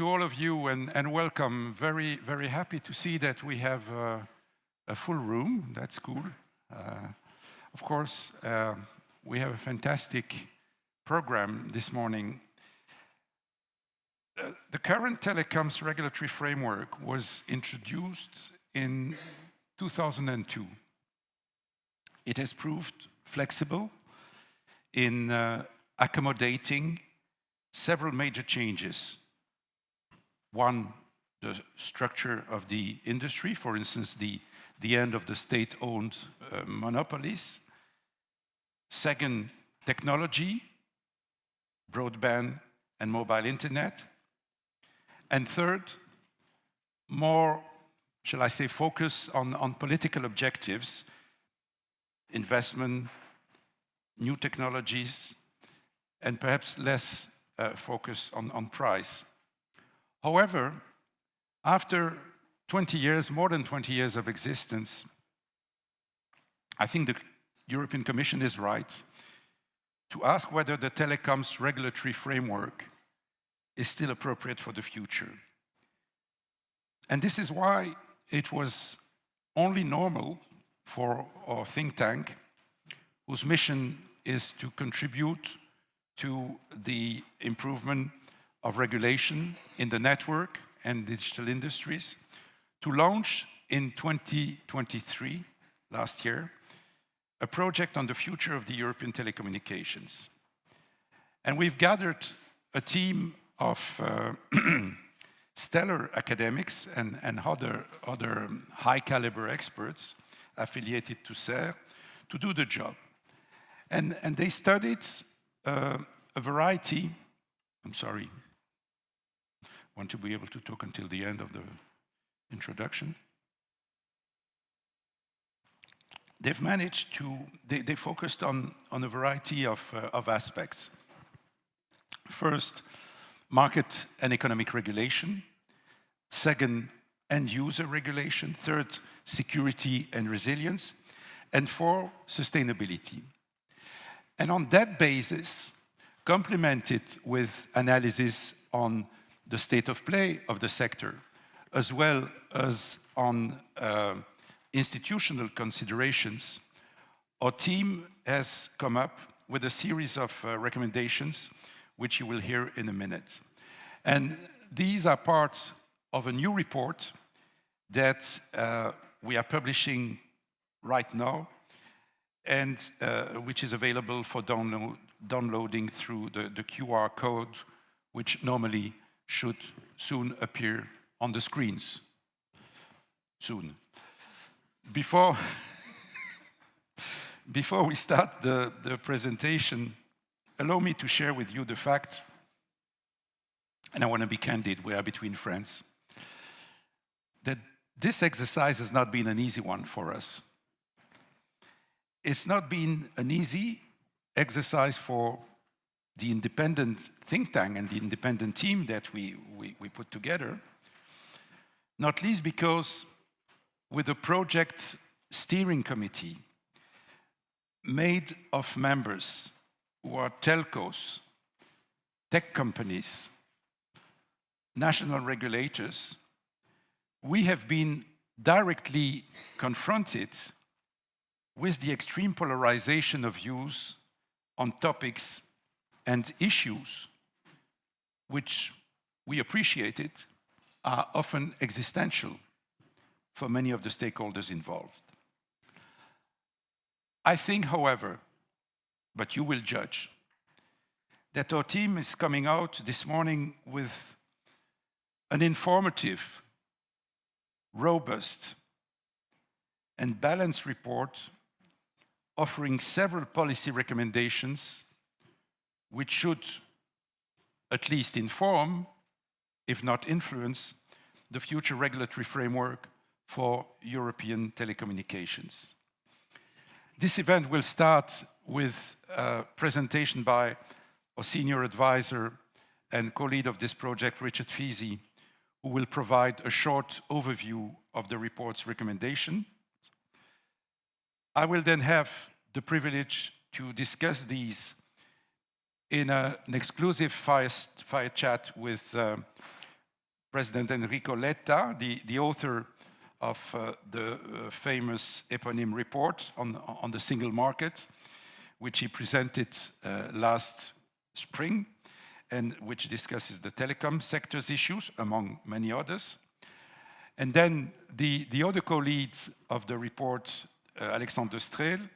to all of you and welcome. Very, very happy to see that we have a full room. That's cool. Of course, we have a fantastic program this morning. The current telecoms regulatory framework was introduced in 2002. It has proved flexible in accommodating several major changes. One, the structure of the industry, for instance, the end of the state-owned monopolies. Second, technology, broadband and mobile internet. And third, more, shall I say, focus on political objectives, investment, new technologies, and perhaps less focus on price. However, after 20 years, more than 20 years of existence, I think the European Commission is right to ask whether the telecoms regulatory framework is still appropriate for the future. And this is why it was only normal for our think tank, whose mission is to contribute to the improvement of regulation in the network and digital industries, to launch in 2023, last year, a project on the future of the European telecommunications. And we've gathered a team of stellar academics and other high-caliber experts affiliated to CERRE to do the job. And they studied a variety, I'm sorry, want to be able to talk until the end of the introduction. They've managed to, they focused on a variety of aspects. First, market and economic regulation. Second, end-user regulation. Third, security and resilience. And four, sustainability. And on that basis, complemented with analysis on the state of play of the sector, as well as on institutional considerations, our team has come up with a series of recommendations, which you will hear in a minute. And these are part of a new report that we are publishing right now, and which is available for downloading through the QR code, which normally should soon appear on the screens. Soon. Before we start the presentation, allow me to share with you the fact, and I want to be candid, we are between friends, that this exercise has not been an easy one for us. It's not been an easy exercise for the independent think tank and the independent team that we put together, not least because with a project steering committee made of members who are telcos, tech companies, national regulators, we have been directly confronted with the extreme polarization of views on topics and issues which we appreciated are often existential for many of the stakeholders involved. I think, however, but you will judge, that our team is coming out this morning with an informative, robust, and balanced report offering several policy recommendations which should at least inform, if not influence, the future regulatory framework for European telecommunications. This event will start with a presentation by our senior advisor and co-lead of this project, Richard Feasey, who will provide a short overview of the report's recommendation. I will then have the privilege to discuss these in an exclusive Fireside Chat with President Enrico Letta, the author of the famous eponym report on the single market, which he presented last spring, and which discusses the telecom sector's issues, among many others. And then the other co-lead of the report, Alexandre Strehl,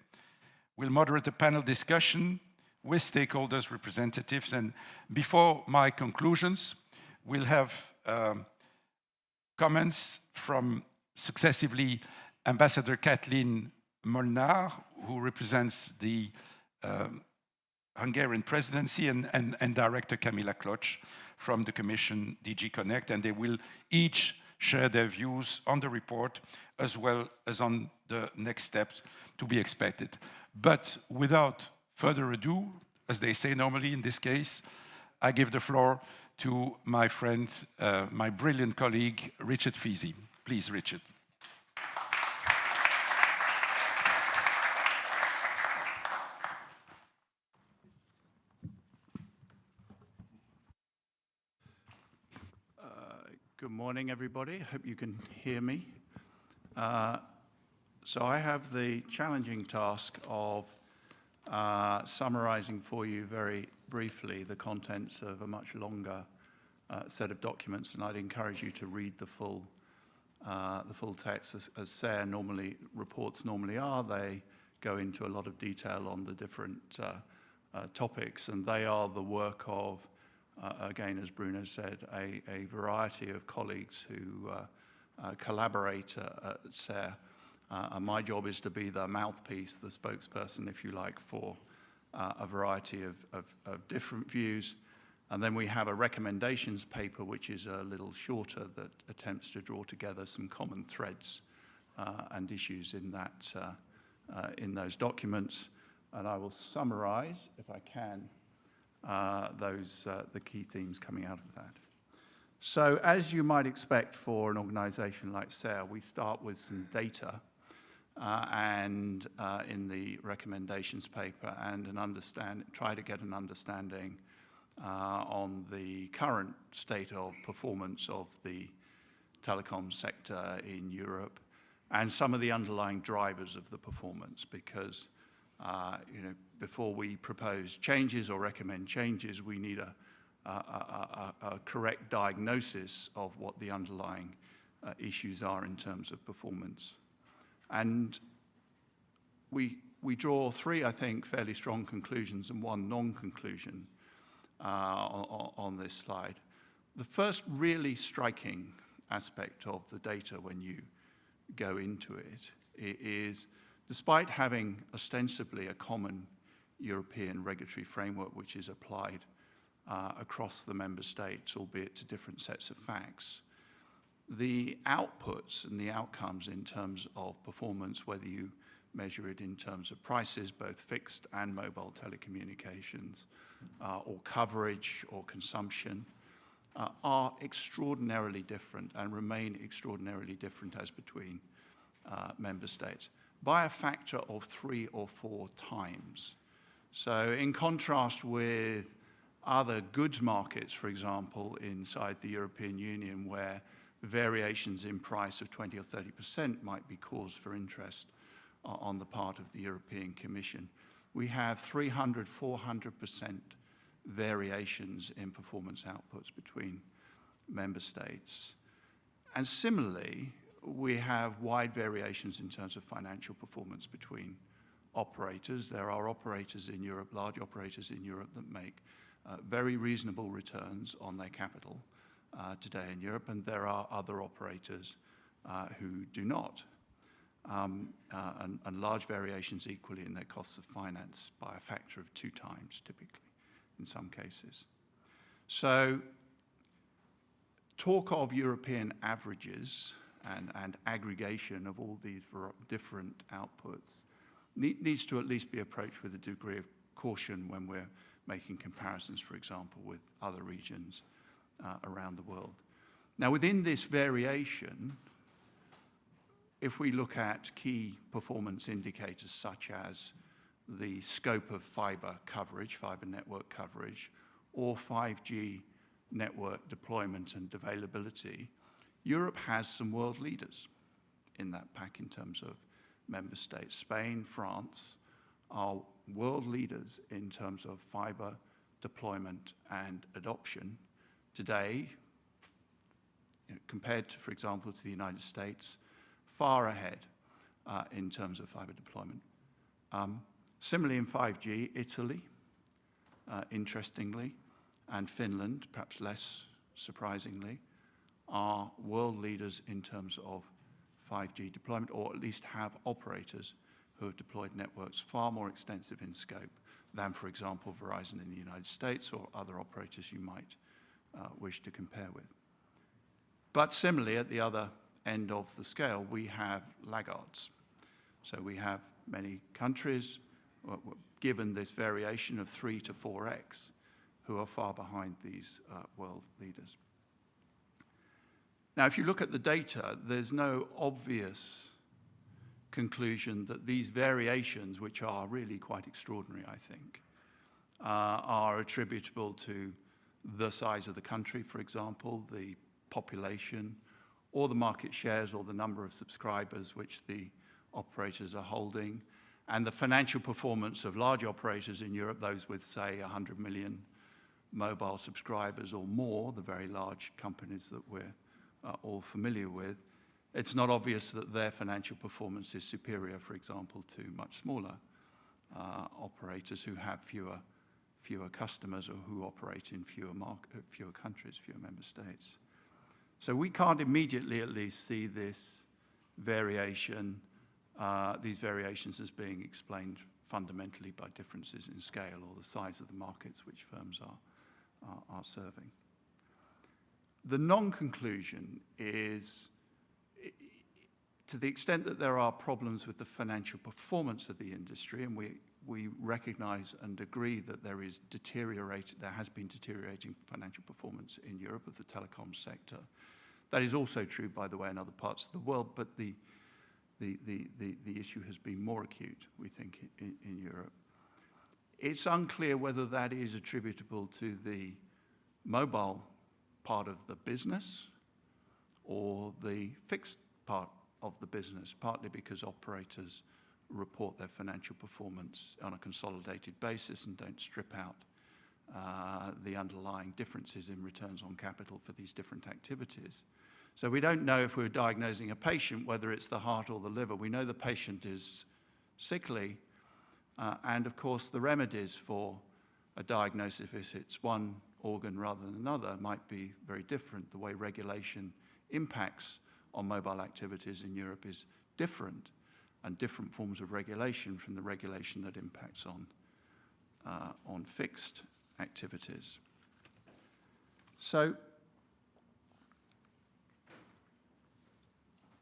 will moderate a panel discussion with stakeholders, representatives, and before my conclusions, we'll have comments from successively Ambassador Katalin Molnár, who represents the Hungarian presidency, and Director Kamila Klocs from the Commission DG Connect, and they will each share their views on the report as well as on the next steps to be expected. But without further ado, as they say normally in this case, I give the floor to my friend, my brilliant colleague, Richard Feasey. Please, Richard. Good morning, everybody. Hope you can hear me. So I have the challenging task of summarizing for you very briefly the contents of a much longer set of documents, and I'd encourage you to read the full text as CERRE reports normally are. They go into a lot of detail on the different topics, and they are the work of again, as Bruno said, a variety of colleagues who collaborate at CERRE. And my job is to be the mouthpiece, the spokesperson, if you like, for a variety of different views. And then we have a recommendations paper, which is a little shorter, that attempts to draw together some common threads and issues in those documents. And I will summarize, if I can, the key themes coming out of that. So as you might expect for an organization like CERRE, we start with some data and in the recommendations paper, and try to get an understanding on the current state of performance of the telecom sector in Europe and some of the underlying drivers of the performance, because before we propose changes or recommend changes, we need a correct diagnosis of what the underlying issues are in terms of performance. And we draw three, I think, fairly strong conclusions and one non-conclusion on this slide. The first really striking aspect of the data when you go into it is, despite having ostensibly a common European regulatory framework which is applied across the member states, albeit to different sets of facts, the outputs and the outcomes in terms of performance, whether you measure it in terms of prices, both fixed and mobile telecommunications, or coverage or consumption, are extraordinarily different and remain extraordinarily different as between member states, by a factor of 3 or 4 times. So in contrast with other goods markets, for example, inside the European Union, where variations in price of 20 or 30% might be cause for interest on the part of the European Commission, we have 300, 400% variations in performance outputs between member states. And similarly, we have wide variations in terms of financial performance between operators. There are operators in Europe, large operators in Europe, that make very reasonable returns on their capital today in Europe, and there are other operators who do not. And large variations equally in their costs of finance by a factor of 2 times, typically, in some cases. So talk of European averages and aggregation of all these different outputs needs to at least be approached with a degree of caution when we're making comparisons, for example, with other regions around the world. Now, within this variation, if we look at key performance indicators such as the scope of fiber coverage, fiber network coverage, or 5G network deployment and availability, Europe has some world leaders in that pack in terms of member states. Spain, France are world leaders in terms of fiber deployment and adoption. Today, compared to, for example, to the United States, far ahead in terms of fiber deployment. Similarly in 5G, Italy, interestingly, and Finland, perhaps less surprisingly, are world leaders in terms of 5G deployment, or at least have operators who have deployed networks far more extensive in scope than, for example, Verizon in the United States or other operators you might wish to compare with. But similarly, at the other end of the scale, we have laggards. So we have many countries, given this variation of 3 to 4x, who are far behind these world leaders. Now, if you look at the data, there's no obvious conclusion that these variations, which are really quite extraordinary, I think, are attributable to the size of the country, for example, the population, or the market shares, or the number of subscribers which the operators are holding, and the financial performance of large operators in Europe, those with, say, 100 million mobile subscribers or more, the very large companies that we're all familiar with. It's not obvious that their financial performance is superior, for example, to much smaller operators who have fewer customers or who operate in fewer countries, fewer member states. So we can't immediately at least see this variation, these variations as being explained fundamentally by differences in scale or the size of the markets which firms are serving. The non-conclusion is, to the extent that there are problems with the financial performance of the industry, and we recognize and agree that there has been deteriorating financial performance in Europe of the telecom sector. That is also true, by the way, in other parts of the world, but the issue has been more acute, we think, in Europe. It's unclear whether that is attributable to the mobile part of the business or the fixed part of the business, partly because operators report their financial performance on a consolidated basis and don't strip out the underlying differences in returns on capital for these different activities. So we don't know if we're diagnosing a patient, whether it's the heart or the liver. We know the patient is sickly, and of course the remedies for a diagnosis, if it's one organ rather than another, might be very different. The way regulation impacts on mobile activities in Europe is different, and different forms of regulation from the regulation that impacts on fixed activities. So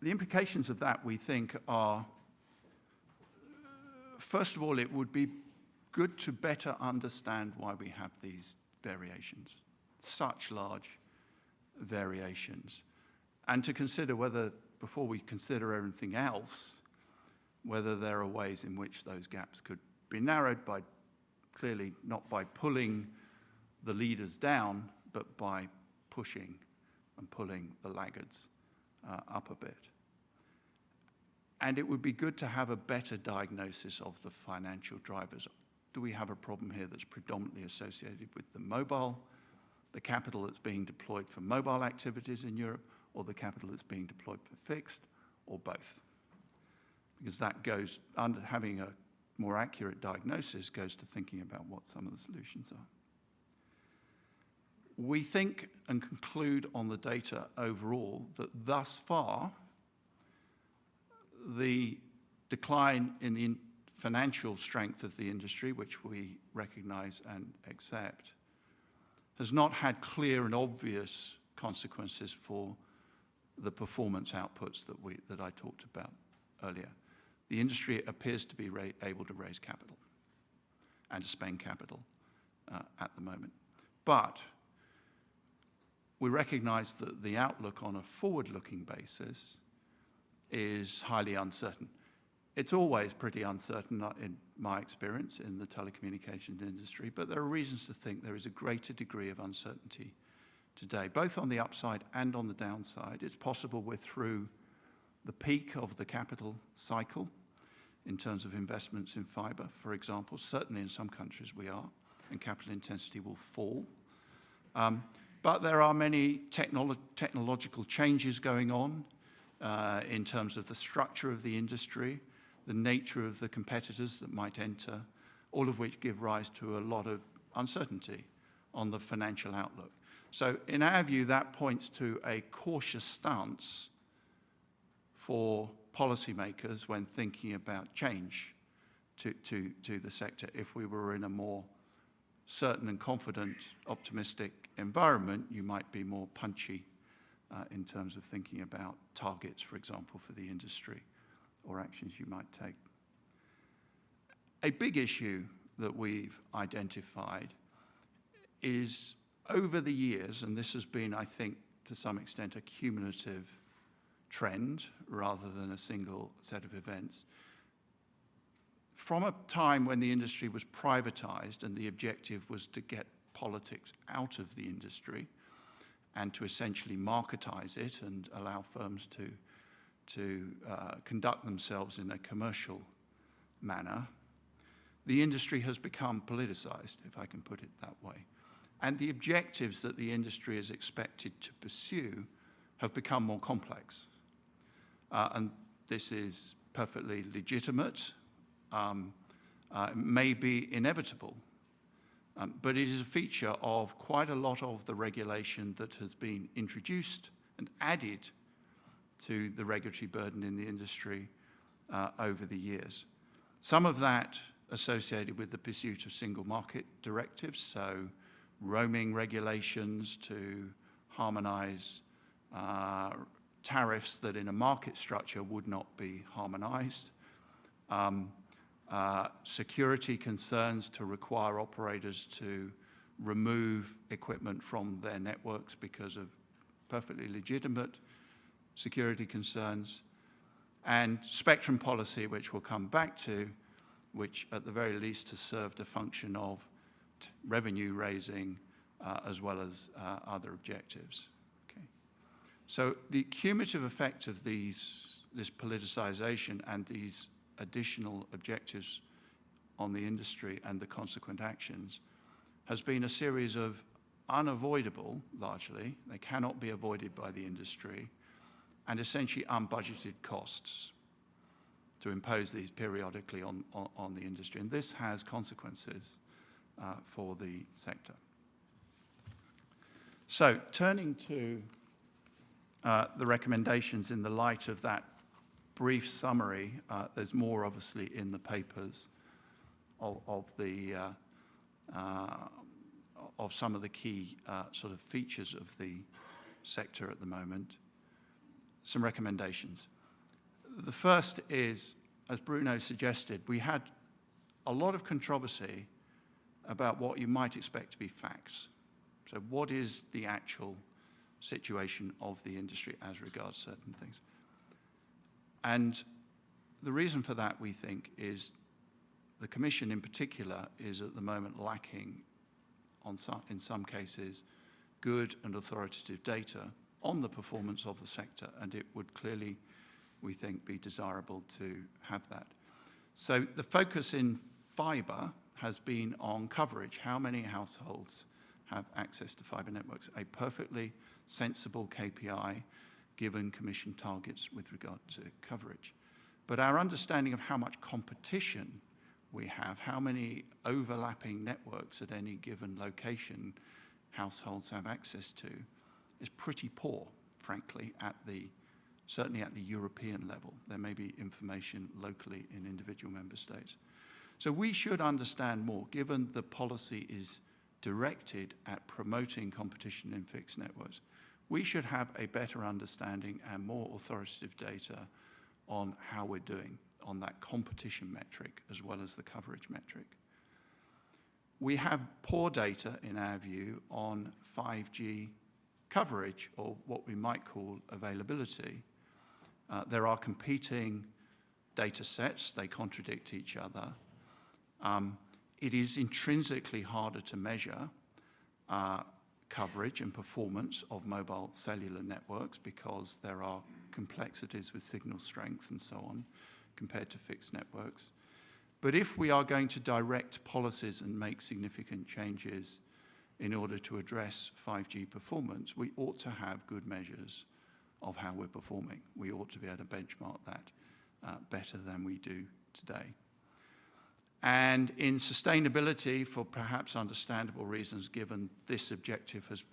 the implications of that, we think, are, first of all, it would be good to better understand why we have these variations, such large variations, and to consider whether, before we consider everything else, whether there are ways in which those gaps could be narrowed by, clearly not by pulling the leaders down, but by pushing and pulling the laggards up a bit. And it would be good to have a better diagnosis of the financial drivers. Do we have a problem here that's predominantly associated with the capital that's being deployed for mobile activities in Europe, or the capital that's being deployed for fixed, or both? Because that goes, having a more accurate diagnosis goes to thinking about what some of the solutions are. We think and conclude on the data overall that thus far, the decline in the financial strength of the industry, which we recognize and accept, has not had clear and obvious consequences for the performance outputs that I talked about earlier. The industry appears to be able to raise capital and to spend capital at the moment. But we recognize that the outlook on a forward-looking basis is highly uncertain. It's always pretty uncertain, in my experience, in the telecommunications industry, but there are reasons to think there is a greater degree of uncertainty today, both on the upside and on the downside. It's possible we're through the peak of the capital cycle in terms of investments in fiber, for example. Certainly in some countries we are, and capital intensity will fall. But there are many technological changes going on in terms of the structure of the industry, the nature of the competitors that might enter, all of which give rise to a lot of uncertainty on the financial outlook. So in our view, that points to a cautious stance for policymakers when thinking about change to the sector. If we were in a more certain and confident, optimistic environment, you might be more punchy in terms of thinking about targets, for example, for the industry or actions you might take. A big issue that we've identified is over the years, and this has been, I think, to some extent, a cumulative trend rather than a single set of events. From a time when the industry was privatized and the objective was to get politics out of the industry and to essentially marketize it and allow firms to conduct themselves in a commercial manner, the industry has become politicized, if I can put it that way. And the objectives that the industry is expected to pursue have become more complex. And this is perfectly legitimate, may be inevitable, but it is a feature of quite a lot of the regulation that has been introduced and added to the regulatory burden in the industry over the years. Some of that associated with the pursuit of single market directives, so roaming regulations to harmonize tariffs that in a market structure would not be harmonized. Security concerns to require operators to remove equipment from their networks because of perfectly legitimate security concerns, and spectrum policy, which we'll come back to, which at the very least has served a function of revenue raising as well as other objectives. Okay. So the cumulative effect of this politicization and these additional objectives on the industry and the consequent actions has been a series of unavoidable, largely, they cannot be avoided by the industry, and essentially unbudgeted costs to impose these periodically on the industry. And this has consequences for the sector. So turning to the recommendations in the light of that brief summary, there's more obviously in the papers of some of the key sort of features of the sector at the moment. Some recommendations. The first is, as Bruno suggested, we had a lot of controversy about what you might expect to be facts. So what is the actual situation of the industry as regards certain things? And the reason for that, we think, is the Commission in particular is at the moment lacking, in some cases, good and authoritative data on the performance of the sector, and it would clearly, we think, be desirable to have that. So the focus in fiber has been on coverage. How many households have access to fiber networks? A perfectly sensible KPI given Commission targets with regard to coverage. But our understanding of how much competition we have, how many overlapping networks at any given location households have access to, is pretty poor, frankly, certainly at the European level. There may be information locally in individual member states. So we should understand more, given the policy is directed at promoting competition in fixed networks. We should have a better understanding and more authoritative data on how we're doing on that competition metric as well as the coverage metric. We have poor data, in our view, on 5G coverage, or what we might call availability. There are competing data sets. They contradict each other. It is intrinsically harder to measure coverage and performance of mobile cellular networks because there are complexities with signal strength and so on compared to fixed networks. But if we are going to direct policies and make significant changes in order to address 5G performance, we ought to have good measures of how we're performing. We ought to be able to benchmark that better than we do today. And in sustainability, for perhaps understandable reasons, given this objective has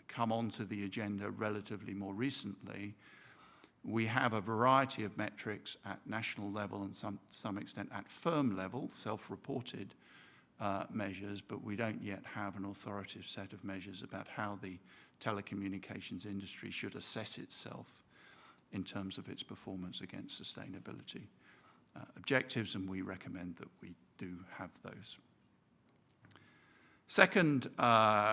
come onto the agenda relatively more recently, we have a variety of metrics at national level and to some extent at firm level, self-reported measures, but we don't yet have an authoritative set of measures about how the telecommunications industry should assess itself in terms of its performance against sustainability objectives, and we recommend that we do have those. Second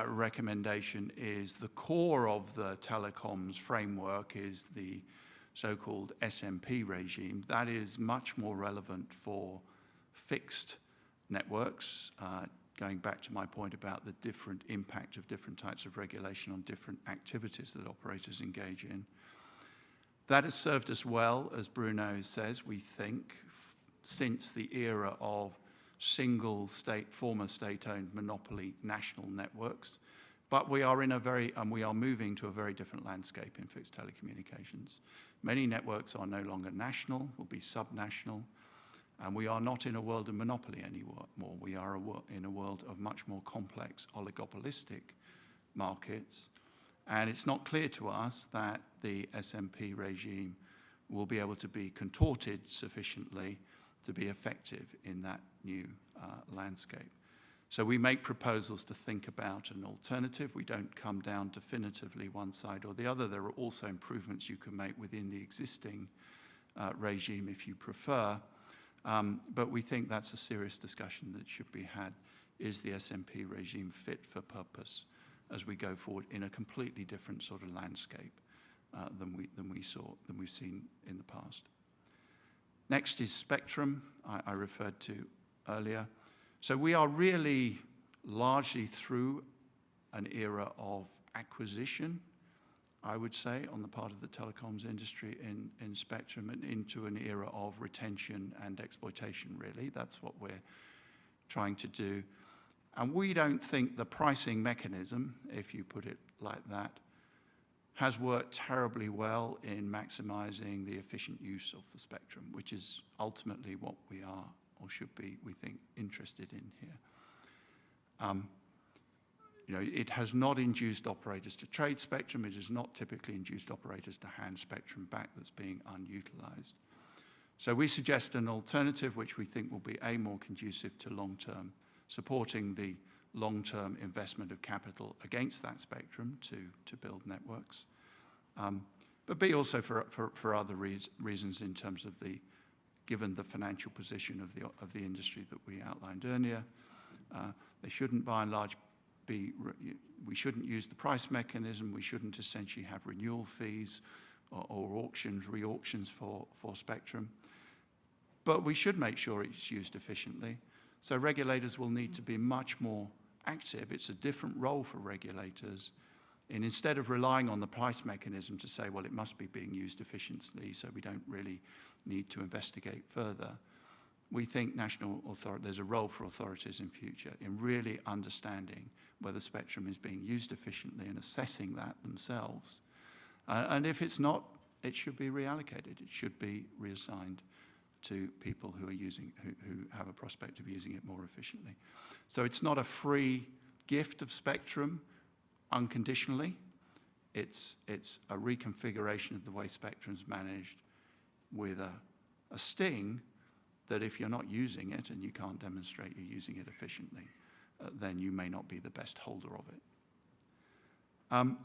recommendation is the core of the telecoms framework is the so-called SMP regime. That is much more relevant for fixed networks, going back to my point about the different impact of different types of regulation on different activities that operators engage in. That has served us well, as Bruno says, we think, since the era of single state, former state-owned monopoly national networks. But we are moving to a very different landscape in fixed telecommunications. Many networks are no longer national, will be subnational, and we are not in a world of monopoly anymore. We are in a world of much more complex oligopolistic markets, and it's not clear to us that the SMP regime will be able to be contorted sufficiently to be effective in that new landscape. So we make proposals to think about an alternative. We don't come down definitively one side or the other. There are also improvements you can make within the existing regime if you prefer. But we think that's a serious discussion that should be had. Is the SMP regime fit for purpose as we go forward in a completely different sort of landscape than we've seen in the past? Next is spectrum, I referred to earlier. So we are really largely through an era of acquisition, I would say, on the part of the telecoms industry in spectrum, and into an era of retention and exploitation, really. That's what we're trying to do. And we don't think the pricing mechanism, if you put it like that, has worked terribly well in maximizing the efficient use of the spectrum, which is ultimately what we are, or should be, we think, interested in here. It has not induced operators to trade spectrum. It has not typically induced operators to hand spectrum back that's being unutilized. So we suggest an alternative which we think will be A, more conducive to long-term, supporting the long-term investment of capital against that spectrum to build networks. But B, also for other reasons in terms of given the financial position of the industry that we outlined earlier. They shouldn't, by and large, we shouldn't use the price mechanism. We shouldn't essentially have renewal fees or auctions, re-auctions for spectrum. But we should make sure it's used efficiently. So regulators will need to be much more active. It's a different role for regulators. And instead of relying on the price mechanism to say, well, it must be being used efficiently, so we don't really need to investigate further, we think there's a role for authorities in future in really understanding whether spectrum is being used efficiently and assessing that themselves. And if it's not, it should be reallocated. It should be reassigned to people who have a prospect of using it more efficiently. So it's not a free gift of spectrum unconditionally. It's a reconfiguration of the way spectrum is managed with a sting that if you're not using it and you can't demonstrate you're using it efficiently, then you may not be the best holder of it.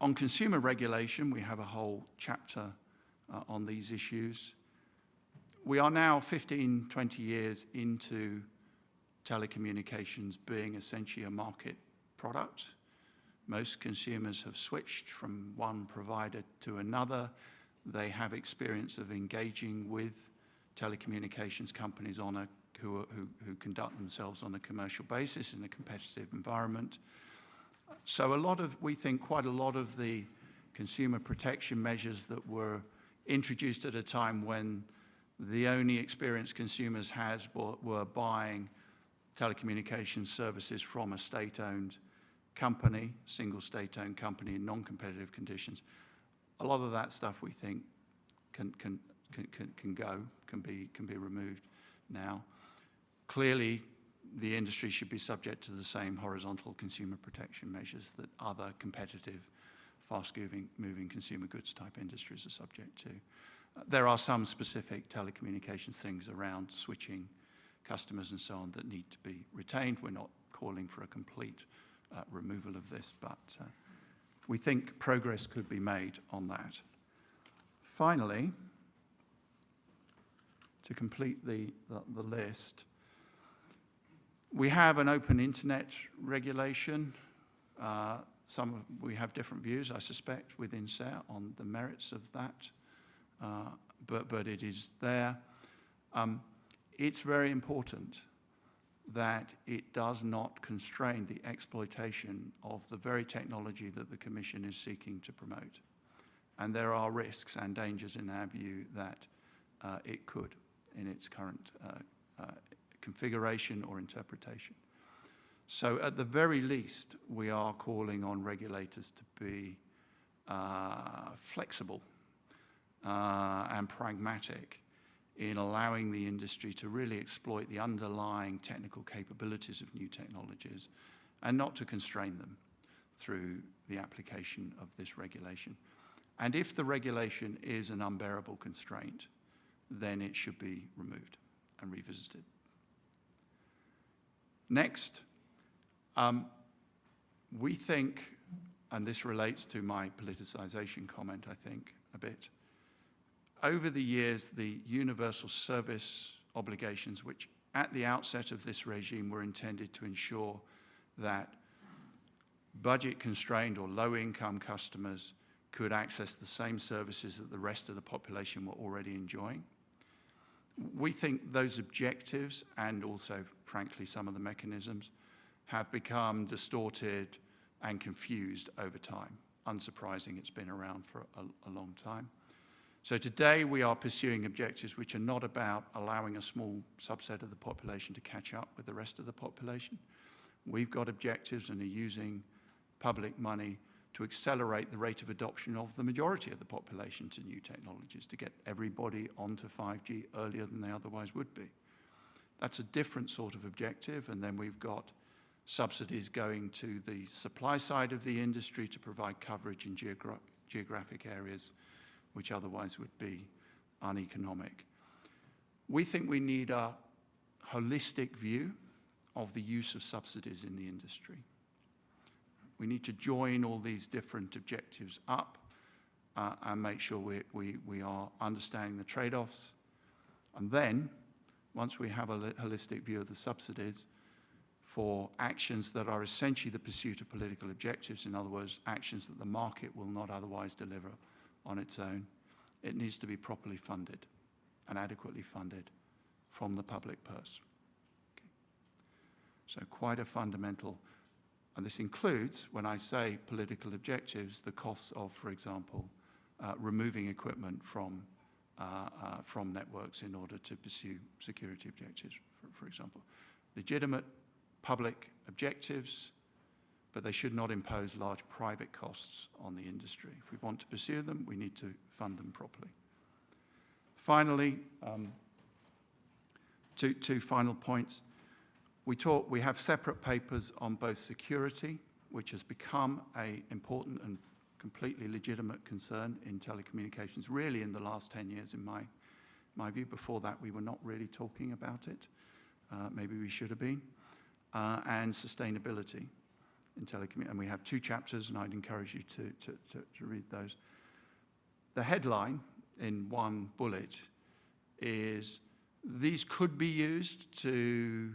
On consumer regulation, we have a whole chapter on these issues. We are now 15, 20 years into telecommunications being essentially a market product. Most consumers have switched from one provider to another. They have experience of engaging with telecommunications companies who conduct themselves on a commercial basis in a competitive environment. So we think quite a lot of the consumer protection measures that were introduced at a time when the only experience consumers had were buying telecommunications services from a state-owned company, single state-owned company in non-competitive conditions. A lot of that stuff we think can be removed now. Clearly, the industry should be subject to the same horizontal consumer protection measures that other competitive, fast-moving consumer goods type industries are subject to. There are some specific telecommunications things around switching customers and so on that need to be retained. We're not calling for a complete removal of this, but we think progress could be made on that. Finally, to complete the list, we have an open internet regulation. We have different views, I suspect, within CERRE on the merits of that, but it is there. It's very important that it does not constrain the exploitation of the very technology that the Commission is seeking to promote. And there are risks and dangers in our view that it could in its current configuration or interpretation. So at the very least, we are calling on regulators to be flexible and pragmatic in allowing the industry to really exploit the underlying technical capabilities of new technologies and not to constrain them through the application of this regulation. And if the regulation is an unbearable constraint, then it should be removed and revisited. Next, we think, and this relates to my politicization comment, I think, a bit, over the years, the universal service obligations, which at the outset of this regime were intended to ensure that budget-constrained or low-income customers could access the same services that the rest of the population were already enjoying. We think those objectives and also, frankly, some of the mechanisms have become distorted and confused over time. Unsurprising, it's been around for a long time. So today we are pursuing objectives which are not about allowing a small subset of the population to catch up with the rest of the population. We've got objectives and are using public money to accelerate the rate of adoption of the majority of the population to new technologies, to get everybody onto 5G earlier than they otherwise would be. That's a different sort of objective, and then we've got subsidies going to the supply side of the industry to provide coverage in geographic areas which otherwise would be uneconomic. We think we need a holistic view of the use of subsidies in the industry. We need to join all these different objectives up and make sure we are understanding the trade-offs. And then, once we have a holistic view of the subsidies for actions that are essentially the pursuit of political objectives, in other words, actions that the market will not otherwise deliver on its own, it needs to be properly funded and adequately funded from the public purse. Okay. So quite a fundamental, and this includes, when I say political objectives, the costs of, for example, removing equipment from networks in order to pursue security objectives, for example. Legitimate public objectives, but they should not impose large private costs on the industry. If we want to pursue them, we need to fund them properly. Finally, two final points. We have separate papers on both security, which has become an important and completely legitimate concern in telecommunications, really in the last 10 years, in my view. Before that, we were not really talking about it. Maybe we should have been. And sustainability in telecommunications. And we have two chapters, and I'd encourage you to read those. The headline in one bullet is, these could be used to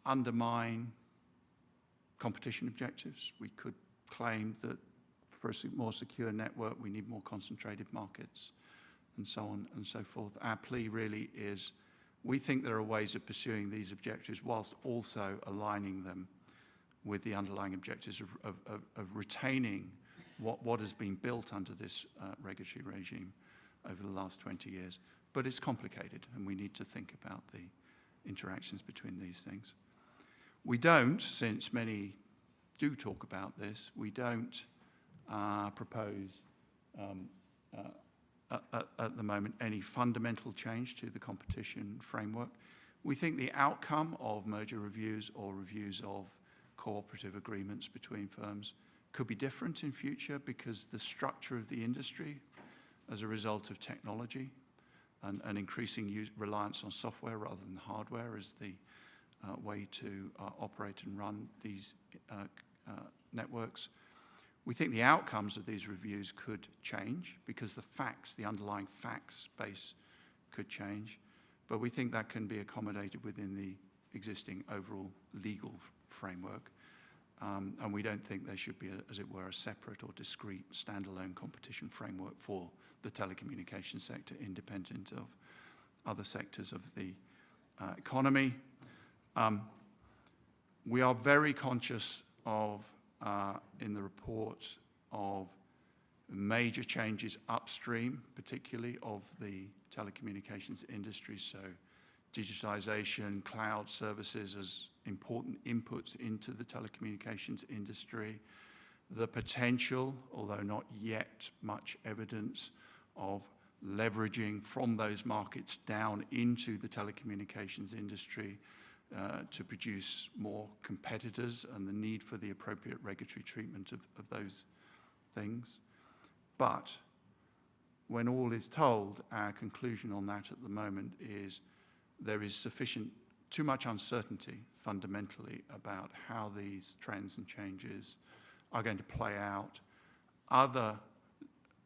undermine competition objectives. We could claim that for a more secure network, we need more concentrated markets, and so on and so forth. Our plea really is, we think there are ways of pursuing these objectives whilst also aligning them with the underlying objectives of retaining what has been built under this regulatory regime over the last 20 years. But it's complicated, and we need to think about the interactions between these things. We don't, since many do talk about this, we don't propose at the moment any fundamental change to the competition framework. We think the outcome of merger reviews or reviews of cooperative agreements between firms could be different in future because the structure of the industry as a result of technology and increasing reliance on software rather than hardware is the way to operate and run these networks. We think the outcomes of these reviews could change because the underlying facts base could change, but we think that can be accommodated within the existing overall legal framework. And we don't think there should be, as it were, a separate or discrete standalone competition framework for the telecommunications sector, independent of other sectors of the economy. We are very conscious of, in the report, of major changes upstream, particularly of the telecommunications industry, so digitization, cloud services as important inputs into the telecommunications industry, the potential, although not yet much evidence, of leveraging from those markets down into the telecommunications industry to produce more competitors and the need for the appropriate regulatory treatment of those things. But when all is told, our conclusion on that at the moment is there is too much uncertainty fundamentally about how these trends and changes are going to play out. Other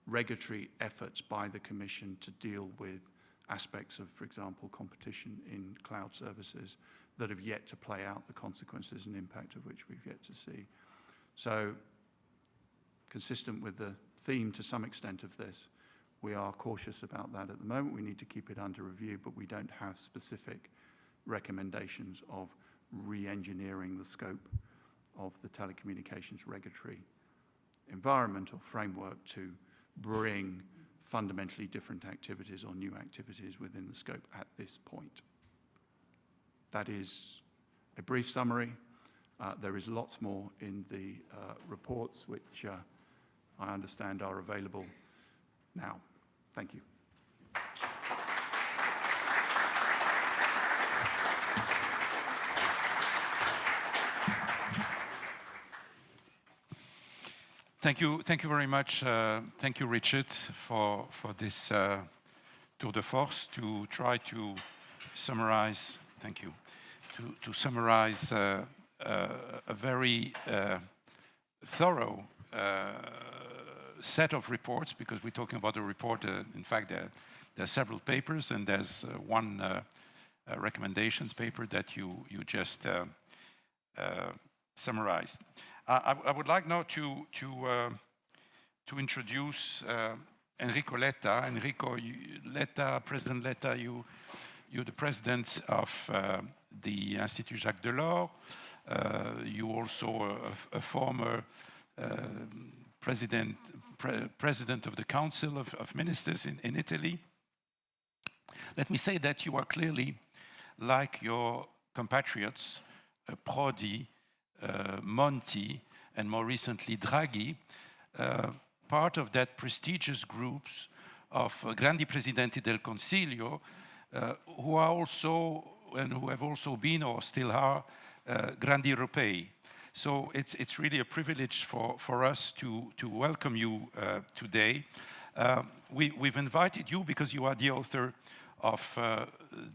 regulatory efforts by the Commission to deal with aspects of, for example, competition in cloud services that have yet to play out, the consequences and impact of which we've yet to see. So, consistent with the theme to some extent of this, we are cautious about that at the moment. We need to keep it under review, but we don't have specific recommendations of re-engineering the scope of the telecommunications regulatory environment or framework to bring fundamentally different activities or new activities within the scope at this point. That is a brief summary. There is lots more in the reports, which I understand are available now. Thank you. Thank you very much. Thank you, Richard, for this tour de force to try to summarize. Thank you. To summarize a very thorough set of reports, because we're talking about a report. In fact, there are several papers, and there's one recommendations paper that you just summarized. I would like now to introduce Enrico Letta. Enrico Letta, President Letta, you're the president of the Institut Jacques Delors. You also a former president of the Council of Ministers in Italy. Let me say that you are clearly, like your compatriots, Prodi, Monti, and more recently Draghi, part of that prestigious groups of Grandi Presidenti del Consiglio, who are also, and who have also been or still are, Grandi Europei. So it's really a privilege for us to welcome you today. We've invited you because you are the author of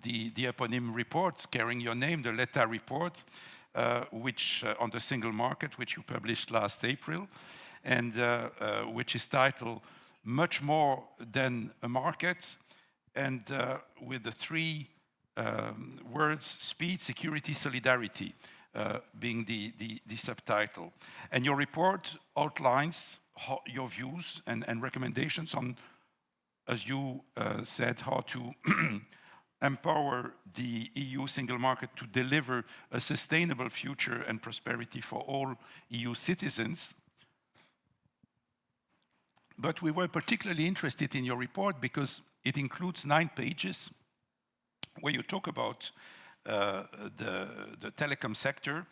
the eponym report carrying your name, the Letta report, which on the single market, which you published last April, and which is titled Much More Than a Market, and with the three words, speed, security, solidarity, being the subtitle. And your report outlines your views and recommendations on, as you said, how to empower the EU single market to deliver a sustainable future and prosperity for all EU citizens. But we were particularly interested in your report because it includes 9 pages where you talk about the telecom sector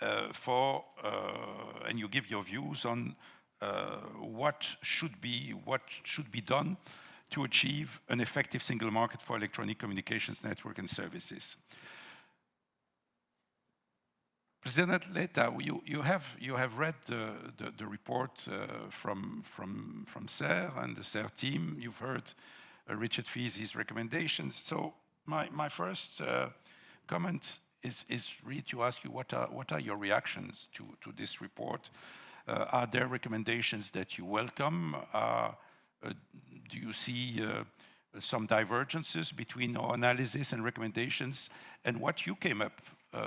and you give your views on what should be done to achieve an effective single market for electronic communications network and services. President Letta, you have read the report from CERRE and the CERRE team. You've heard Richard Feasey's recommendations. So my first comment is really to ask you what are your reactions to this report? Are there recommendations that you welcome? Do you see some divergences between our analysis and recommendations and what you came up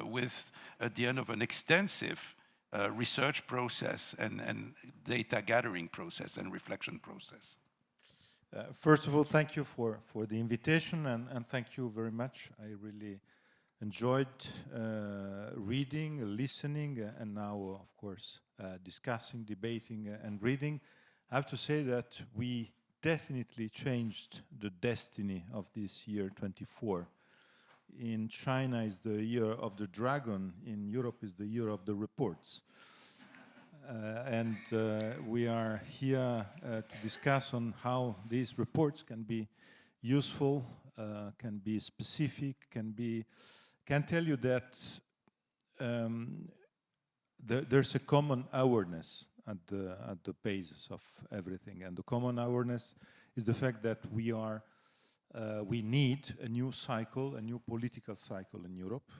with at the end of an extensive research process and data gathering process and reflection process? First of all, thank you for the invitation and thank you very much. I really enjoyed reading, listening, and now, of course, discussing, debating, and reading. I have to say that we definitely changed the destiny of this year 24. In China is the year of the dragon, in Europe is the year of the reports. And we are here to discuss on how these reports can be useful, can be specific, can tell you that there's a common awareness at the basis of everything, and the common awareness is the fact that we need a new cycle, a new political cycle in Europe,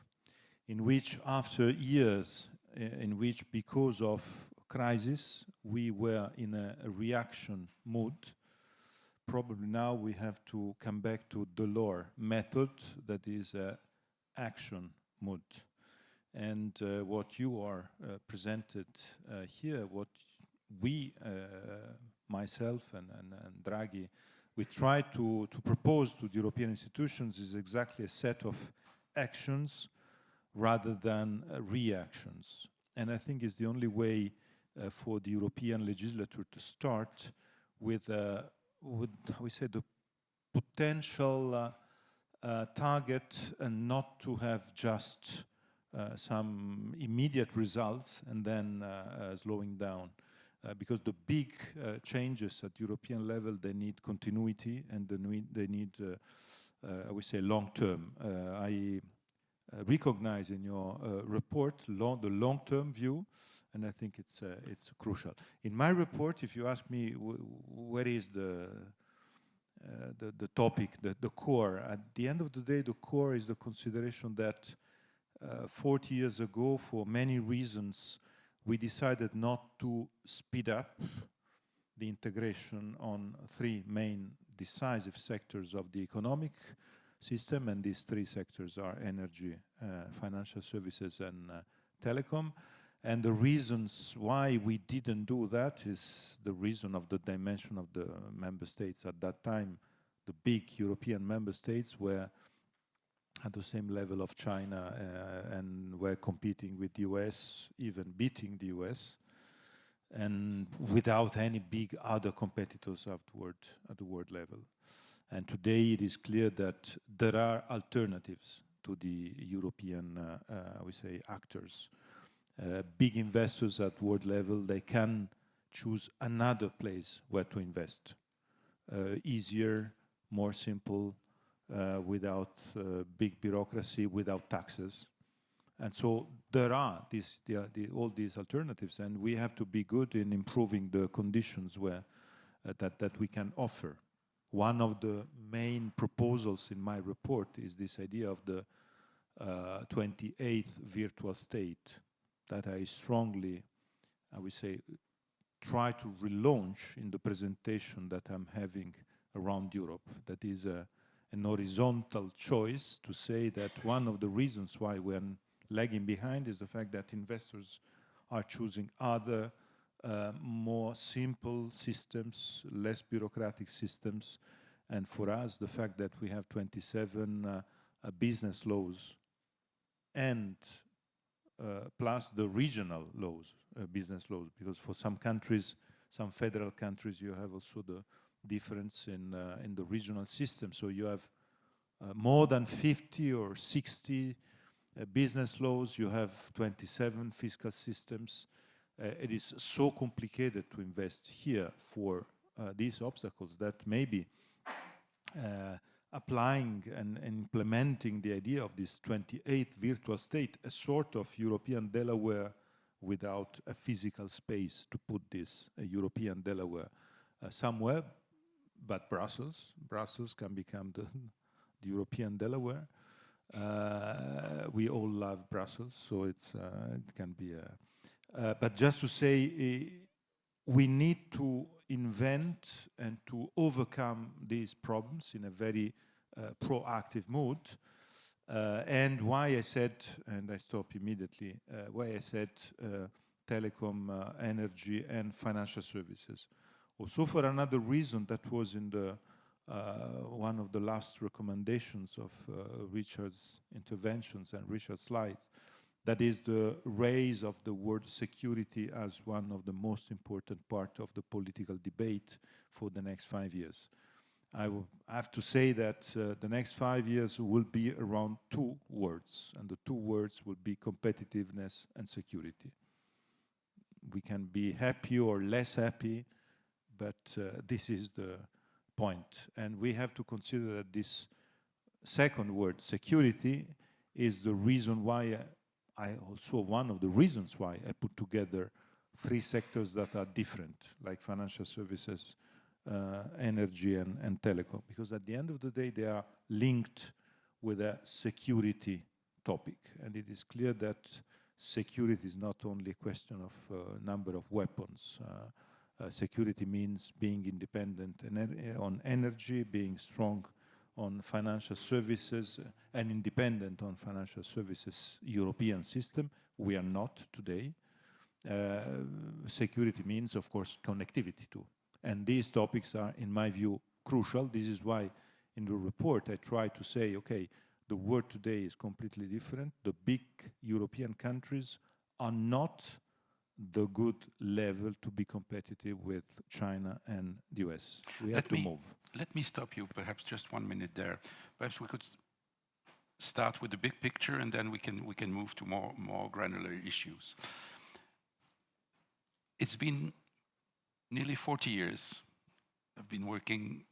in which after years in which because of crisis we were in a reaction mood, probably now we have to come back to Delors method, that is action mood. And what you are presented here, what we, myself and Draghi, we try to propose to the European institutions is exactly a set of actions rather than reactions. And I think it's the only way for the European legislature to start with how we say, the potential target, and not to have just some immediate results and then slowing down. Because the big changes at European level, they need continuity and they need, I would say, long-term. I recognize in your report the long-term view, and I think it's crucial. In my report, if you ask me where is the topic, the core, at the end of the day, the core is the consideration that 40 years ago, for many reasons, we decided not to speed up the integration on 3 main decisive sectors of the economic system, and these 3 sectors are energy, financial services, and telecom. And the reasons why we didn't do that is the reason of the dimension of the member states. At that time, the big European member states were at the same level of China and were competing with the US, even beating the US, and without any big other competitors at the world level. And today it is clear that there are alternatives to the European, I would say, actors. Big investors at world level, they can choose another place where to invest. Easier, more simple, without big bureaucracy, without taxes. And so there are all these alternatives, and we have to be good in improving the conditions where that we can offer. One of the main proposals in my report is this idea of the 28th virtual state that I strongly, I would say, try to relaunch in the presentation that I'm having around Europe. That is an horizontal choice to say that one of the reasons why we're lagging behind is the fact that investors are choosing other more simple systems, less bureaucratic systems, And for us, the fact that we have 27 business laws and plus the regional laws, business laws, because for some countries, some federal countries, you have also the difference in the regional system. So you have more than 50 or 60 business laws, you have 27 fiscal systems. It is so complicated to invest here for these obstacles that maybe applying and implementing the idea of this 28th virtual state, a sort of European Delaware without a physical space to put this European Delaware somewhere, but Brussels can become the European Delaware. We all love Brussels, so it can be but just to say, we need to invent and to overcome these problems in a very proactive mood. And why I said, and I stop immediately, why I said telecom, energy, and financial services. Also for another reason that was in the one of the last recommendations of Richard's interventions and Richard's slides, that is the raise of the word security as one of the most important part of the political debate for the next 5 years. I have to say that the next 5 years will be around 2 words, and the 2 words will be competitiveness and security. We can be happy or less happy, but this is the point. And we have to consider that this second word, security, is the reason why one of the reasons why I put together 3 sectors that are different, like financial services, energy, and telecom, because at the end of the day, they are linked with a security topic. And it is clear that security is not only a question of number of weapons. Security means being independent on energy, being strong on financial services, and independent on financial services European system. We are not today. Security means, of course, connectivity too. And these topics are, in my view, crucial. This is why in the report I try to say, okay, the world today is completely different. The big European countries are not the good level to be competitive with China and the US. We have to move. Let me stop you perhaps just 1 minute there. Perhaps we could start with the big picture and then we can move to more granular issues. It's been nearly 40 years. I've been working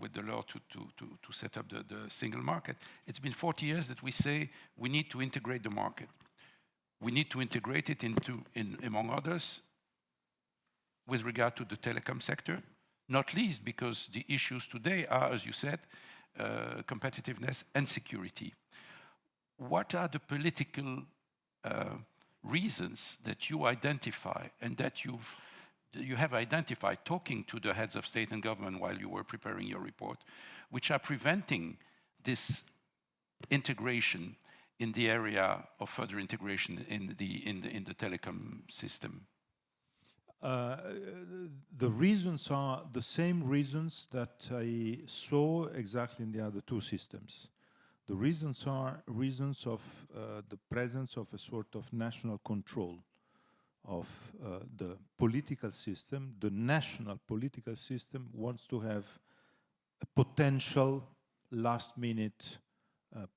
with Delors to set up the single market. It's been 40 years that we say we need to integrate the market. We need to integrate it among others, with regard to the telecom sector, not least because the issues today are, as you said, competitiveness and security. What are the political reasons that you identify and that you have identified talking to the heads of state and government while you were preparing your report, which are preventing this integration in the area of further integration in the telecom system? The reasons are the same reasons that I saw exactly in the other 2 systems. The reasons are reasons of the presence of a sort of national control of the political system. The national political system wants to have a potential last-minute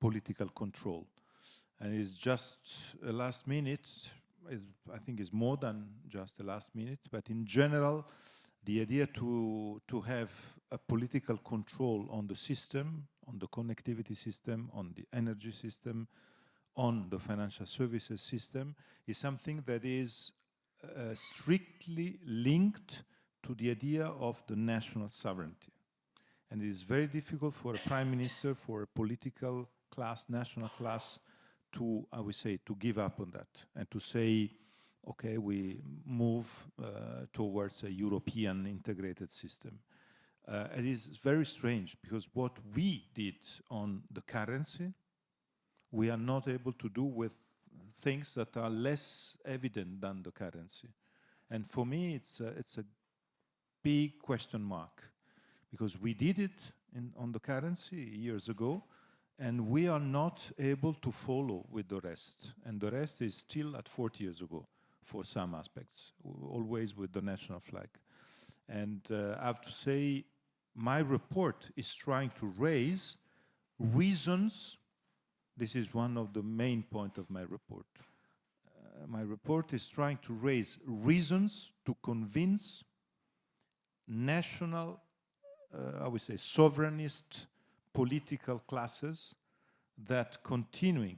political control. And it's just a last minute. I think it's more than just a last minute, but in general, the idea to have a political control on the system, on the connectivity system, on the energy system, on the financial services system, is something that is strictly linked to the idea of the national sovereignty. And it is very difficult for a prime minister, for a political class, national class, to, I would say, to give up on that and to say, okay, we move towards a European integrated system. It is very strange because what we did on the currency, we are not able to do with things that are less evident than the currency. And for me, it's a big question mark. because we did it on the currency years ago, and we are not able to follow with the rest. And the rest is still at 40 years ago for some aspects, always with the national flag. And I have to say, my report is trying to raise reasons. This is one of the main points of my report. My report is trying to raise reasons to convince national, I would say, sovereignist political classes that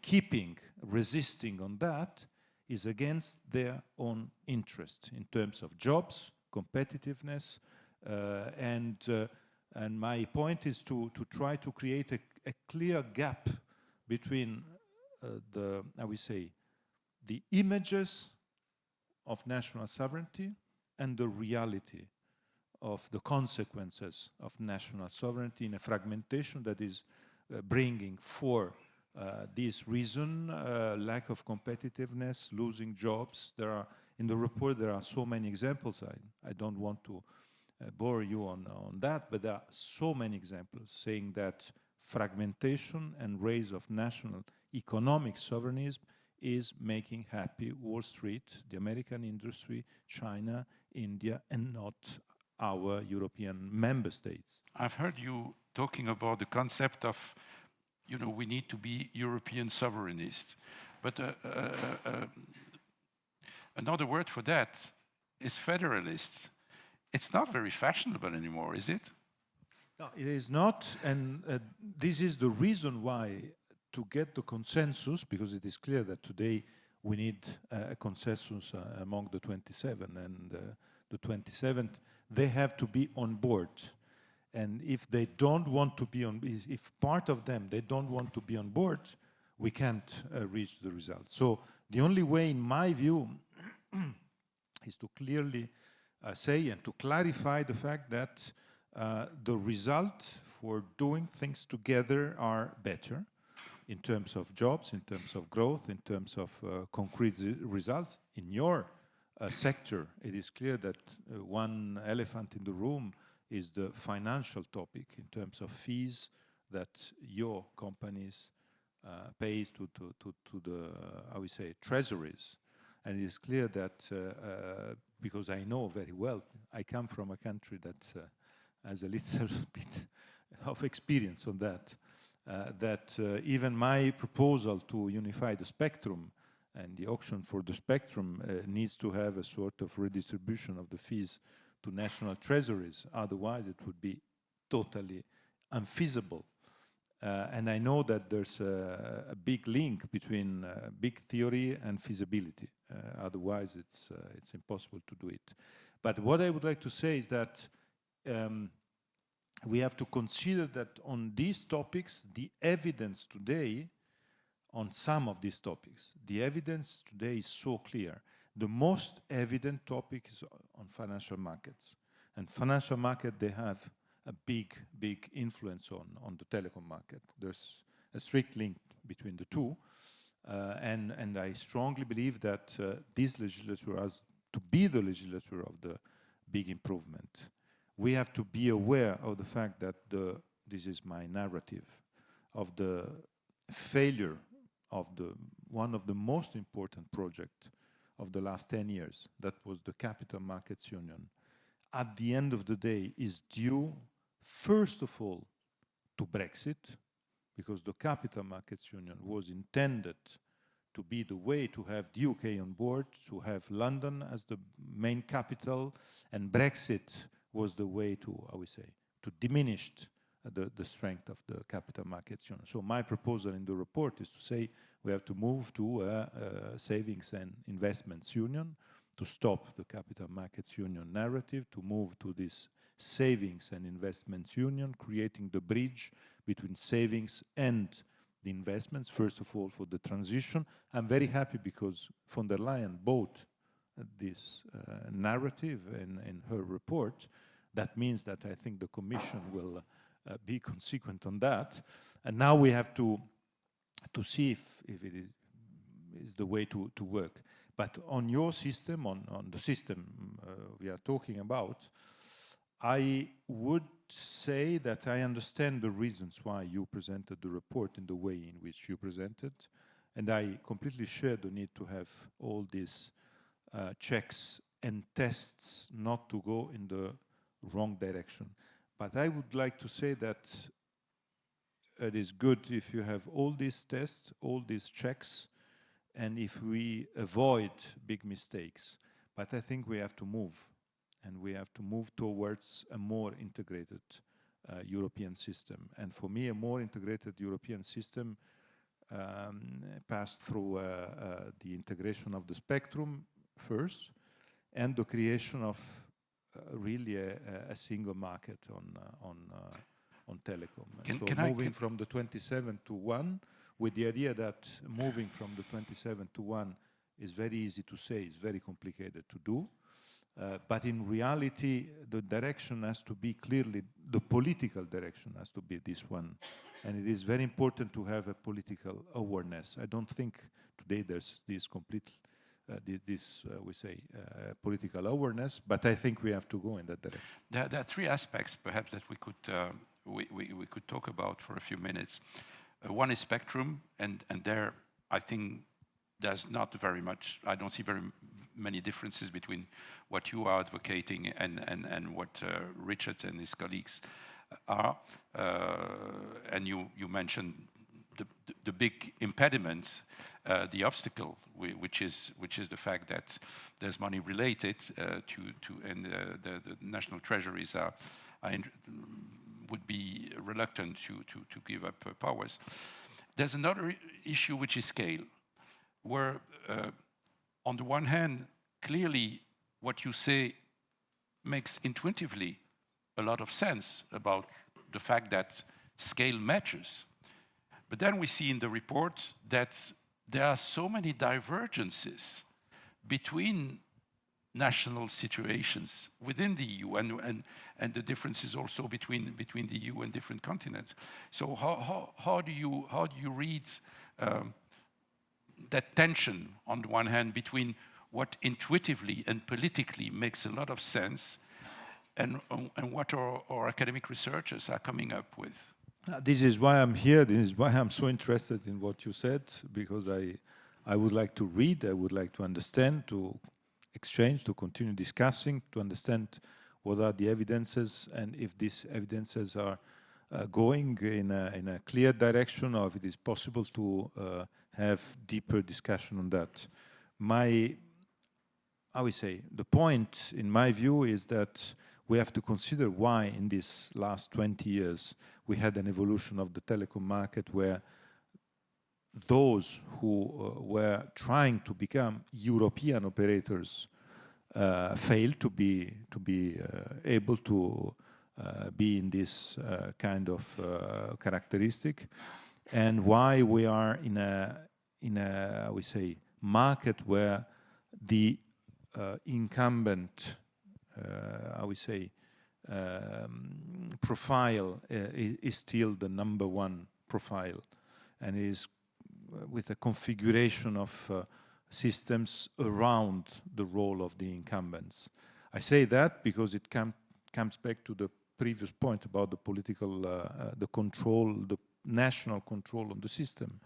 keeping, resisting on that is against their own interest in terms of jobs, competitiveness, and my point is to try to create a clear gap between I would say, the images of national sovereignty and the reality of the consequences of national sovereignty in a fragmentation that is bringing for this reason, lack of competitiveness, losing jobs. In the report, there are so many examples. I don't want to bore you on that, but there are so many examples saying that fragmentation and rise of national economic sovereignty is making happy Wall Street, the American industry, China, India, and not our European member states. I've heard you talking about the concept of, we need to be European sovereignist. But another word for that is federalist. It's not very fashionable anymore, is it? No, it is not, and this is the reason why, to get the consensus, because it is clear that today we need a consensus among the 27, and the 27th, they have to be on board. And if they don't want to be if part of them, they don't want to be on board, we can't reach the result. So the only way, in my view, is to clearly say and to clarify the fact that the result for doing things together are better in terms of jobs, in terms of growth, in terms of concrete results. In your sector, it is clear that one elephant in the room is the financial topic in terms of fees that your companies pays to the, I would say, treasuries. And it is clear that, because I know very well, I come from a country that has a little bit of experience on that, that even my proposal to unify the spectrum and the auction for the spectrum needs to have a sort of redistribution of the fees to national treasuries. Otherwise, it would be totally unfeasible. And I know that there's a big link between big theory and feasibility. Otherwise, it's impossible to do it. But what I would like to say is that we have to consider that on these topics, the evidence today, on some of these topics, the evidence today is so clear. The most evident topic is on financial markets. And financial market, they have a big influence on the telecom market. There's a strict link between the two. And I strongly believe that this legislature has to be the legislature of the big improvement. We have to be aware of the fact that this is my narrative, of the failure of one of the most important projects of the last 10 years, that was the Capital Markets Union, at the end of the day is due, first of all, to Brexit, because the Capital Markets Union was intended to be the way to have the UK on board, to have London as the main capital, and Brexit was the way to, I would say, to diminish the strength of the Capital Markets Union. So my proposal in the report is to say we have to move to a savings and investments union, to stop the Capital Markets Union narrative, to move to this savings and investments union, creating the bridge between savings and the investments, first of all, for the transition. I'm very happy because von der Leyen bought this narrative in her report. That means that I think the Commission will be consequent on that. And now we have to see if it is the way to work. But on your system, on the system we are talking about, I would say that I understand the reasons why you presented the report in the way in which you presented, and I completely share the need to have all these checks and tests not to go in the wrong direction. But I would like to say that it is good if you have all these tests, all these checks, and if we avoid big mistakes. But I think we have to move, and we have to move towards a more integrated European system. And for me, a more integrated European system passed through the integration of the spectrum first, and the creation of really a single market on telecom. Moving from the 27 to 1, with the idea that moving from the 27 to 1 is very easy to say, it's very complicated to do. But in reality, the direction has to be clearly, the political direction has to be this one. And it is very important to have a political awareness. I don't think today there's this complete, political awareness, but I think we have to go in that direction. There are three aspects, perhaps, that we could talk about for a few minutes. One is spectrum, and there I think there's not very much, I don't see very many differences between what you are advocating and what Richard and his colleagues are. And you mentioned the big impediment, the obstacle, which is the fact that there's money related and the national treasuries would be reluctant to give up powers. There's another issue, which is scale, where on the one hand, clearly what you say makes intuitively a lot of sense about the fact that scale matters. But then we see in the report that there are so many divergences between national situations within the EU and the differences also between the EU and different continents. So how do you read that tension on the one hand between what intuitively and politically makes a lot of sense and what our academic researchers are coming up with? This is why I'm here. This is why I'm so interested in what you said, because I would like to read, I would like to understand, to exchange, to continue discussing, to understand what are the evidences, and if these evidences are going in a clear direction, or if it is possible to have deeper discussion on that. The point, in my view, is that we have to consider why in these last 20 years we had an evolution of the telecom market where those who were trying to become European operators failed to be able to be in this kind of characteristic, and why we are in a market where the incumbent profile is still the number one profile, and is with a configuration of systems around the role of the incumbents. I say that because it comes back to the previous point about the political, the control, the national control on the system.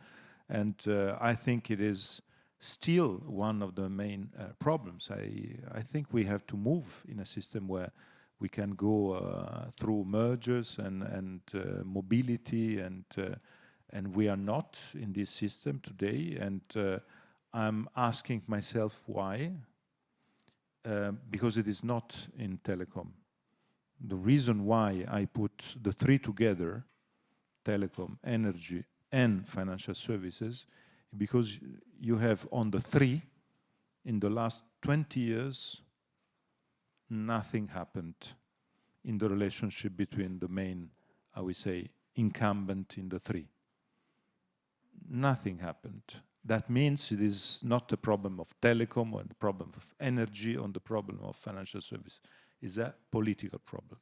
And I think it is still one of the main problems. I think we have to move in a system where we can go through mergers and mobility, and we are not in this system today. And I'm asking myself why, because it is not in telecom. The reason why I put the three together, telecom, energy, and financial services, because you have on the three, in the last 20 years, nothing happened in the relationship between the main, incumbent in the three. Nothing happened. That means it is not a problem of telecom or the problem of energy or the problem of financial service. It's a political problem.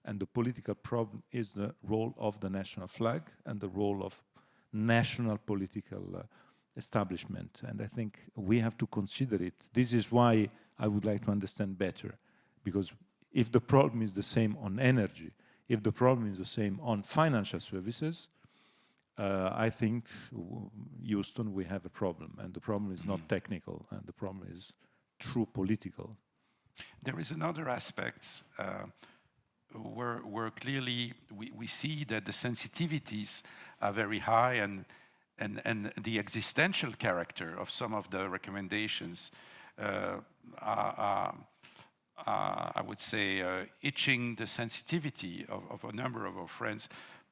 And the political problem is the role of the national flag and the role of national political establishment. And I think we have to consider it. This is why I would like to understand better. Because if the problem is the same on energy, If the problem is the same on financial services, I think, Houston, we have a problem. And the problem is not technical, and the problem is true political. There is another aspect where clearly we see that the sensitivities are very high, and the existential character of some of the recommendations are I would say, itching the sensitivity of a number of our friends.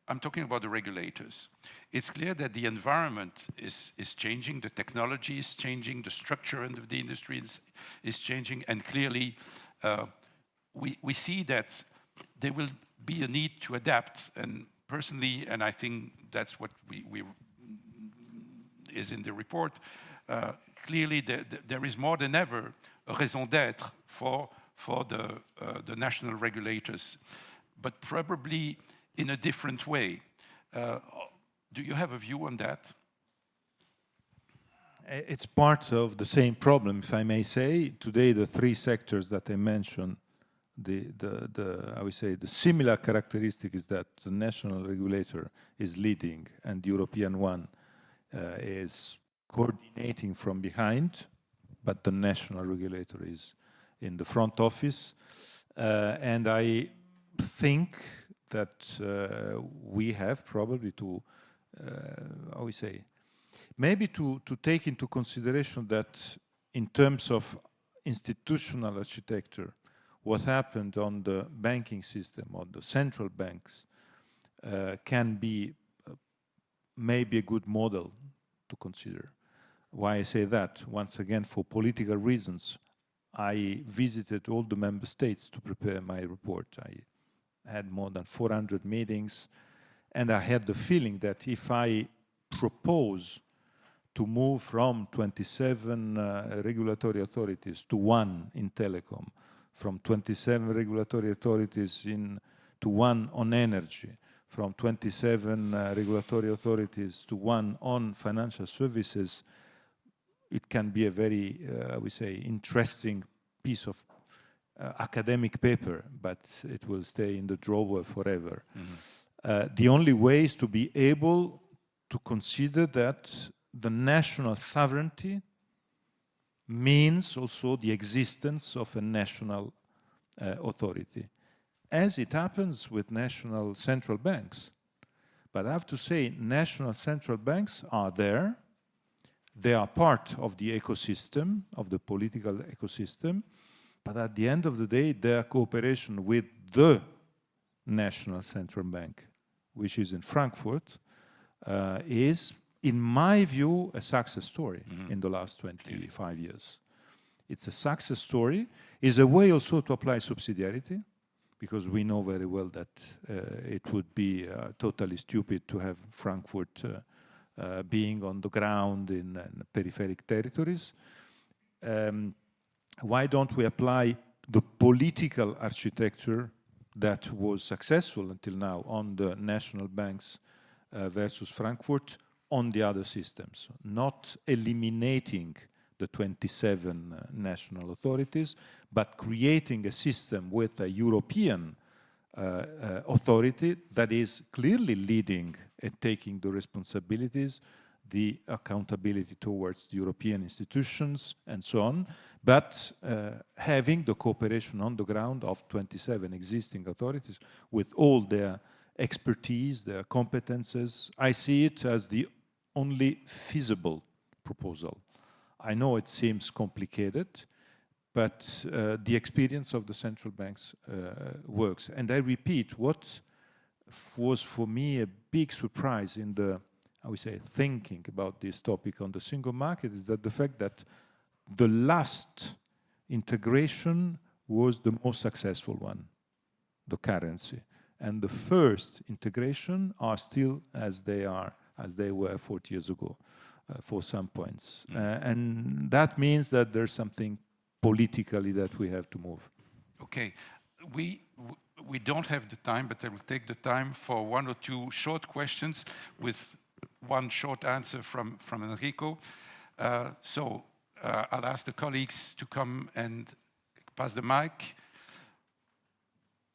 I'm talking about the regulators. It's clear that the environment is changing, the technology is changing, the structure of the industry is changing, and clearly we see that there will be a need to adapt. And personally, and I think that's what we is in the report, clearly there is more than ever a raison d'être for the national regulators, but probably in a different way. Do you have a view on that? It's part of the same problem, if I may say. Today, the three sectors that I mentioned, I would say the similar characteristic is that the national regulator is leading and the European one is coordinating from behind, but the national regulator is in the front office. And I think that we have probably to, how we say, maybe to take into consideration that in terms of institutional architecture, what happened on the banking system or the central banks can be maybe a good model to consider. Why I say that? Once again, for political reasons, I visited all the member states to prepare my report. I had more than 400 meetings, and I had the feeling that if I propose to move from 27 regulatory authorities to one in telecom, from 27 regulatory authorities to one on energy, from 27 regulatory authorities to one on financial services, it can be a very, I would say, interesting piece of academic paper, but it will stay in the drawer forever. Mm-hmm. The only way is to be able to consider that the national sovereignty means also the existence of a national authority, as it happens with national central banks. But I have to say, national central banks are there. They are part of the ecosystem, of the political ecosystem, but at the end of the day, their cooperation with the national central bank, which is in Frankfurt, is, in my view, a success story in the last 25 years. It's a success story. It's a way also to apply subsidiarity, because we know very well that it would be totally stupid to have Frankfurt being on the ground in peripheric territories. Why don't we apply the political architecture that was successful until now on the national banks versus Frankfurt on the other systems, not eliminating the 27 national authorities, but creating a system with a European authority that is clearly leading and taking the responsibilities, the accountability towards the European institutions and so on, but having the cooperation on the ground of 27 existing authorities with all their expertise, their competences. I see it as the only feasible proposal. I know it seems complicated, but the experience of the central banks works. And I repeat, what was for me a big surprise in the, I would say, thinking about this topic on the single market is that the fact that the last integration was the most successful one, the currency. And the first integration are still as they were 40 years ago for some points. And that means that there's something politically that we have to move. Okay. We don't have the time, but I will take the time for one or two short questions with one short answer from Enrico. I'll ask the colleagues to come and pass the mic.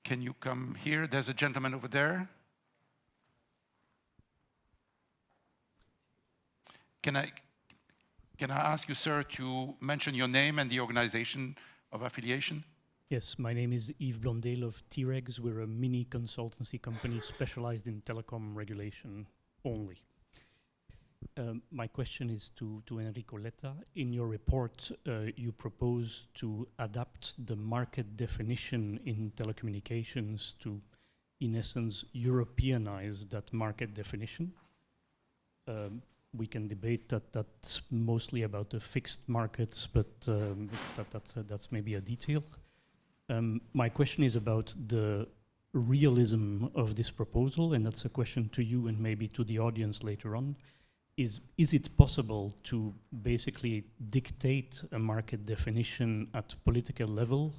can you come here? There's a gentleman over there. Can I ask you, sir, to mention your name and the organization of affiliation? Yes, my name is Yves Blondel of T-Regs. We're a mini consultancy company specialized in telecom regulation only. My question is to Enrico Letta. In your report, you propose to adapt the market definition in telecommunications to, in essence, Europeanize that market definition. We can debate that that's mostly about the fixed markets, but that's maybe a detail. My question is about the realism of this proposal, and that's a question to you and maybe to the audience later on. Is it possible to basically dictate a market definition at political level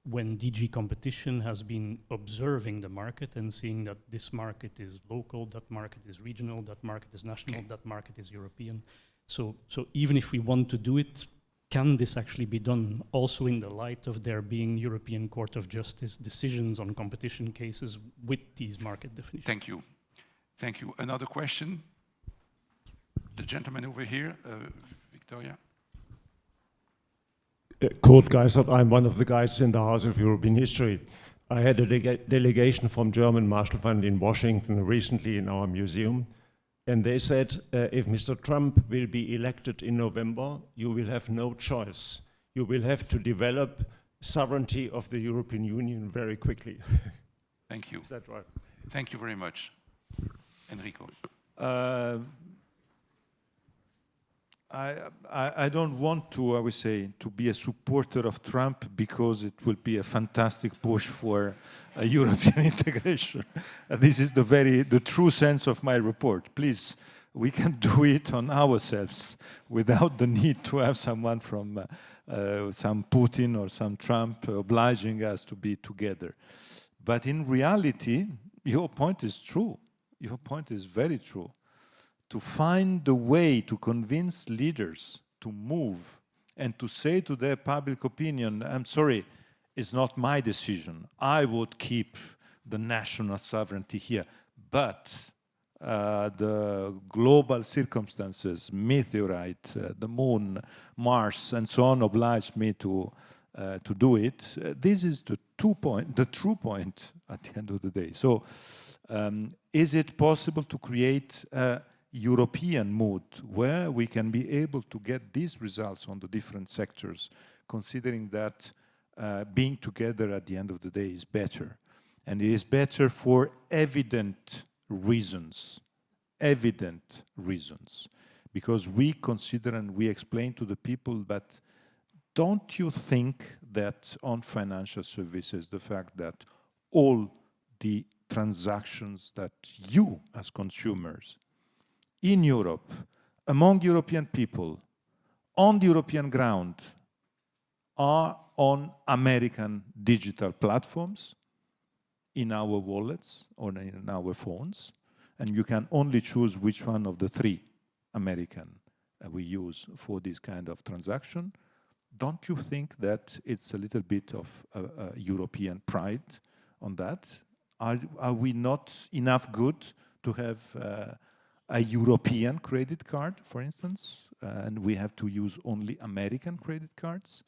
when DG Competition has been observing the market and seeing that this market is local, that market is regional, that market is national, Okay. that market is European? So even if we want to do it, can this actually be done also in the light of there being European Court of Justice decisions on competition cases with these market definitions? Thank you. Thank you. Another question? The gentleman over here, Victoria. Kurt Geisert, I'm one of the guys in the House of European History. I had a delegation from German Marshall Fund in Washington recently in our museum, and they said, if Mr. Trump will be elected in November, you will have no choice. You will have to develop sovereignty of the European Union very quickly. Thank you. Is that right? Thank you very much. Enrico. I don't want to, I would say, to be a supporter of Trump because it will be a fantastic push for European integration. This is the true sense of my report. Please, we can do it on ourselves without the need to have someone from some Putin or some Trump obliging us to be together. But in reality, your point is true. Your point is very true. To find the way to convince leaders to move and to say to their public opinion, I'm sorry, it's not my decision. I would keep the national sovereignty here. But the global circumstances, meteorite, the moon, Mars, and so on, obliged me to do it. This is the true point at the end of the day. So is it possible to create a European mood where we can be able to get these results on the different sectors, considering that being together at the end of the day is better. And it is better for evident reasons, because we consider and we explain to the people that don't you think that on financial services, the fact that all the transactions that you as consumers in Europe, among European people, on the European ground, are on American digital platforms, in our wallets or in our phones, and you can only choose which one of the three American we use for this kind of transaction. Don't you think that it's a little bit of European pride on that? Are we not enough good to have a European credit card, for instance, and we have to use only American credit cards?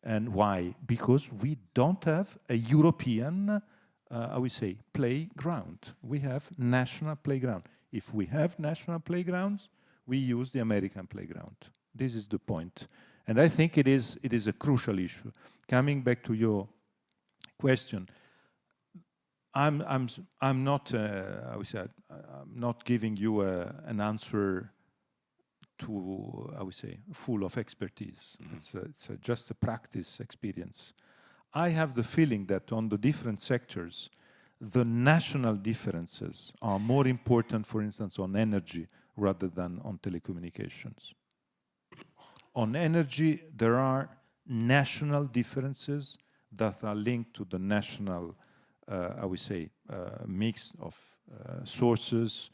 And why? Because we don't have a European, I would say, playground. We have national playground. If we have national playgrounds, we use the American playground. This is the point. And I think it is a crucial issue. Coming back to your question, I'm not, I would say, I'm not giving you an answer to, I would say, full of expertise. Mm-hmm. It's just a practice experience. I have the feeling that on the different sectors, the national differences are more important, for instance, on energy rather than on telecommunications. On energy, there are national differences that are linked to the national I would say, mix of sources,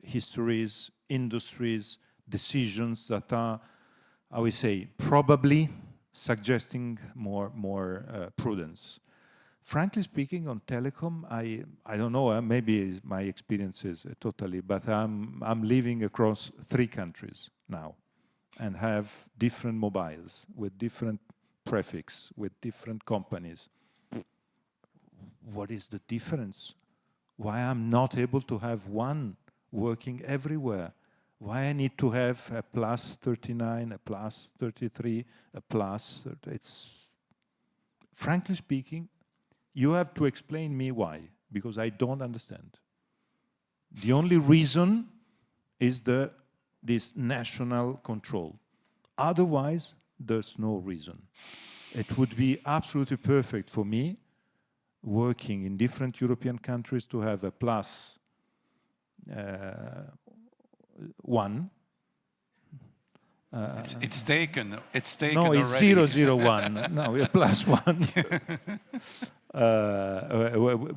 histories, industries, decisions that are, I would say, probably suggesting more prudence. Frankly speaking, on telecom, I don't know, maybe my experience is totally, but I'm living across 3 countries now and have different mobiles with different prefix, with different companies. What is the difference? Why I'm not able to have one working everywhere? Why I need to have a plus 39, a plus 33, a plus 30? It's, frankly speaking, you have to explain me why, because I don't understand. The only reason is this national control. Otherwise, there's no reason. It would be absolutely perfect for me, working in different European countries, to have a plus 1. It's taken no, it's already. 001. No, we're plus 1.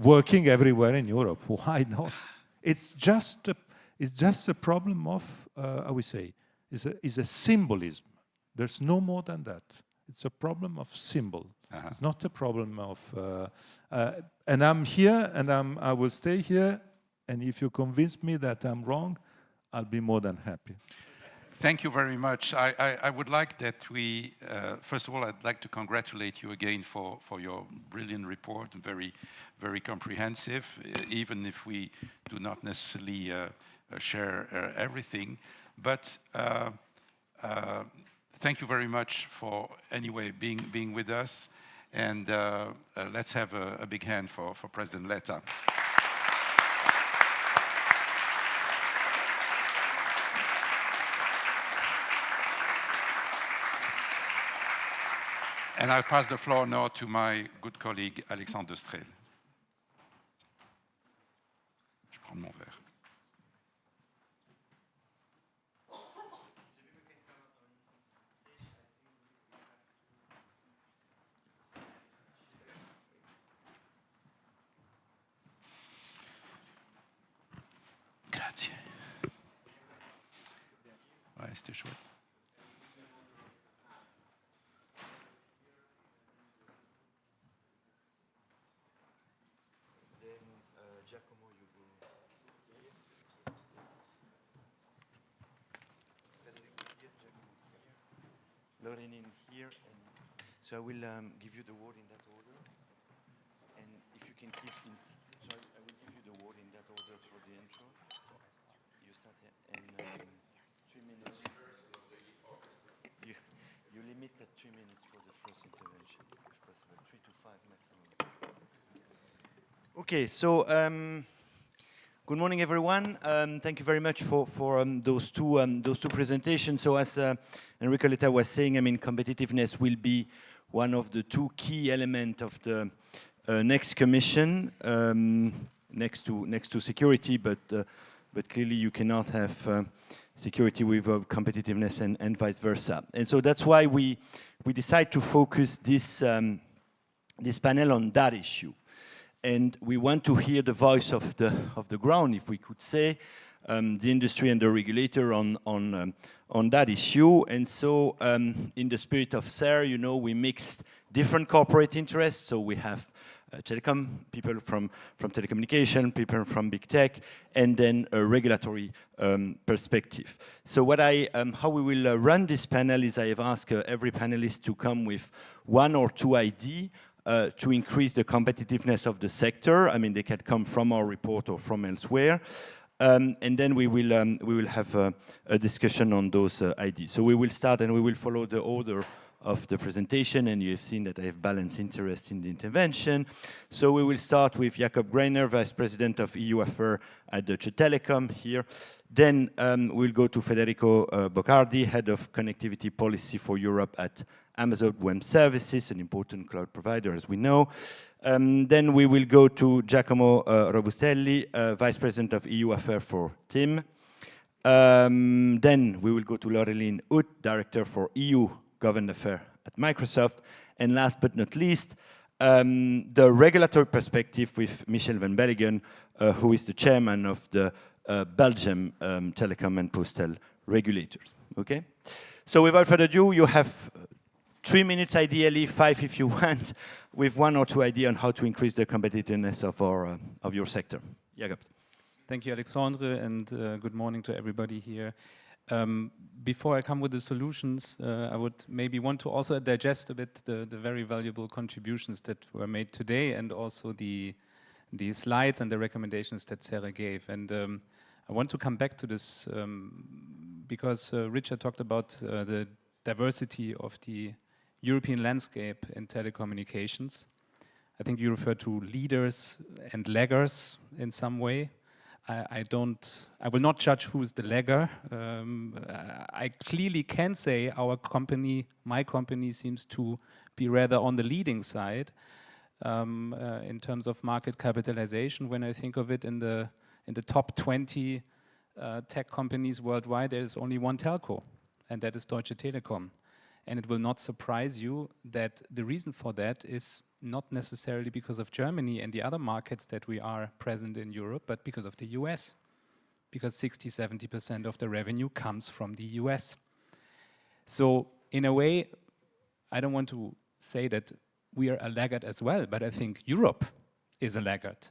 Working everywhere in Europe. Why not? It's just a problem of, I would say, is a symbolism. There's no more than that. It's a problem of symbol. It's not a problem of, and I'm here, and I will stay here, and if you convince me that I'm wrong, I'll be more than happy. Thank you very much. I would like that we, first of all, I'd like to congratulate you again for your brilliant report, and very, very comprehensive, even if we do not necessarily share everything. But thank you very much for, anyway, being with us. And let's have a big hand for President Letta. And I'll pass the floor now to my good colleague, Alexandre de Strel. Je prends mon verre. Grazie. Ouais, c'était chouette. Giacomo, you go here. Federico here, Giacomo here. Lorelien here. And so I will give you the word in that order. And if you can keep in, sorry, I will give you the word in that order for the intro. You start here. And 3 minutes. You limit at 3 minutes for the first intervention, if possible. 3 to 5 maximum. Okay, so good morning, everyone. Thank you very much for those two presentations. So as Enrico Letta was saying, I mean, competitiveness will be one of the 2 key elements of the next commission, next to security. But clearly, you cannot have security without competitiveness and vice versa. And so that's why we decide to focus this panel on that issue. And we want to hear the voice of the ground, if we could say, the industry and the regulator on that issue. And so, in the spirit of CERRE, you know, we mixed different corporate interests. So we have telecom people from telecommunication, people from big tech, and then a regulatory perspective. So how we will run this panel is I have asked every panelist to come with 1 or 2 ideas. To increase the competitiveness of the sector. I mean, they can come from our report or from elsewhere. And then we will have a discussion on those ideas. So we will start and we will follow the order of the presentation, and you have seen that I have balanced interest in the intervention. So we will start with Jakob Greiner, Vice President of EU Affairs at Deutsche Telekom here. Then we'll go to Federico Boccardi, Head of Connectivity Policy for Europe at Amazon Web Services, an important cloud provider, as we know. Then we will go to Giacomo Robustelli, Vice President of EU Affairs for TIM. Then we will go to Lorelien Hoet, Director for EU Government Affairs at Microsoft. And last but not least, the regulatory perspective with Michel van Bellinghen, who is the chairman of the Belgium Telecom and Postal regulators. Okay? So without further ado, you have 3 minutes, ideally 5 if you want, with 1 or 2 ideas on how to increase the competitiveness of your sector. Jakob. Thank you, Alexandre, and good morning to everybody here. Before I come with the solutions, I would maybe want to also digest a bit the very valuable contributions that were made today, and also the slides and the recommendations that CERRE gave. And I want to come back to this because Richard talked about the diversity of the European landscape in telecommunications. I think you refer to leaders and laggers in some way. I will not judge who's the lagger. I clearly can say our company, my company, seems to be rather on the leading side in terms of market capitalization. When I think of it, in the top 20 tech companies worldwide, there is only one telco, and that is Deutsche Telekom. And it will not surprise you that the reason for that is not necessarily because of Germany and the other markets that we are present in Europe, but because of the US. Because 60–70% of the revenue comes from the US. So in a way, I don't want to say that we are a laggard as well, but I think Europe is a laggard.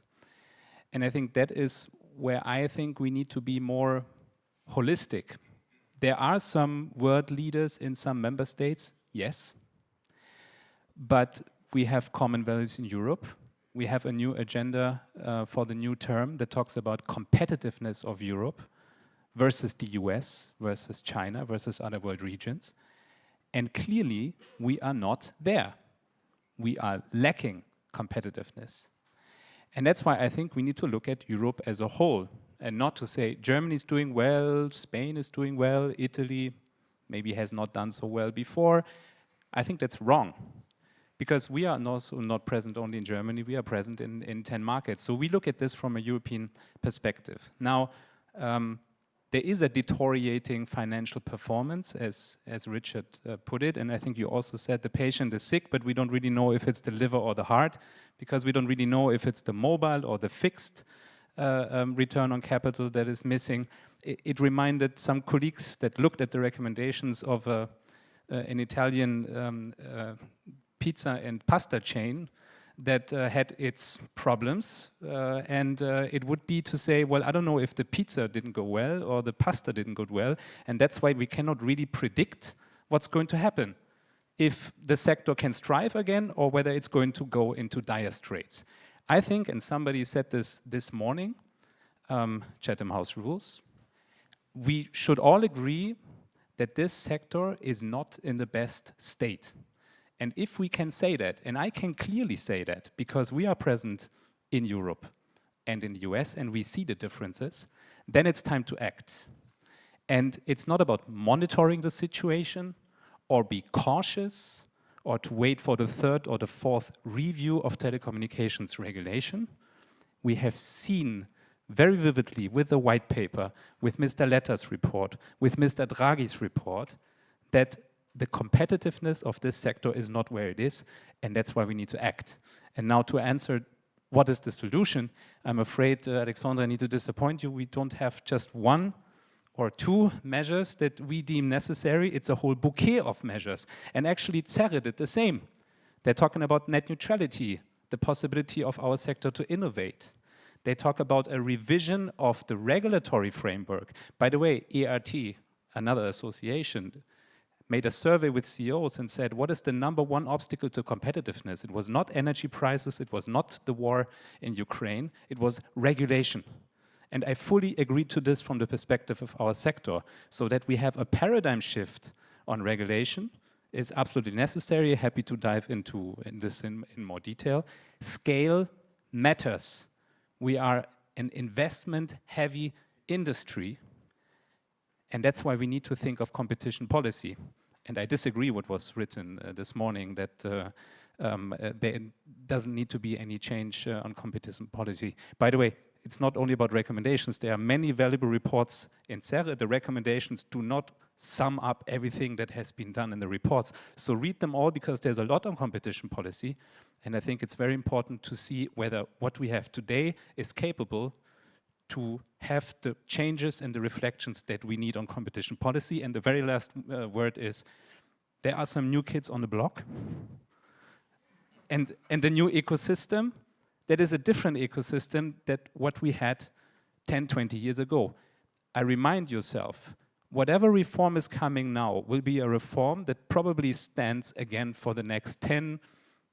And I think that is where I think we need to be more holistic. There are some world leaders in some member states, yes, but we have common values in Europe. We have a new agenda for the new term that talks about competitiveness of Europe versus the US, versus China, versus other world regions. And clearly, we are not there. We are lacking competitiveness. And that's why I think we need to look at Europe as a whole, and not to say Germany is doing well, Spain is doing well, Italy maybe has not done so well before. I think that's wrong, because we are also not present only in Germany, we are present in 10 markets. So we look at this from a European perspective. Now, there is a deteriorating financial performance, as Richard put it, and I think you also said the patient is sick, but we don't really know if it's the liver or the heart, because we don't really know if it's the mobile or the fixed return on capital that is missing. It reminded some colleagues that looked at the recommendations of an Italian pizza and pasta chain that had its problems, and it would be to say, well, I don't know if the pizza didn't go well or the pasta didn't go well, and that's why we cannot really predict what's going to happen, if the sector can strive again or whether it's going to go into dire straits. I think, and somebody said this morning, Chatham House rules, we should all agree that this sector is not in the best state. And if we can say that, and I can clearly say that, because we are present in Europe and in the US and we see the differences, then it's time to act. And it's not about monitoring the situation or be cautious or to wait for the third or the fourth review of telecommunications regulation. We have seen very vividly with the white paper, with Mr. Letta's report, with Mr. Draghi's report, that the competitiveness of this sector is not where it is, and that's why we need to act. And now to answer what is the solution, I'm afraid, Alexandre, I need to disappoint you. We don't have just one or two measures that we deem necessary. It's a whole bouquet of measures. And actually, CERRE did the same. They're talking about net neutrality, the possibility of our sector to innovate. They talk about a revision of the regulatory framework. By the way, ERT, another association, made a survey with CEOs and said, what is the #1 obstacle to competitiveness? It was not energy prices, it was not the war in Ukraine, it was regulation. And I fully agree to this from the perspective of our sector, so that we have a paradigm shift on regulation is absolutely necessary. Happy to dive into this in more detail. Scale matters. We are an investment-heavy industry, and that's why we need to think of competition policy. And I disagree with what was written this morning, that there doesn't need to be any change on competition policy. By the way, it's not only about recommendations. There are many valuable reports in CERRE. The recommendations do not sum up everything that has been done in the reports. So read them all, because there's a lot on competition policy. And I think it's very important to see whether what we have today is capable to have the changes and the reflections that we need on competition policy. And the very last word is, there are some new kids on the block. And the new ecosystem, that is a different ecosystem than what we had 10, 20 years ago. I remind yourself, whatever reform is coming now will be a reform that probably stands again for the next 10,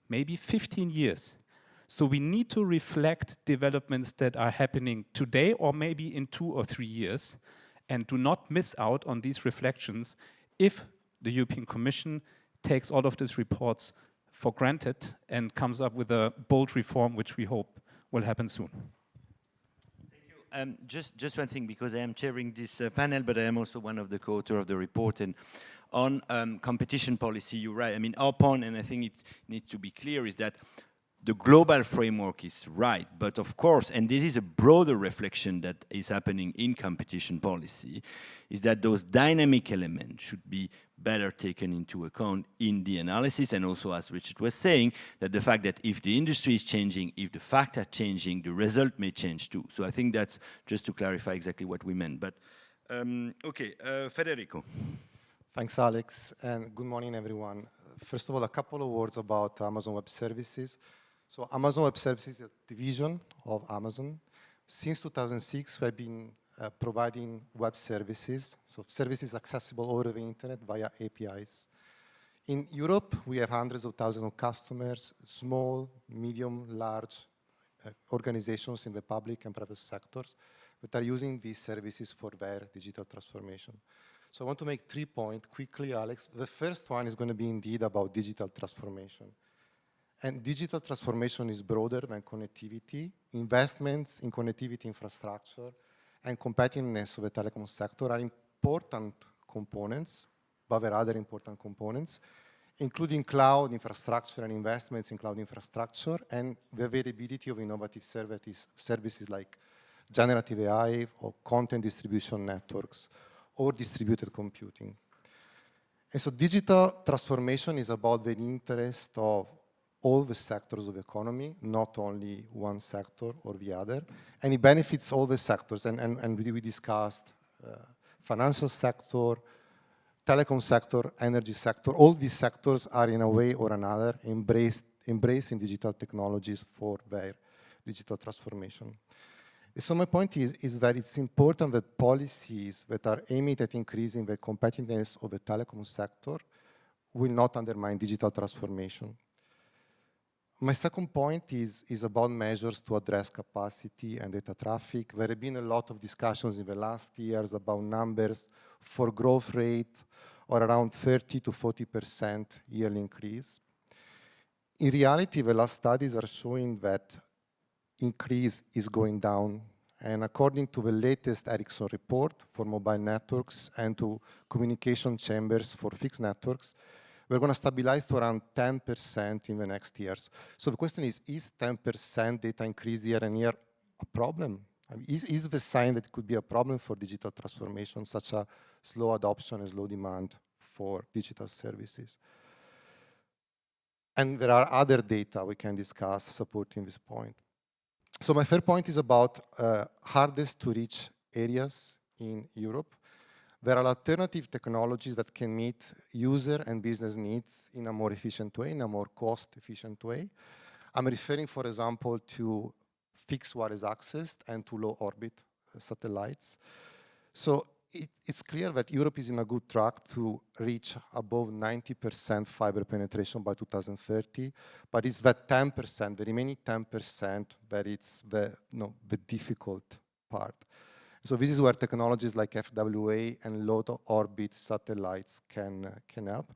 maybe 15 years. So we need to reflect developments that are happening today or maybe in 2 or 3 years, and do not miss out on these reflections if the European Commission takes all of these reports for granted and comes up with a bold reform, which we hope will happen soon. Thank you. Just one thing, because I am chairing this panel, but I am also one of the co-authors of the report. And on competition policy, you're right. I mean, our point, and I think it needs to be clear, is that the global framework is right, but of course, and it is a broader reflection that is happening in competition policy, is that those dynamic elements should be better taken into account in the analysis, and also, as Richard was saying, that the fact that if the industry is changing, if the facts are changing, the result may change too. So I think that's just to clarify exactly what we meant. But okay, Federico. Thanks, Alex, and good morning, everyone. First of all, a couple of words about Amazon Web Services. So Amazon Web Services is a division of Amazon. Since 2006, we've been providing web services, so services accessible over the internet via APIs. In Europe, we have hundreds of thousands of customers, small, medium, large organizations in the public and private sectors that are using these services for their digital transformation. So I want to make 3 points quickly, Alex. The first one is going to be indeed about digital transformation. And digital transformation is broader than connectivity. Investments in connectivity infrastructure and competitiveness of the telecom sector are important components, but there are other important components, including cloud infrastructure and investments in cloud infrastructure, and the availability of innovative services like generative AI or content distribution networks or distributed computing. And so digital transformation is about the interest of all the sectors of the economy, not only one sector or the other, and it benefits all the sectors. And we discussed financial sector, telecom sector, energy sector. All these sectors are in a way or another embracing digital technologies for their digital transformation. So my point is that it's important that policies that are aimed at increasing the competitiveness of the telecom sector will not undermine digital transformation. My second point is about measures to address capacity and data traffic. There have been a lot of discussions in the last years about numbers for growth rate or around 30 to 40% yearly increase. In reality, the last studies are showing that increase is going down. And according to the latest Ericsson report for mobile networks and to communication chambers for fixed networks, we're going to stabilize to around 10% in the next years. So the question is 10% data increase year on year a problem? I mean, is the sign that it could be a problem for digital transformation, such a slow adoption and slow demand for digital services? And there are other data we can discuss supporting this point. So my third point is about hardest to reach areas in Europe. There are alternative technologies that can meet user and business needs in a more efficient way, in a more cost-efficient way. I'm referring, for example, to fixed wireless access and to low orbit satellites. So it's clear that Europe is in a good track to reach above 90% fiber penetration by 2030, but it's that 10%, the remaining 10%, that it's the difficult part. So this is where technologies like FWA and low orbit satellites can help.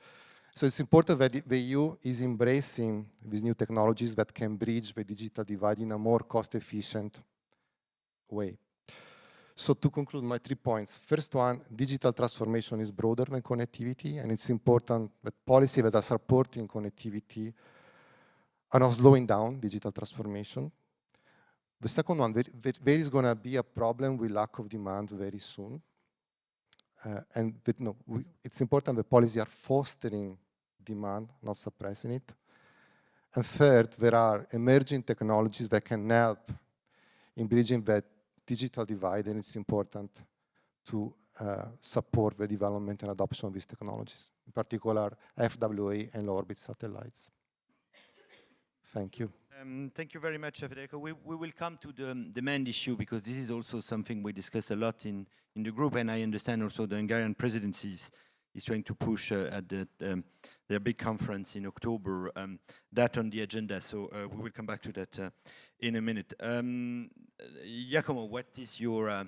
So it's important that the EU is embracing these new technologies that can bridge the digital divide in a more cost-efficient way. So to conclude my 3 points, first one, digital transformation is broader than connectivity, and it's important that policy that are supporting connectivity are not slowing down digital transformation. The second one, there is going to be a problem with lack of demand very soon. It's important that policies are fostering demand, not suppressing it. And third, there are emerging technologies that can help in bridging that digital divide, and it's important to support the development and adoption of these technologies, in particular FWA and low orbit satellites. Thank you. Thank you very much, Federico. We will come to the demand issue, because this is also something we discussed a lot in the group, and I understand also the Hungarian presidency is trying to push at their big conference in October, that on the agenda. So we will come back to that in a minute. Giacomo, what is your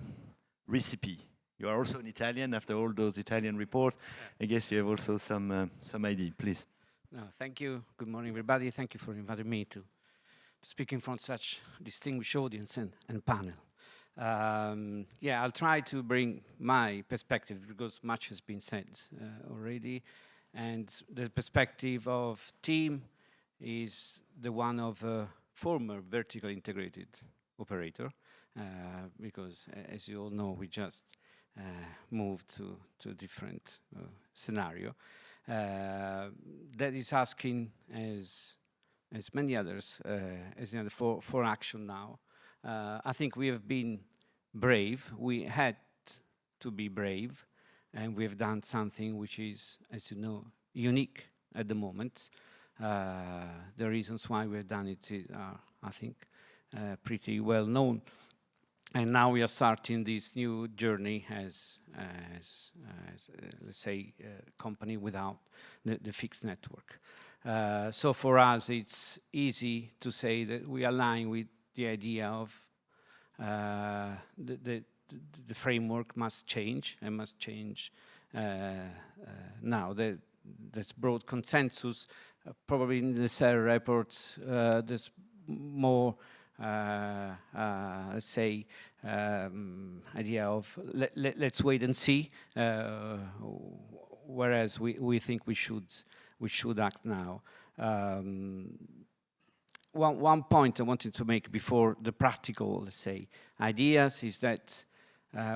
recipe? You are also an Italian after all those Italian reports. I guess you have also some idea, please. No, thank you. Good morning, everybody. Thank you for inviting me to speak in front of such distinguished audience and panel. Yeah, I'll try to bring my perspective, because much has been said already. And the perspective of team is the one of a former vertically integrated operator, because as you all know, we just moved to a different scenario. That is asking, as many others, for action now. I think we have been brave. We had to be brave, and we have done something which is, as you know, unique at the moment. The reasons why we have done it are, I think, pretty well known. And now we are starting this new journey as let's say, a company without the fixed network. So for us, it's easy to say that we align with the idea of the framework must change, and must change now. There's broad consensus. Probably in the CERRE report, there's more, let's say, idea of let's wait and see, whereas we think we should act now. One point I wanted to make before the practical, let's say, ideas is that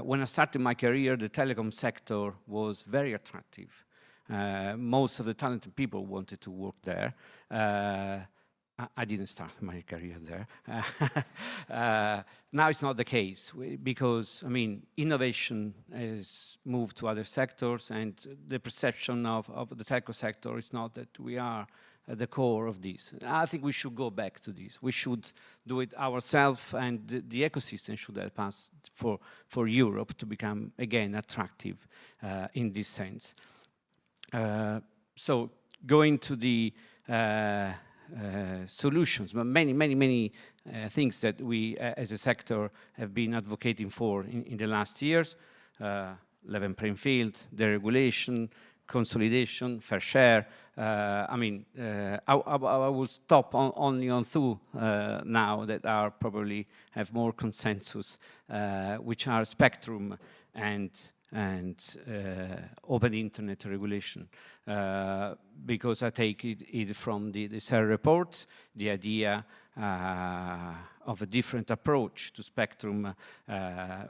when I started my career, the telecom sector was very attractive. Most of the talented people wanted to work there. I didn't start my career there. Now it's not the case, because, I mean, innovation has moved to other sectors, and the perception of the telco sector is not that we are at the core of this. I think we should go back to this. We should do it ourselves, and the ecosystem should help us for Europe to become, again, attractive in this sense. So going to the solutions, but many things that we as a sector have been advocating for in the last years: level playing field, deregulation, consolidation, fair share. I mean, I will stop only on two now that are probably have more consensus, which are spectrum and open internet regulation, because I take it from the CERRE report, the idea of a different approach to spectrum,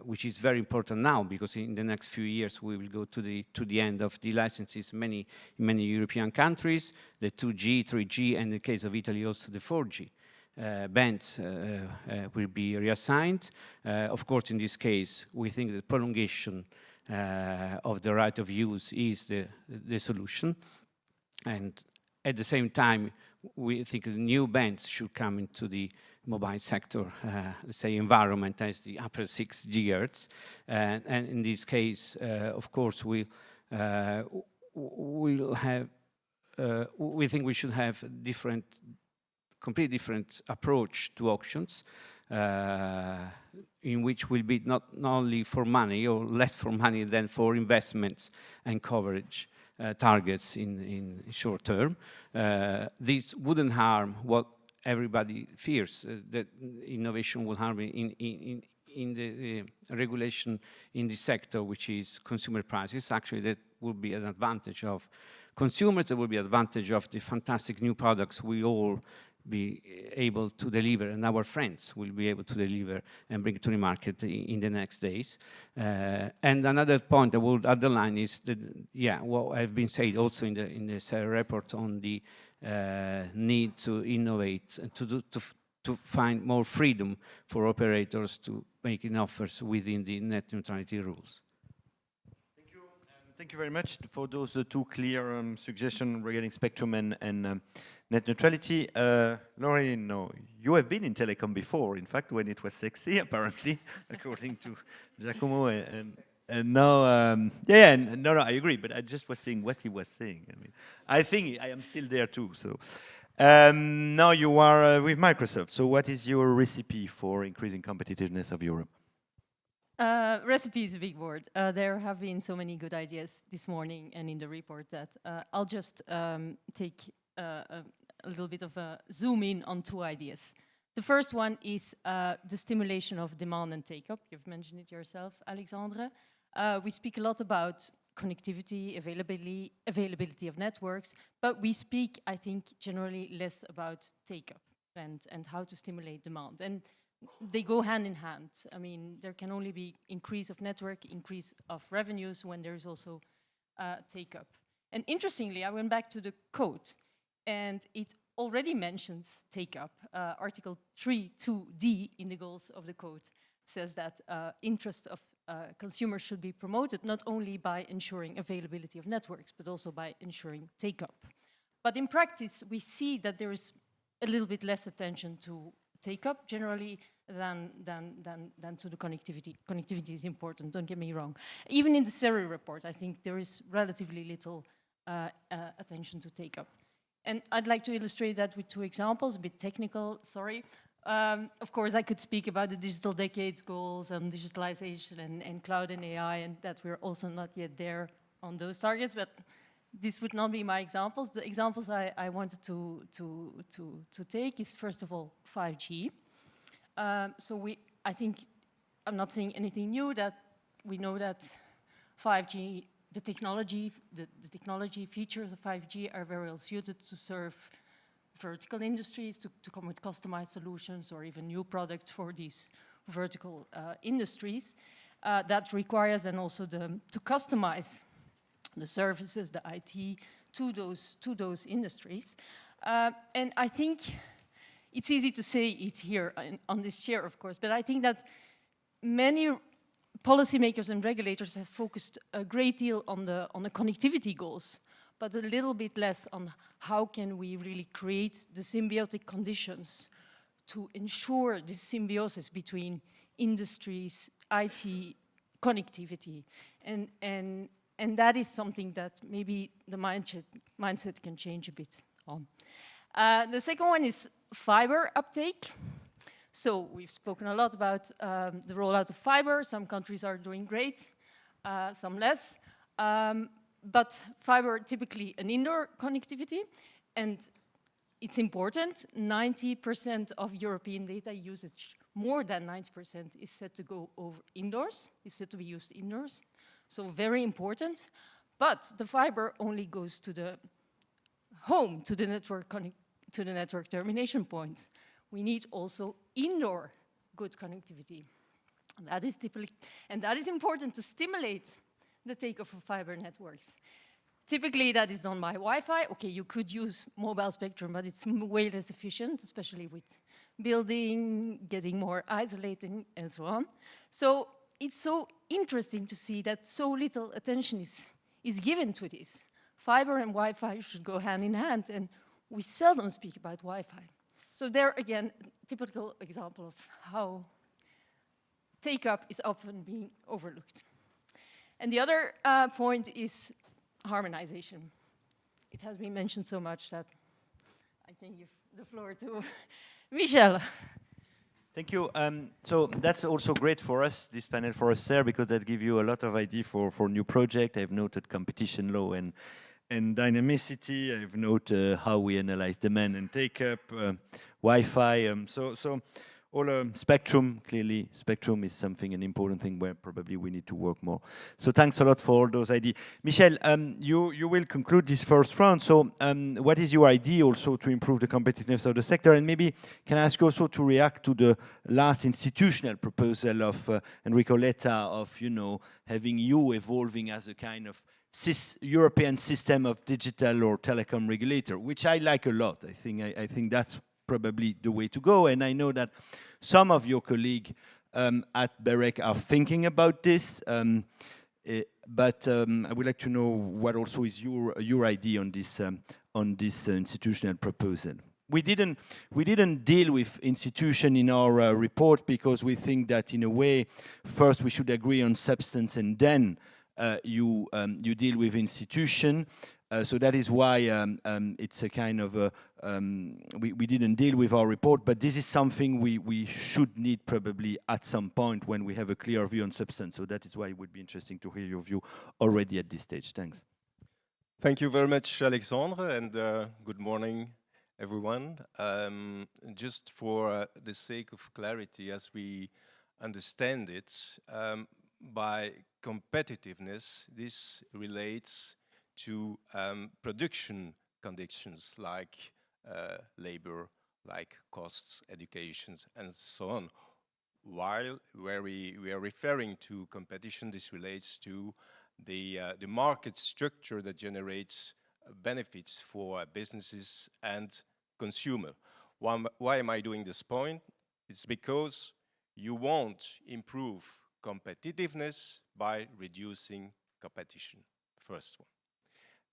which is very important now, because in the next few years we will go to the end of the licenses in many European countries, the 2G, 3G, and in the case of Italy also the 4G. Bands will be reassigned. Of course, in this case, we think that prolongation of the right of use is the solution. And at the same time, we think the new bands should come into the mobile sector, let's say environment, as the upper 6 GHz. And in this case, of course, we'll have, we think we should have a completely different approach to auctions, in which will be not only for money or less for money than for investments and coverage targets in short term. This wouldn't harm what everybody fears, that innovation will harm in the regulation in the sector, which is consumer prices. Actually, that will be an advantage of consumers. It will be an advantage of the fantastic new products we all be able to deliver, and our friends will be able to deliver and bring to the market in the next days. And another point I would underline is that, yeah, what have been said also in the CERRE report on the need to innovate and to find more freedom for operators to making offers within the net neutrality rules. Thank you very much for those two clear suggestions regarding spectrum and net neutrality. Lorelien, no, you have been in telecom before, in fact, when it was sexy, apparently, according to Giacomo. And now, no, I agree, but I just was saying what he was saying. I mean, I think I am still there too. So now you are with Microsoft. So what is your recipe for increasing competitiveness of Europe? Recipe is a big word. There have been so many good ideas this morning and in the report that I'll just take a little bit of a zoom in on two ideas. The first one is the stimulation of demand and take-up. You've mentioned it yourself, Alexandre. We speak a lot about connectivity, availability of networks, but we speak, I think, generally less about take-up and how to stimulate demand. And they go hand in hand. I mean, there can only be increase of network, increase of revenues when there is also take-up. And interestingly, I went back to the code, and it already mentions take-up. Article 3.2d in the goals of the code says that interest of consumers should be promoted not only by ensuring availability of networks, but also by ensuring take-up. But in practice, we see that there is a little bit less attention to take-up generally than to the connectivity. Connectivity is important, don't get me wrong. Even in the CERRE report, I think there is relatively little attention to take-up. And I'd like to illustrate that with two examples, a bit technical, sorry. Of course, I could speak about the digital decades goals and digitalization and cloud and AI, and that we're also not yet there on those targets, but this would not be my examples. The examples I wanted to take is, first of all, 5G. I think I'm not saying anything new, that we know that 5G, the technology features of 5G are very well suited to serve vertical industries, to come with customized solutions or even new products for these vertical industries. That requires then also to customize the services, the IT, to those industries. And I think it's easy to say it here on this chair, of course, but I think that many policymakers and regulators have focused a great deal on the connectivity goals, but a little bit less on how can we really create the symbiotic conditions to ensure this symbiosis between industries, IT, connectivity, and that is something that maybe the mindset can change a bit on. The second one is fiber uptake. So we've spoken a lot about the rollout of fiber. Some countries are doing great, some less. But fiber, typically an indoor connectivity, and it's important. 90% of European data usage, more than 90%, is set to go over indoors, is set to be used indoors. So very important. But the fiber only goes to the home, to the network termination points. We need also indoor good connectivity. And that is important to stimulate the take-off of fiber networks. Typically, that is done by Wi-Fi. Okay, you could use mobile spectrum, but it's way less efficient, especially with building, getting more isolating, and so on. So it's so interesting to see that so little attention is given to this. Fiber and Wi-Fi should go hand in hand, and we seldom speak about Wi-Fi. So there, again, a typical example of how take-up is often being overlooked. And the other point is harmonization. It has been mentioned so much that I can give the floor to Michel. Thank you. So that's also great for us, this panel for us there, because that gives you a lot of idea for new project. I've noted competition law and dynamicity. I've noted how we analyze demand and take-up, Wi-Fi. So all spectrum, clearly spectrum is something, an important thing where probably we need to work more. So thanks a lot for all those ideas. Michel, you will conclude this first round. So what is your idea also to improve the competitiveness of the sector? And maybe can I ask you also to react to the last institutional proposal of Enrico Letta of, having you evolving as a kind of European system of digital or telecom regulator, which I like a lot. I think that's probably the way to go. And I know that some of your colleagues at BEREC are thinking about this. But I would like to know what also is your idea on this institutional proposal. We didn't deal with institution in our report because we think that in a way, first we should agree on substance and then you deal with institution. So that is why it's a kind of we didn't deal with our report, but this is something we should need probably at some point when we have a clear view on substance. So that is why it would be interesting to hear your view already at this stage. Thanks. Thank you very much, Alexandre, and good morning, everyone. Just for the sake of clarity, as we understand it, by competitiveness, this relates to production conditions like labor, like costs, educations, and so on. While where we are referring to competition, this relates to the market structure that generates benefits for businesses and consumer. Why am I doing this point? It's because you won't improve competitiveness by reducing competition. First one.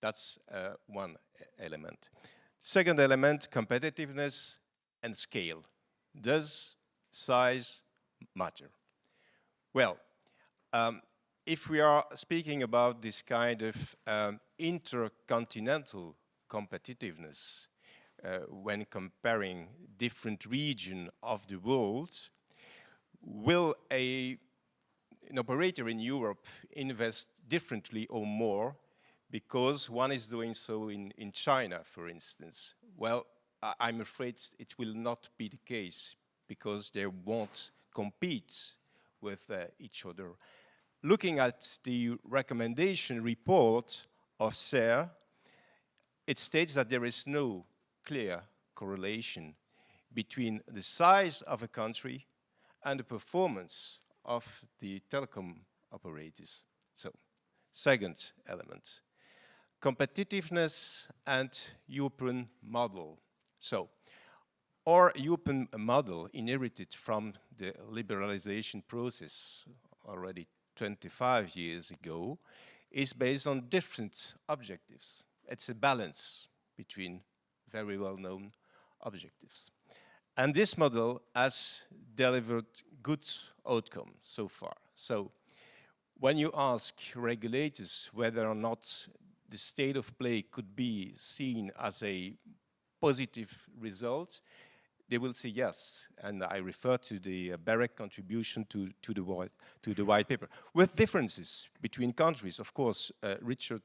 That's one element. Second element, competitiveness and scale. Does size matter? Well, if we are speaking about this kind of intercontinental competitiveness when comparing different regions of the world, will an operator in Europe invest differently or more because one is doing so in China, for instance? Well, I'm afraid it will not be the case because they won't compete with each other. Looking at the recommendation report of CERRE, it states that there is no clear correlation between the size of a country and the performance of the telecom operators. So, second element, competitiveness and European model. So, our European model inherited from the liberalization process already 25 years ago is based on different objectives. It's a balance between very well-known objectives. And this model has delivered good outcomes so far. So when you ask regulators whether or not the state of play could be seen as a positive result, they will say yes. And I refer to the BEREC contribution to the white paper. With differences between countries, of course, Richard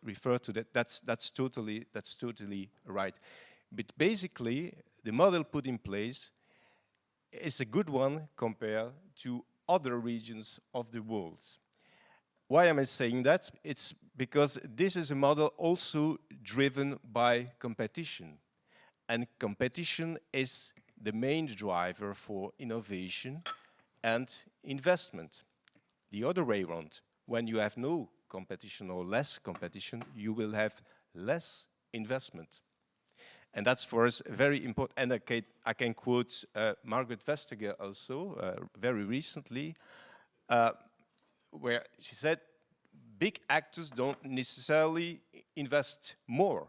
referred to that. That's totally right. But basically, the model put in place is a good one compared to other regions of the world. Why am I saying that? It's because this is a model also driven by competition. And competition is the main driver for innovation and investment. The other way around, when you have no competition or less competition, you will have less investment. And that's for us very important. And I can quote Margaret Vestager also very recently, where she said, big actors don't necessarily invest more.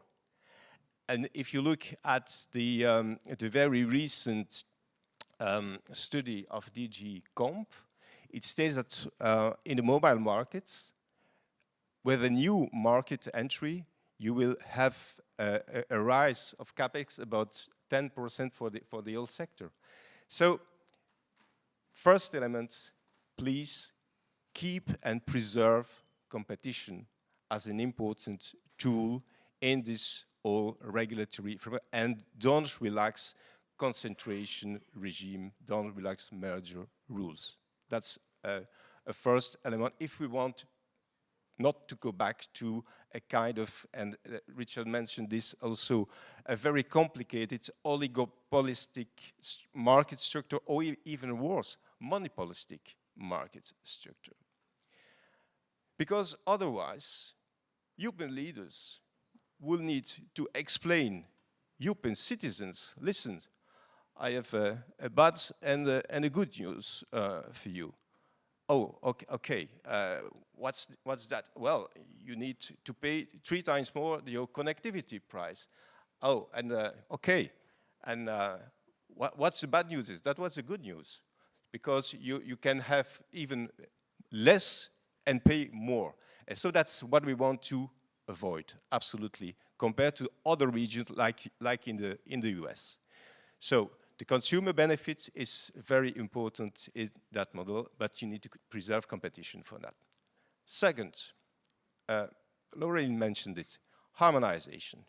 And if you look at the very recent study of DG Comp, it states that in the mobile markets, with a new market entry, you will have a rise of capex about 10% for the whole sector. So, first element, please keep and preserve competition as an important tool in this whole regulatory framework, and don't relax concentration regime, don't relax merger rules. That's a first element. If we want not to go back to a kind of, and Richard mentioned this also, a very complicated oligopolistic market structure, or even worse, monopolistic market structure. Because otherwise, European leaders will need to explain European citizens, listen, I have a bad and a good news for you. oh, okay, what's that? Well, you need to pay 3 times more your connectivity price. Oh, and okay, and what's the bad news is that was the good news, because you can have even less and pay more. And so that's what we want to avoid, absolutely, compared to other regions like in the US. So the consumer benefit is very important in that model, but you need to preserve competition for that. Second, Lorelien mentioned it, harmonization.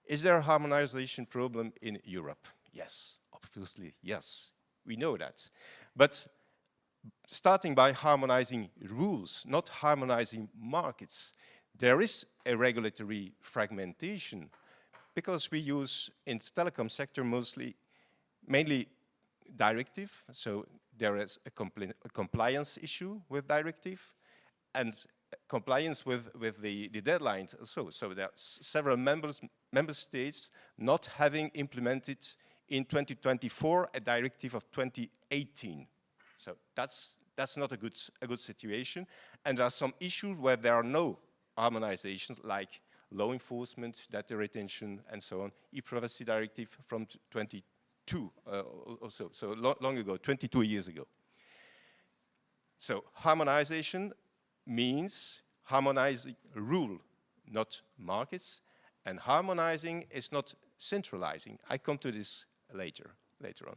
Is there a harmonization problem in Europe? Yes, obviously, yes. We know that. But starting by harmonizing rules, not harmonizing markets, there is a regulatory fragmentation because we use in the telecom sector mainly directive, so there is a compliance issue with directive and compliance with the deadlines also. So there are several member states not having implemented in 2024 a directive of 2018. So that's not a good situation. And there are some issues where there are no harmonizations, like law enforcement, data retention, and so on. E-privacy directive from 22 also, so long ago, 22 years ago. So harmonization means harmonizing rule, not markets, and harmonizing is not centralizing. I come to this later on.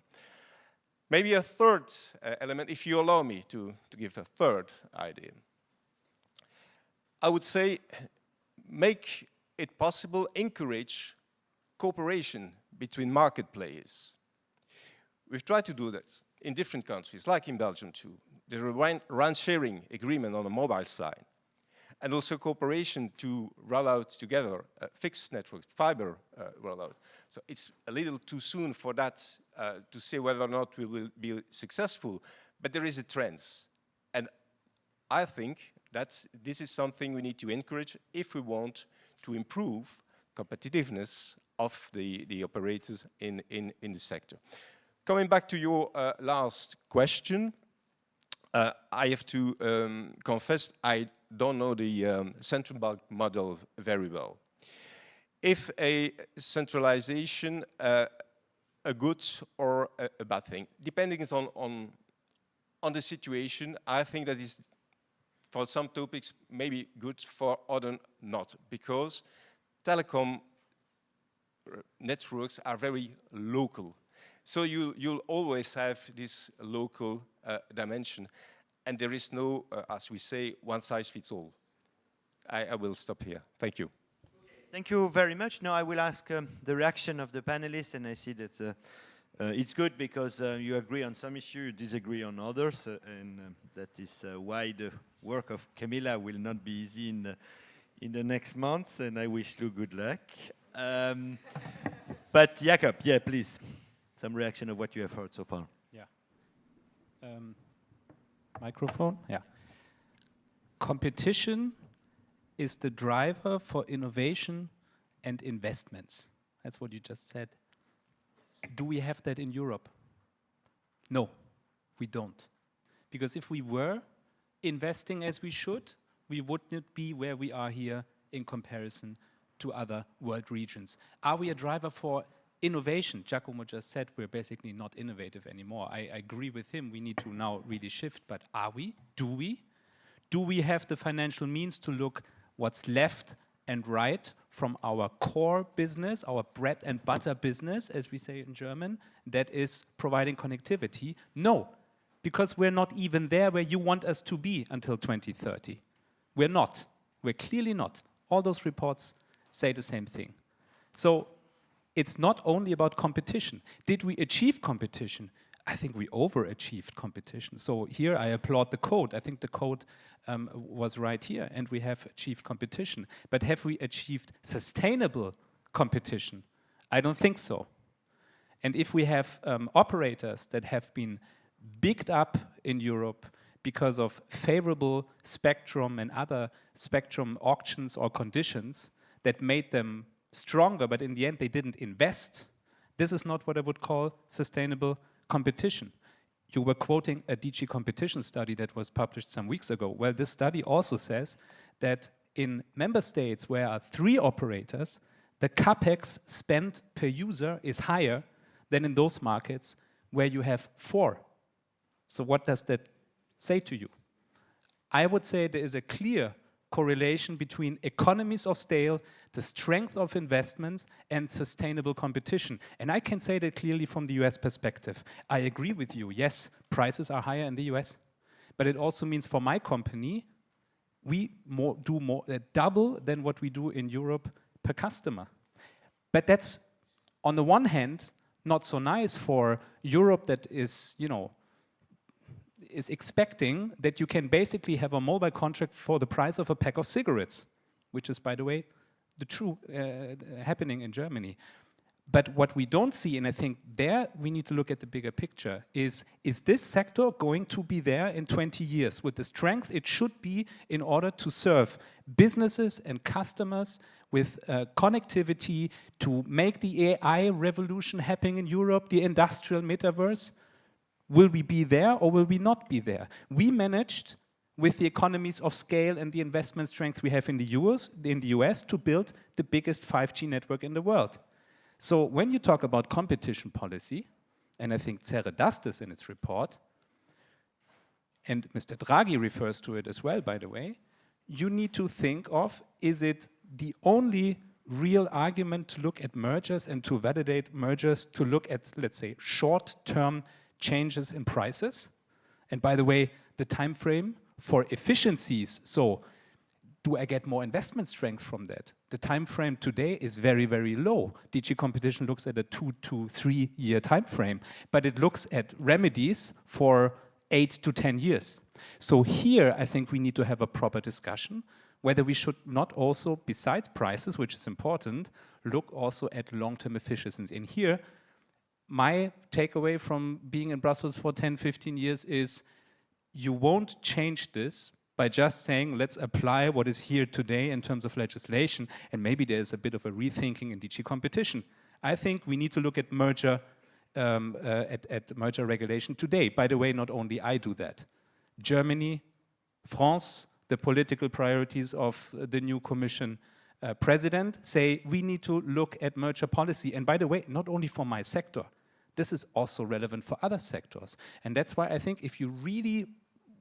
Maybe a third element, if you allow me to give a third idea. I would say make it possible, encourage cooperation between market players. We've tried to do that in different countries, like in Belgium too. There's a RAN sharing agreement on the mobile side, and also cooperation to roll out together fixed network, fiber rollout. So it's a little too soon for that to say whether or not we will be successful, but there is a trend. And I think that this is something we need to encourage if we want to improve competitiveness of the operators in the sector. Coming back to your last question, I have to confess I don't know the central bank model very well. If a centralization a good or a bad thing, depending on the situation, I think that is for some topics maybe good, for others not, because telecom networks are very local. So you'll always have this local dimension, and there is no, as we say, one size fits all. I will stop here. Thank you. Thank you very much. Now I will ask the reaction of the panelists, and I see that it's good because you agree on some issues, you disagree on others, and that is why the work of Camilla will not be easy in the next months, and I wish you good luck. But Jakob, yeah, please, some reaction of what you have heard so far. Yeah. Microphone? Yeah. Competition is the driver for innovation and investments. That's what you just said. Do we have that in Europe? No, we don't. Because if we were investing as we should, we wouldn't be where we are here in comparison to other world regions. Are we a driver for innovation? Giacomo just said we're basically not innovative anymore. I agree with him. We need to now really shift, but are we? Do we? Do we have the financial means to look what's left and right from our core business, our bread and butter business, as we say in German, that is providing connectivity? No, because we're not even there where you want us to be until 2030. We're not. We're clearly not. All those reports say the same thing. So it's not only about competition. Did we achieve competition? I think we overachieved competition. So here I applaud the code. I think the code was right here, and we have achieved competition. But have we achieved sustainable competition? I don't think so. And if we have operators that have been bigged up in Europe because of favorable spectrum and other spectrum auctions or conditions that made them stronger, but in the end they didn't invest, this is not what I would call sustainable competition. You were quoting a DG competition study that was published some weeks ago. Well, this study also says that in member states where are 3 operators, the capex spent per user is higher than in those markets where you have 4. So what does that say to you? I would say there is a clear correlation between economies of scale, the strength of investments, and sustainable competition. And I can say that clearly from the US perspective. I agree with you. Yes, prices are higher in the US. But it also means for my company, we do double than what we do in Europe per customer. But that's, on the one hand, not so nice for Europe that is, you know, is expecting that you can basically have a mobile contract for the price of a pack of cigarettes, which is, by the way, the true happening in Germany. But what we don't see, and I think there we need to look at the bigger picture, is this sector going to be there in 20 years with the strength it should be in order to serve businesses and customers with connectivity to make the AI revolution happen in Europe, the industrial metaverse? Will we be there or will we not be there? We managed, with the economies of scale and the investment strength we have in the US to build the biggest 5G network in the world. So when you talk about competition policy, and I think CERRE does this in its report, and Mr. Draghi refers to it as well, by the way, you need to think of, is it the only real argument to look at mergers and to validate mergers, to look at, let's say, short-term changes in prices? And by the way, the time frame for efficiencies, so do I get more investment strength from that? The time frame today is very, very low. DG Competition looks at a 2 to 3 year time frame, but it looks at remedies for 8 to 10 years. So here, I think we need to have a proper discussion whether we should not also, besides prices, which is important, look also at long-term efficiency. And here, my takeaway from being in Brussels for 10, 15 years is you won't change this by just saying, let's apply what is here today in terms of legislation, and maybe there's a bit of a rethinking in DG Competition. I think we need to look at merger regulation today. By the way, not only I do that. Germany, France, the political priorities of the new Commission president say we need to look at merger policy. And by the way, not only for my sector, this is also relevant for other sectors. And that's why I think if you really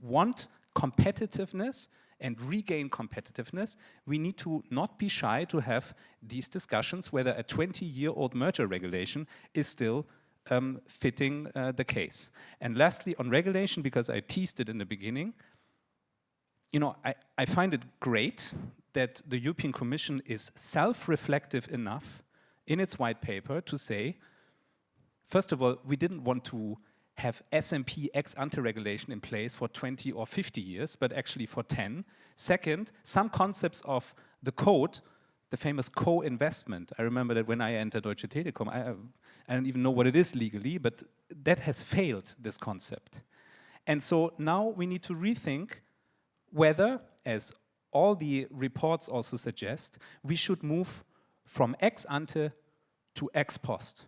want competitiveness and regain competitiveness, we need to not be shy to have these discussions whether a 20-year-old merger regulation is still fitting the case. And lastly, on regulation, because I teased it in the beginning, you know, I find it great that the European Commission is self-reflective enough in its white paper to say, first of all, we didn't want to have SMP ex ante regulation in place for 20 or 50 years, but actually for 10. Second, some concepts of the code, the famous co-investment. I remember that when I entered Deutsche Telekom, I don't even know what it is legally, but that has failed, this concept. And so now we need to rethink whether, as all the reports also suggest, we should move from ex ante to ex post.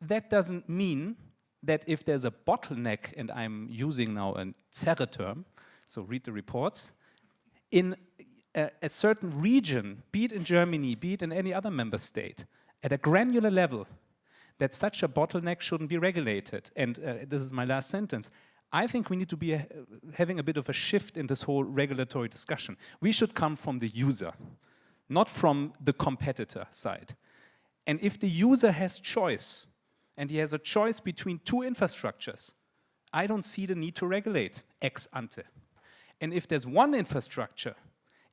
That doesn't mean that if there's a bottleneck, and I'm using now a CERRE term, so read the reports, in a certain region, be it in Germany, be it in any other member state, at a granular level, that such a bottleneck shouldn't be regulated. And this is my last sentence. I think we need to be having a bit of a shift in this whole regulatory discussion. We should come from the user, not from the competitor side. And if the user has choice, and he has a choice between 2 infrastructures, I don't see the need to regulate ex ante. And if there's one infrastructure,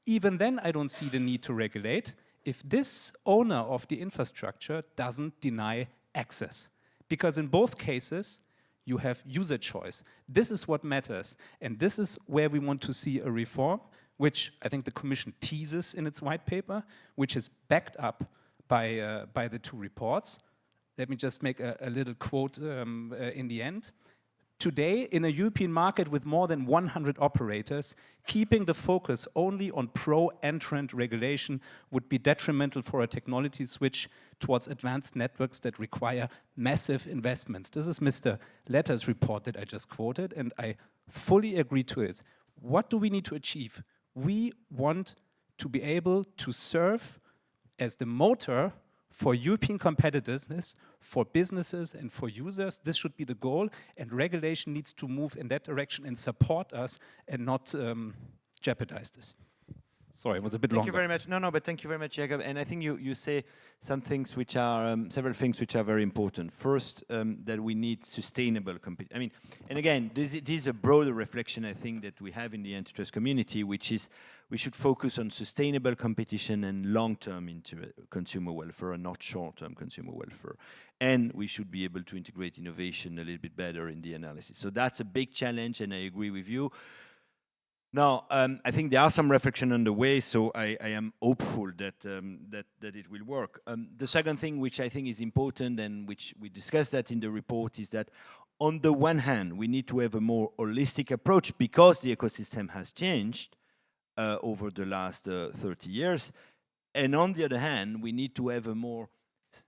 even then I don't see the need to regulate if this owner of the infrastructure doesn't deny access. Because in both cases, you have user choice. This is what matters. And this is where we want to see a reform, which I think the Commission teases in its white paper, which is backed up by the 2 reports. Let me just make a little quote in the end. Today, in a European market with more than 100 operators, keeping the focus only on pro-entrant regulation would be detrimental for a technology switch towards advanced networks that require massive investments. This is Mr. Letta's report that I just quoted, and I fully agree to it. What do we need to achieve? We want to be able to serve as the motor for European competitiveness, for businesses and for users. This should be the goal, and regulation needs to move in that direction and support us and not jeopardize this. Sorry, it was a bit longer. Thank you very much. No, but thank you very much, Jacob. And I think you say some things which are, several things which are very important. First, that we need sustainable competition. I mean, and again, this is a broader reflection, I think, that we have in the antitrust community, which is we should focus on sustainable competition and long-term consumer welfare and not short-term consumer welfare. And we should be able to integrate innovation a little bit better in the analysis. So that's a big challenge, and I agree with you. Now, I think there are some reflection on the way, so I am hopeful that, that it will work. The second thing which I think is important, and which we discussed that in the report, is that on the one hand, we need to have a more holistic approach because the ecosystem has changed over the last 30 years. And on the other hand, we need to have a more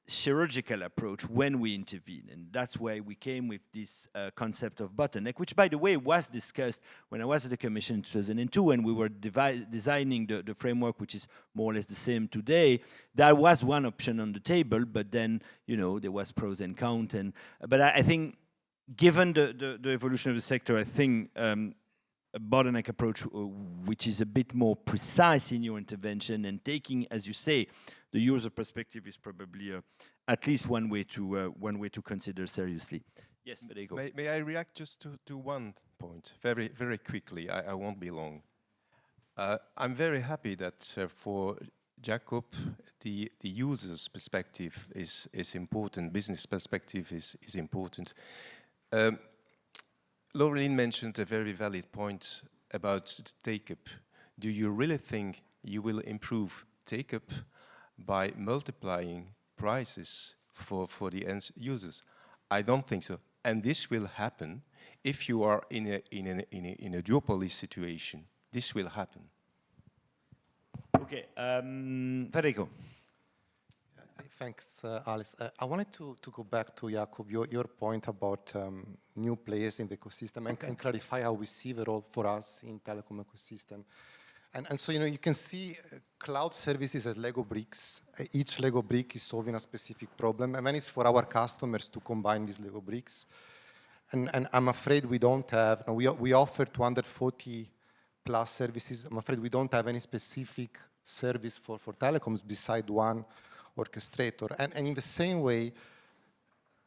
chirurgical approach when we intervene. And that's why we came with this concept of bottleneck, which, by the way, was discussed when I was at the Commission in 2002, when we were designing the framework, which is more or less the same today. That was one option on the table, but then, you know, there was pros and cons. But I think, given the evolution of the sector, I think a bottleneck approach, which is a bit more precise in your intervention and taking, as you say, the user perspective, is probably at least one way to consider seriously. Yes, Federico. May I react just to one point very, very quickly? I won't be long. I'm very happy that for Jakob, the user's perspective is important, business perspective is important. Lorelien mentioned a very valid point about take-up. Do you really think you will improve take-up by multiplying prices for the end users? I don't think so. And this will happen if you are in a duopoly situation. This will happen. Okay, Federico. Thanks, Alice. I wanted to go back to Jakob, your point about new players in the ecosystem and clarify how we see the role for us in telecom ecosystem. And so, you know, you can see cloud services as Lego bricks. Each Lego brick is solving a specific problem, and then it's for our customers to combine these Lego bricks. And I'm afraid we don't have, we offer 240 plus services. I'm afraid we don't have any specific service for telecoms beside one orchestrator. And in the same way,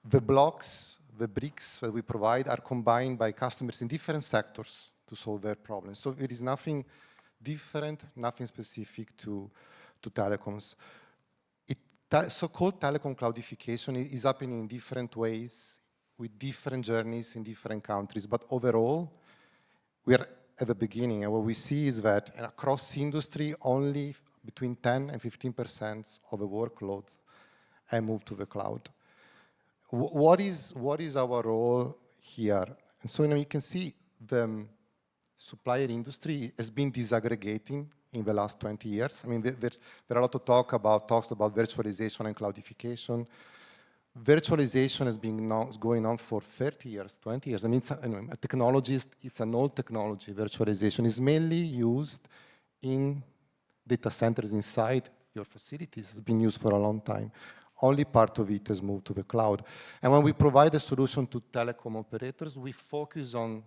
the blocks, the bricks that we provide are combined by customers in different sectors to solve their problems. So it is nothing different, nothing specific to telecoms. So-called telecom cloudification is happening in different ways with different journeys in different countries. But overall, we are at the beginning, and what we see is that across industry, only between 10 and 15% of the workload have moved to the cloud. What is our role here? And so, you know, you can see the supplier industry has been disaggregating in the last 20 years. I mean, there are a lot of talks about virtualization and cloudification. Virtualization has been going on for 30 years, 20 years. I mean, it's an old technology. Virtualization is mainly used in data centers inside your facilities. It's been used for a long time. Only part of it has moved to the cloud. And when we provide a solution to telecom operators, we focus on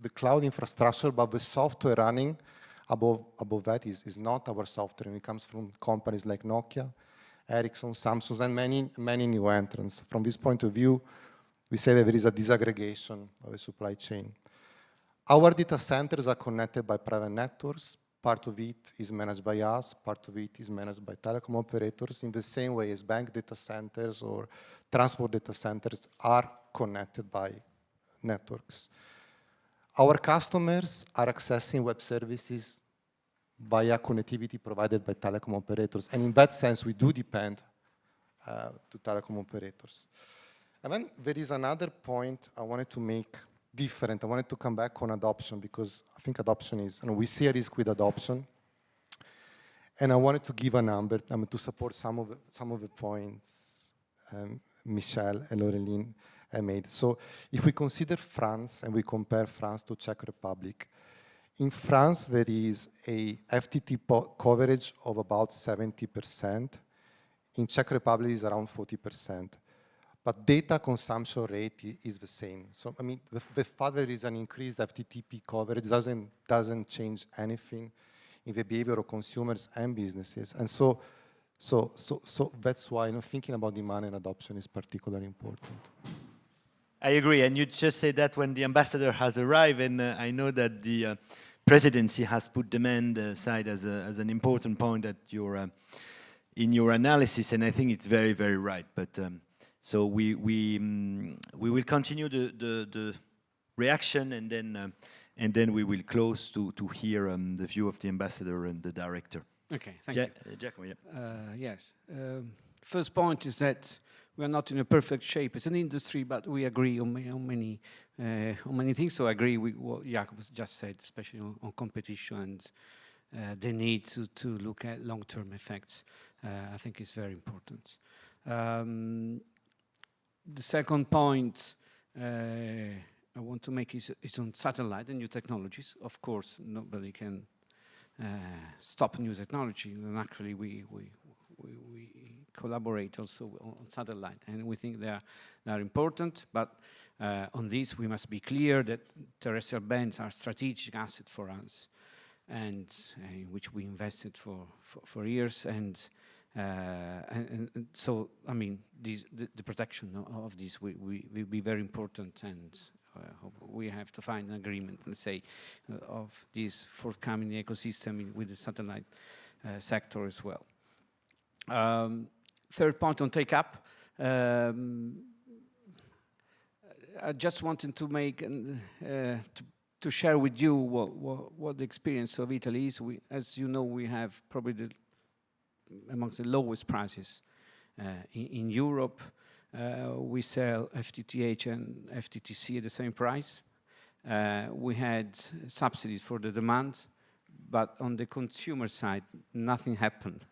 the cloud infrastructure, but the software running above that is not our software. And it comes from companies like Nokia, Ericsson, Samsung, and many new entrants. From this point of view, we say that there is a disaggregation of the supply chain. Our data centers are connected by private networks. Part of it is managed by us, part of it is managed by telecom operators, in the same way as bank data centers or transport data centers are connected by networks. Our customers are accessing web services via connectivity provided by telecom operators, and in that sense, we do depend to telecom operators. And then there is another point I wanted to make different. I wanted to come back on adoption because I think adoption is, we see a risk with adoption. And I wanted to give a number to support some of the points Michel and Lorelien made. So if we consider France and we compare France to Czech Republic, in France there is a FTT coverage of about 70%. In Czech Republic is around 40%. But data consumption rate is the same. So I mean, the fact there is an increased FTTP coverage doesn't change anything in the behavior of consumers and businesses. And so that's why thinking about demand and adoption is particularly important. I agree, and you just said that when the ambassador has arrived, and I know that the presidency has put demand side as an important point at your in your analysis, and I think it's very, very right. But so we will continue the reaction, and then we will close to hear the view of the ambassador and the director. Okay, thank you. Giacomo, yeah. Yes. First point is that we are not in a perfect shape as an industry, but we agree on many things. So I agree with what Jakob just said, especially on competition and the need to look at long-term effects. I think is very important. The second point I want to make is on satellite and new technologies. Of course, nobody can stop new technology, and actually we collaborate also on satellite, and we think they are important. But on this, we must be clear that terrestrial bands are strategic asset for us, and in which we invested for years, and so I mean, the protection of this will be very important, and we have to find an agreement, let's say, of this forthcoming ecosystem with the satellite sector as well. Third point on take-up. I just wanted to make to share with you what the experience of Italy is. As you know, we have probably amongst the lowest prices in Europe. We sell FTTH and FTTC at the same price. We had subsidies for the demand, but on the consumer side, nothing happened.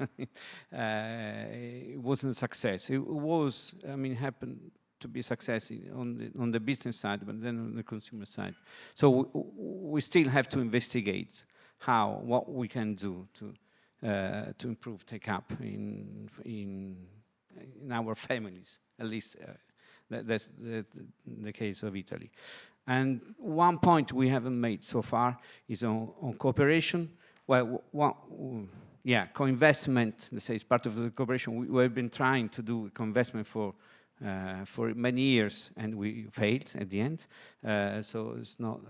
It wasn't a success. It was, I mean, happened to be a success on the business side, but then on the consumer side. So we still have to investigate what we can do to improve take-up in our families, at least that's the case of Italy. And one point we haven't made so far is on cooperation. Well, co-investment, let's say, is part of the cooperation. We have been trying to do co-investment for many years, and we failed at the end. So it's not,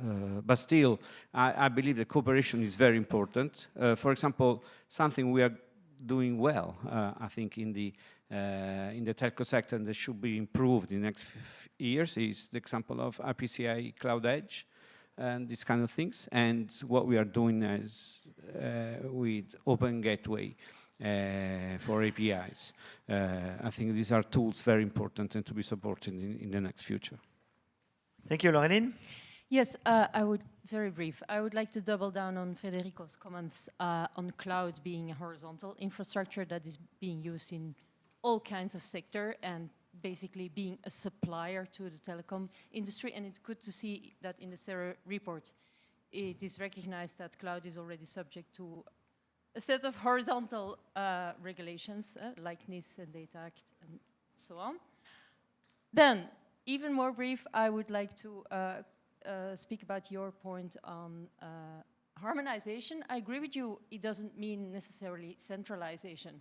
but still, I believe that cooperation is very important. For example, something we are doing well, I think, in the telco sector, and that should be improved in the next years, is the example of IPCI Cloud Edge and these kind of things. And what we are doing is with Open Gateway for APIs. I think these are tools very important and to be supported in the next future. Thank you, Lorelien. Yes, I would, very brief. I would like to double down on Federico's comments on cloud being a horizontal infrastructure that is being used in all kinds of sector and basically being a supplier to the telecom industry. And it's good to see that in the CERRE report, it is recognized that cloud is already subject to a set of horizontal regulations, like NIS and Data Act and so on. Then, even more brief, I would like to speak about your point on harmonization. I agree with you, it doesn't mean necessarily centralization.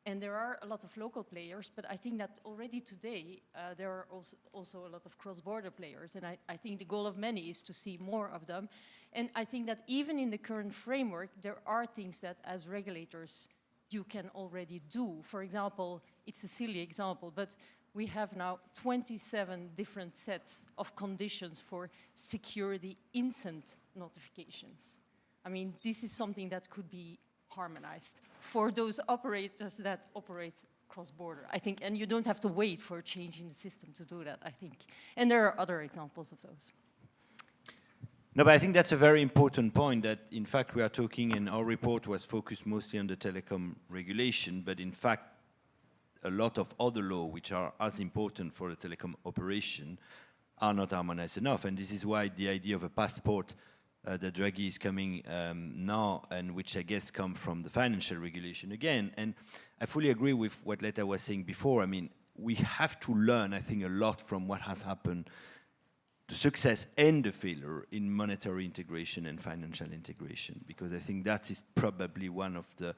And there are a lot of local players, but I think that already today there are also a lot of cross-border players, and I think the goal of many is to see more of them. And I think that even in the current framework, there are things that as regulators you can already do. For example, it's a silly example, but we have now 27 different sets of conditions for security instant notifications. I mean, this is something that could be harmonized for those operators that operate cross-border, I think, and you don't have to wait for a change in the system to do that, I think. And there are other examples of those. No, but I think that's a very important point that, in fact, we are talking, and our report was focused mostly on the telecom regulation, but in fact, a lot of other laws which are as important for the telecom operation are not harmonized enough. And this is why the idea of a passport that Draghi is coming now, and which I guess come from the financial regulation again. And I fully agree with what Letta was saying before. I mean, we have to learn, I think, a lot from what has happened, the success and the failure in monetary integration and financial integration, because I think that is probably one of the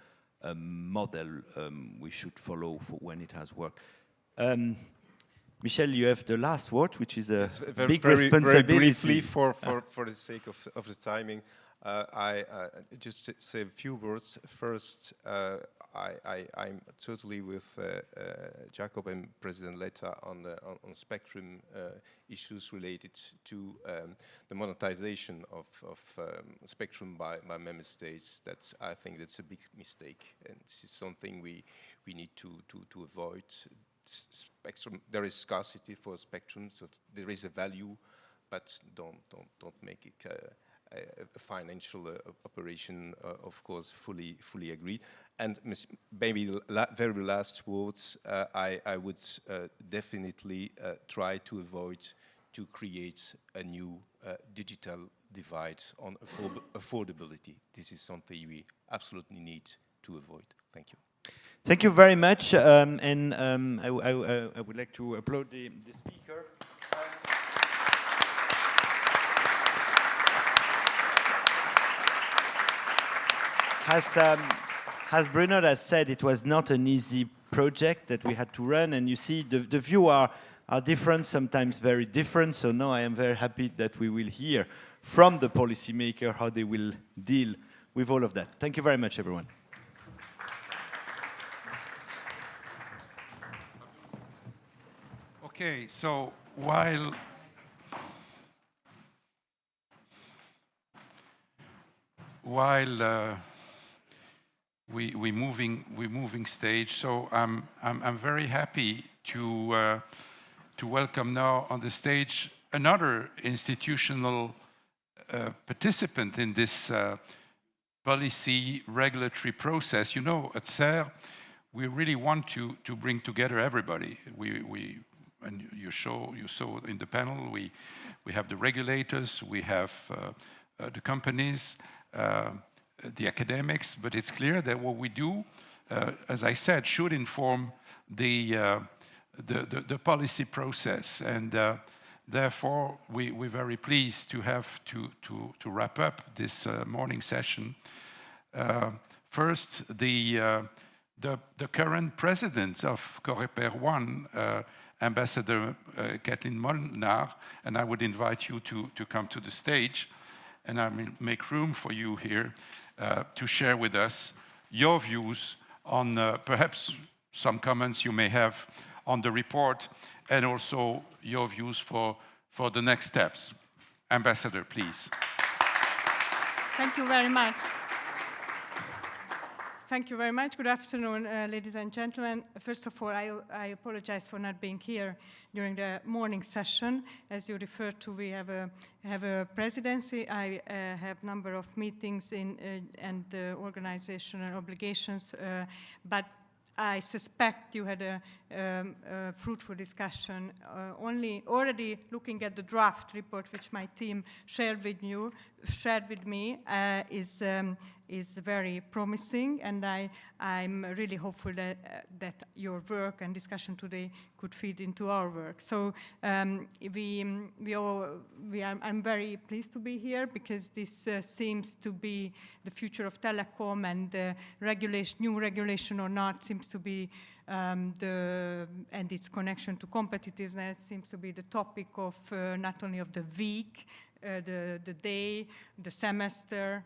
model we should follow for when it has worked. Michel, you have the last word, which is a big responsibility. Very briefly, for the sake of the timing, I just say a few words. First, I'm totally with Jakob and President Letta on spectrum issues related to the monetization of spectrum by member states. I think that's a big mistake, and this is something we need to avoid. Spectrum, there is scarcity for spectrum, so there is a value, but don't make it a financial operation. Of course, fully agree. And maybe very last words, I would definitely try to avoid to create a new digital divide on affordability. This is something we absolutely need to avoid. Thank you. Thank you very much, and I would like to applaud the speaker. As Bruno has said, it was not an easy project that we had to run, and you see the view are different, sometimes very different, so now I am very happy that we will hear from the policymaker how they will deal with all of that. Thank you very much, everyone. Okay, so while we're moving stage, so I'm very happy to welcome now on the stage another institutional participant in this policy regulatory process. You know, at CERRE, we really want to bring together everybody. And you saw in the panel, we have the regulators, we have the companies, the academics, but it's clear that what we do, as I said, should inform the policy process, and therefore we're very pleased to have to wrap up this morning session. First, the current president of COREPER 1, Ambassador Katalin Molnár, and I would invite you to come to the stage, and I will make room for you here to share with us your views on perhaps some comments you may have on the report, and also your views for the next steps. Ambassador, please. Thank you very much. Thank you very much. Good afternoon, ladies and gentlemen. First of all, I apologize for not being here during the morning session. As you referred to, we have a presidency. I have a number of meetings and organizational obligations, but I suspect you had a fruitful discussion. Already looking at the draft report, which my team shared with me, is very promising, and I'm really hopeful that your work and discussion today could feed into our work. So I'm very pleased to be here, because this seems to be the future of telecom, and new regulation or not seems to be and its connection to competitiveness seems to be the topic of not only of the week, the day, the semester,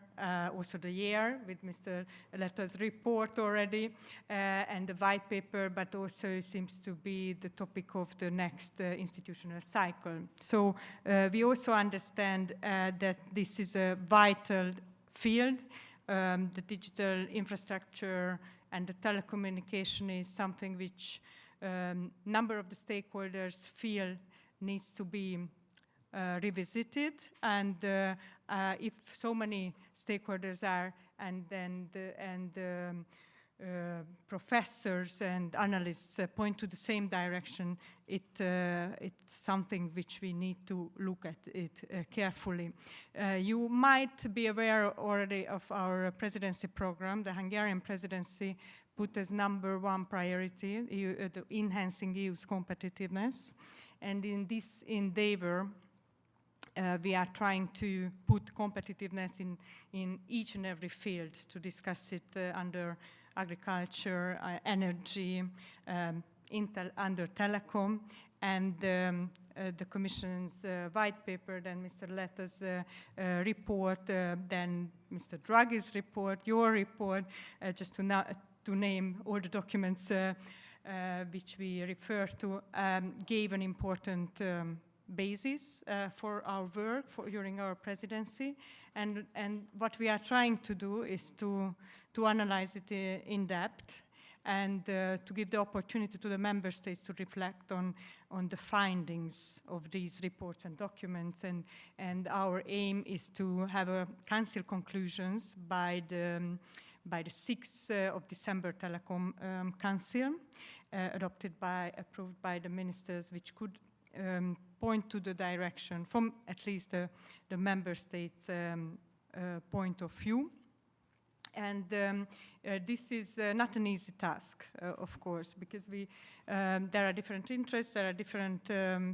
also the year, with Mr. Letta's report already, and the white paper, but also seems to be the topic of the next institutional cycle. So we also understand that this is a vital field. The digital infrastructure and the telecommunication is something which number of the stakeholders feel needs to be revisited, and if so many stakeholders are, and then professors and analysts point to the same direction, it's something which we need to look at it carefully. You might be aware already of our presidency program. The Hungarian presidency put as #1 priority enhancing EU's competitiveness, and in this endeavor we are trying to put competitiveness in each and every field, to discuss it under agriculture, energy, under telecom, and the Commission's white paper, then Mr. Letta's report, then Mr. Draghi's report, your report, just to name all the documents which we refer to, gave an important basis for our work during our presidency, and what we are trying to do is to analyze it in depth, and to give the opportunity to the member states to reflect on the findings of these reports and documents, and our aim is to have a council conclusions by the 6th of December Telecom Council, approved by the ministers, which could point to the direction from at least the member states' point of view. And this is not an easy task, of course, because there are different interests, there are different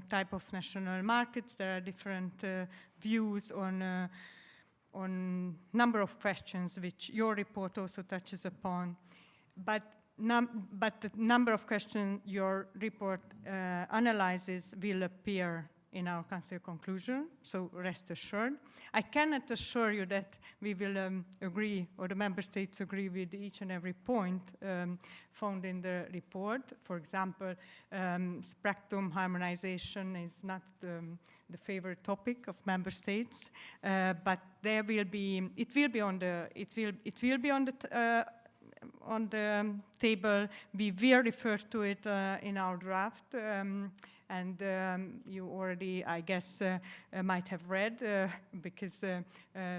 type of national markets, there are different views on number of questions which your report also touches upon. But the number of questions your report analyzes will appear in our council conclusion, so rest assured. I cannot assure you that we will agree, or the member states agree with each and every point found in the report. For example, spectrum harmonization is not the favorite topic of member states, but it will be on the table. We will refer to it in our draft, and you already, I guess, might have read, because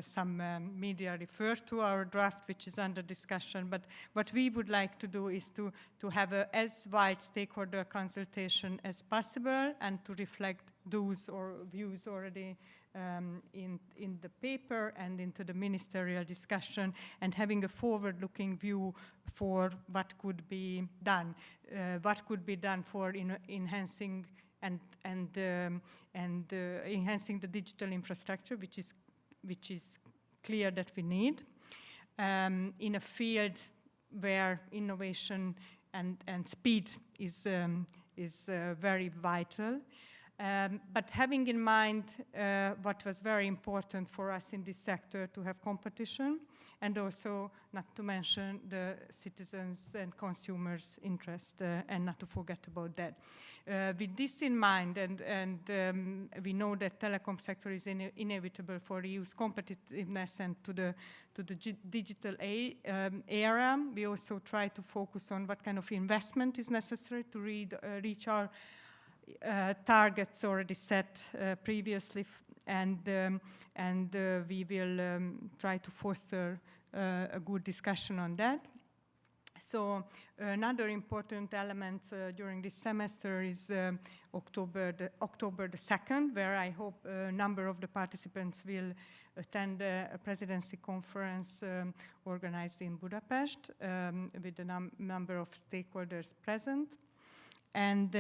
some media refer to our draft, which is under discussion. But what we would like to do is to have as wide stakeholder consultation as possible, and to reflect those views already in the paper and into the ministerial discussion, and having a forward-looking view for what could be done for enhancing enhancing the digital infrastructure, which is clear that we need in a field where innovation and speed is very vital. But having in mind what was very important for us in this sector, to have competition, and also not to mention the citizens' and consumers' interest, and not to forget about that. With this in mind, and we know that telecom sector is inevitable for EU's competitiveness and to the digital era, we also try to focus on what kind of investment is necessary to reach our targets already set previously, and we will try to foster a good discussion on that. So another important element during this semester is October the 2nd, where I hope a number of the participants will attend a presidency conference organized in Budapest with a number of stakeholders present. And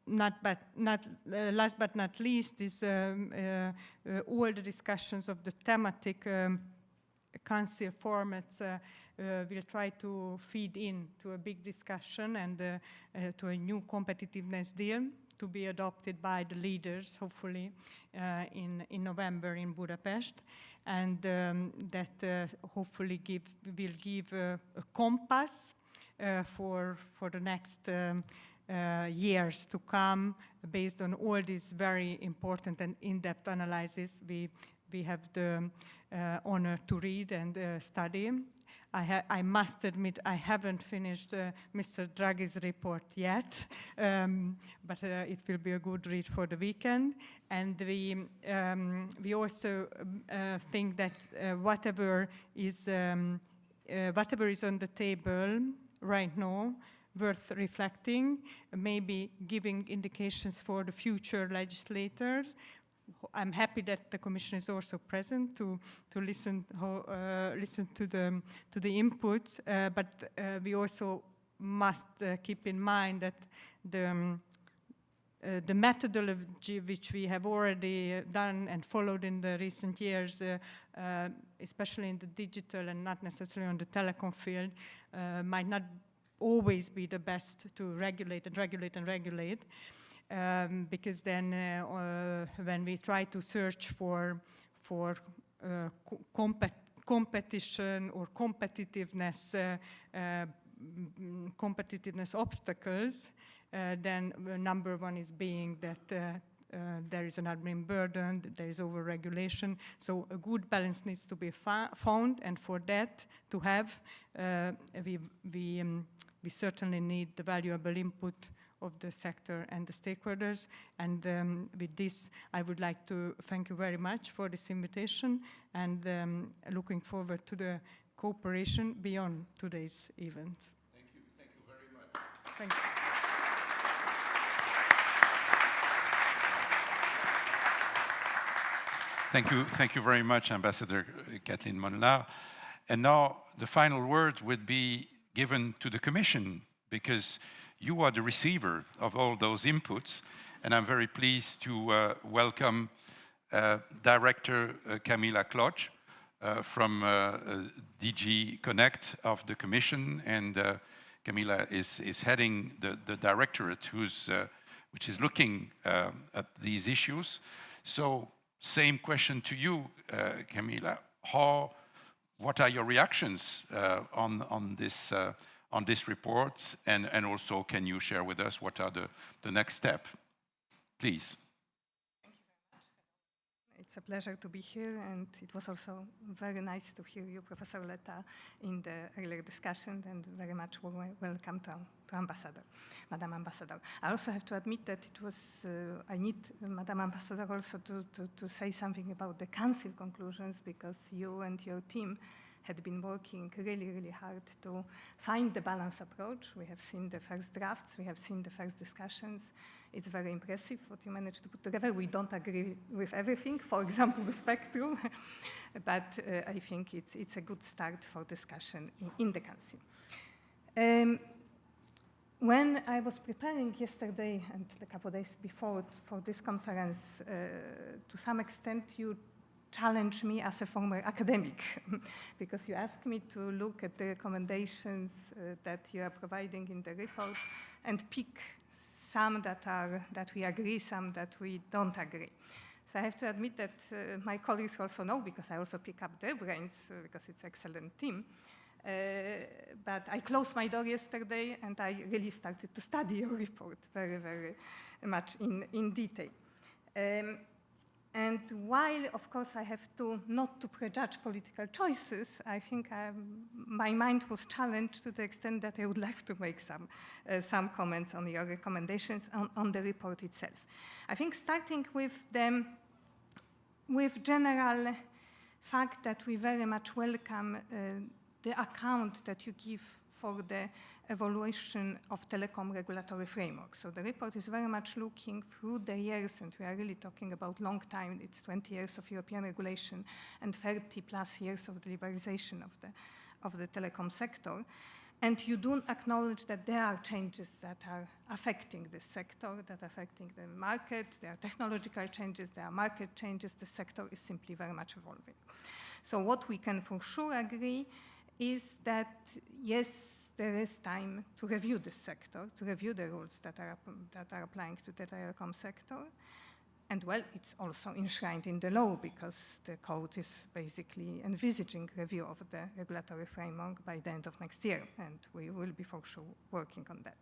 last but not least is all the discussions of the thematic council formats will try to feed in to a big discussion and to a new competitiveness deal to be adopted by the leaders, hopefully in November in Budapest, and that hopefully will give a compass for the next years to come, based on all these very important and in-depth analysis we we have the honor to read and study. I must admit I haven't finished Mr. Draghi's report yet, but it will be a good read for the weekend. And we also think that whatever is on the table right now, worth reflecting, maybe giving indications for the future legislators. I'm happy that the Commission is also present to listen to the inputs, but we also must keep in mind that the methodology which we have already done and followed in the recent years, especially in the digital and not necessarily on the telecom field, might not always be the best to regulate and regulate and regulate. Because then when we try to search for competition or competitiveness obstacles, then number one is being that there is an admin burden, there is over-regulation. So a good balance needs to be found, and for that to have, we certainly need the valuable input of the sector and the stakeholders. And with this, I would like to thank you very much for this invitation, and looking forward to the cooperation beyond today's event. Thank you very much. Thank you. Thank you very much, Ambassador Katalin Molnár. And now the final word would be given to the Commission, because you are the receiver of all those inputs, and I'm very pleased to welcome Director Camila Kloch from DG Connect of the Commission, and Camila is heading the directorate which is looking at these issues. So, same question to you, Camila. What are your reactions on this report, and also can you share with us what are the next step? Please. Thank you very much. It's a pleasure to be here, and it was also very nice to hear you, Professor Letta, in the earlier discussion, and very much welcome to Ambassador, Madam Ambassador. I also have to admit that it was, I need Madam Ambassador also to say something about the Council conclusions, because you and your team had been working really, really hard to find the balanced approach. We have seen the first drafts, we have seen the first discussions. It's very impressive what you managed to put together. We don't agree with everything, for example, the spectrum, but I think it's a good start for discussion in the Council. When I was preparing yesterday and a couple of days before for this conference, to some extent you challenge me as a former academic, because you asked me to look at the recommendations that you are providing in the report and pick some that we agree, some that we don't agree. So I have to admit that my colleagues also know, because I also pick up their brains, because it's an excellent team. But I closed my door yesterday and I really started to study your report very, very much in detail. And while, of course, I have to not to prejudge political choices, I think my mind was challenged to the extent that I would like to make some comments on your recommendations on the report itself. I think starting with general fact that we very much welcome the account that you give for the evaluation of telecom regulatory framework. So the report is very much looking through the years, and we are really talking about long time. It's 20 years of European regulation and 30 plus years of the liberalization of the telecom sector. And you do acknowledge that there are changes that are affecting this sector, that are affecting the market. There are technological changes, there are market changes. The sector is simply very much evolving. So what we can for sure agree is that, yes, there is time to review this sector, to review the rules that are applying to the telecom sector. And well, it's also enshrined in the law, because the code is basically envisaging review of the regulatory framework by the end of next year, and we will be for sure working on that.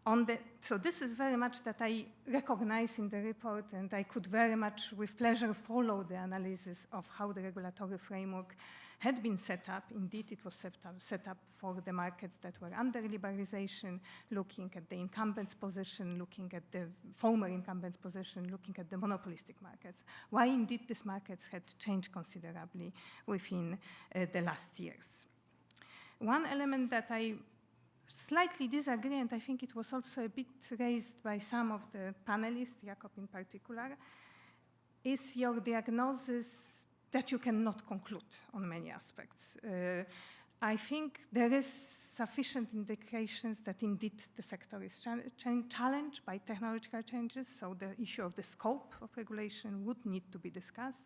So this is very much that I recognize in the report, and I could very much with pleasure follow the analysis of how the regulatory framework had been set up. Indeed, it was set up for the markets that were under liberalization, looking at the incumbent's position, looking at the former incumbent's position, looking at the monopolistic markets. Why indeed these markets had changed considerably within the last years. One element that I slightly disagree, and I think it was also a bit raised by some of the panelists, Jakob in particular, is your diagnosis that you cannot conclude on many aspects. I think there is sufficient indications that indeed the sector is challenged by technological changes, so the issue of the scope of regulation would need to be discussed.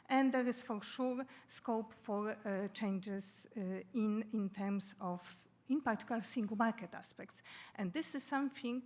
And there is for sure scope for changes in terms of, in particular, single market aspects. And this is something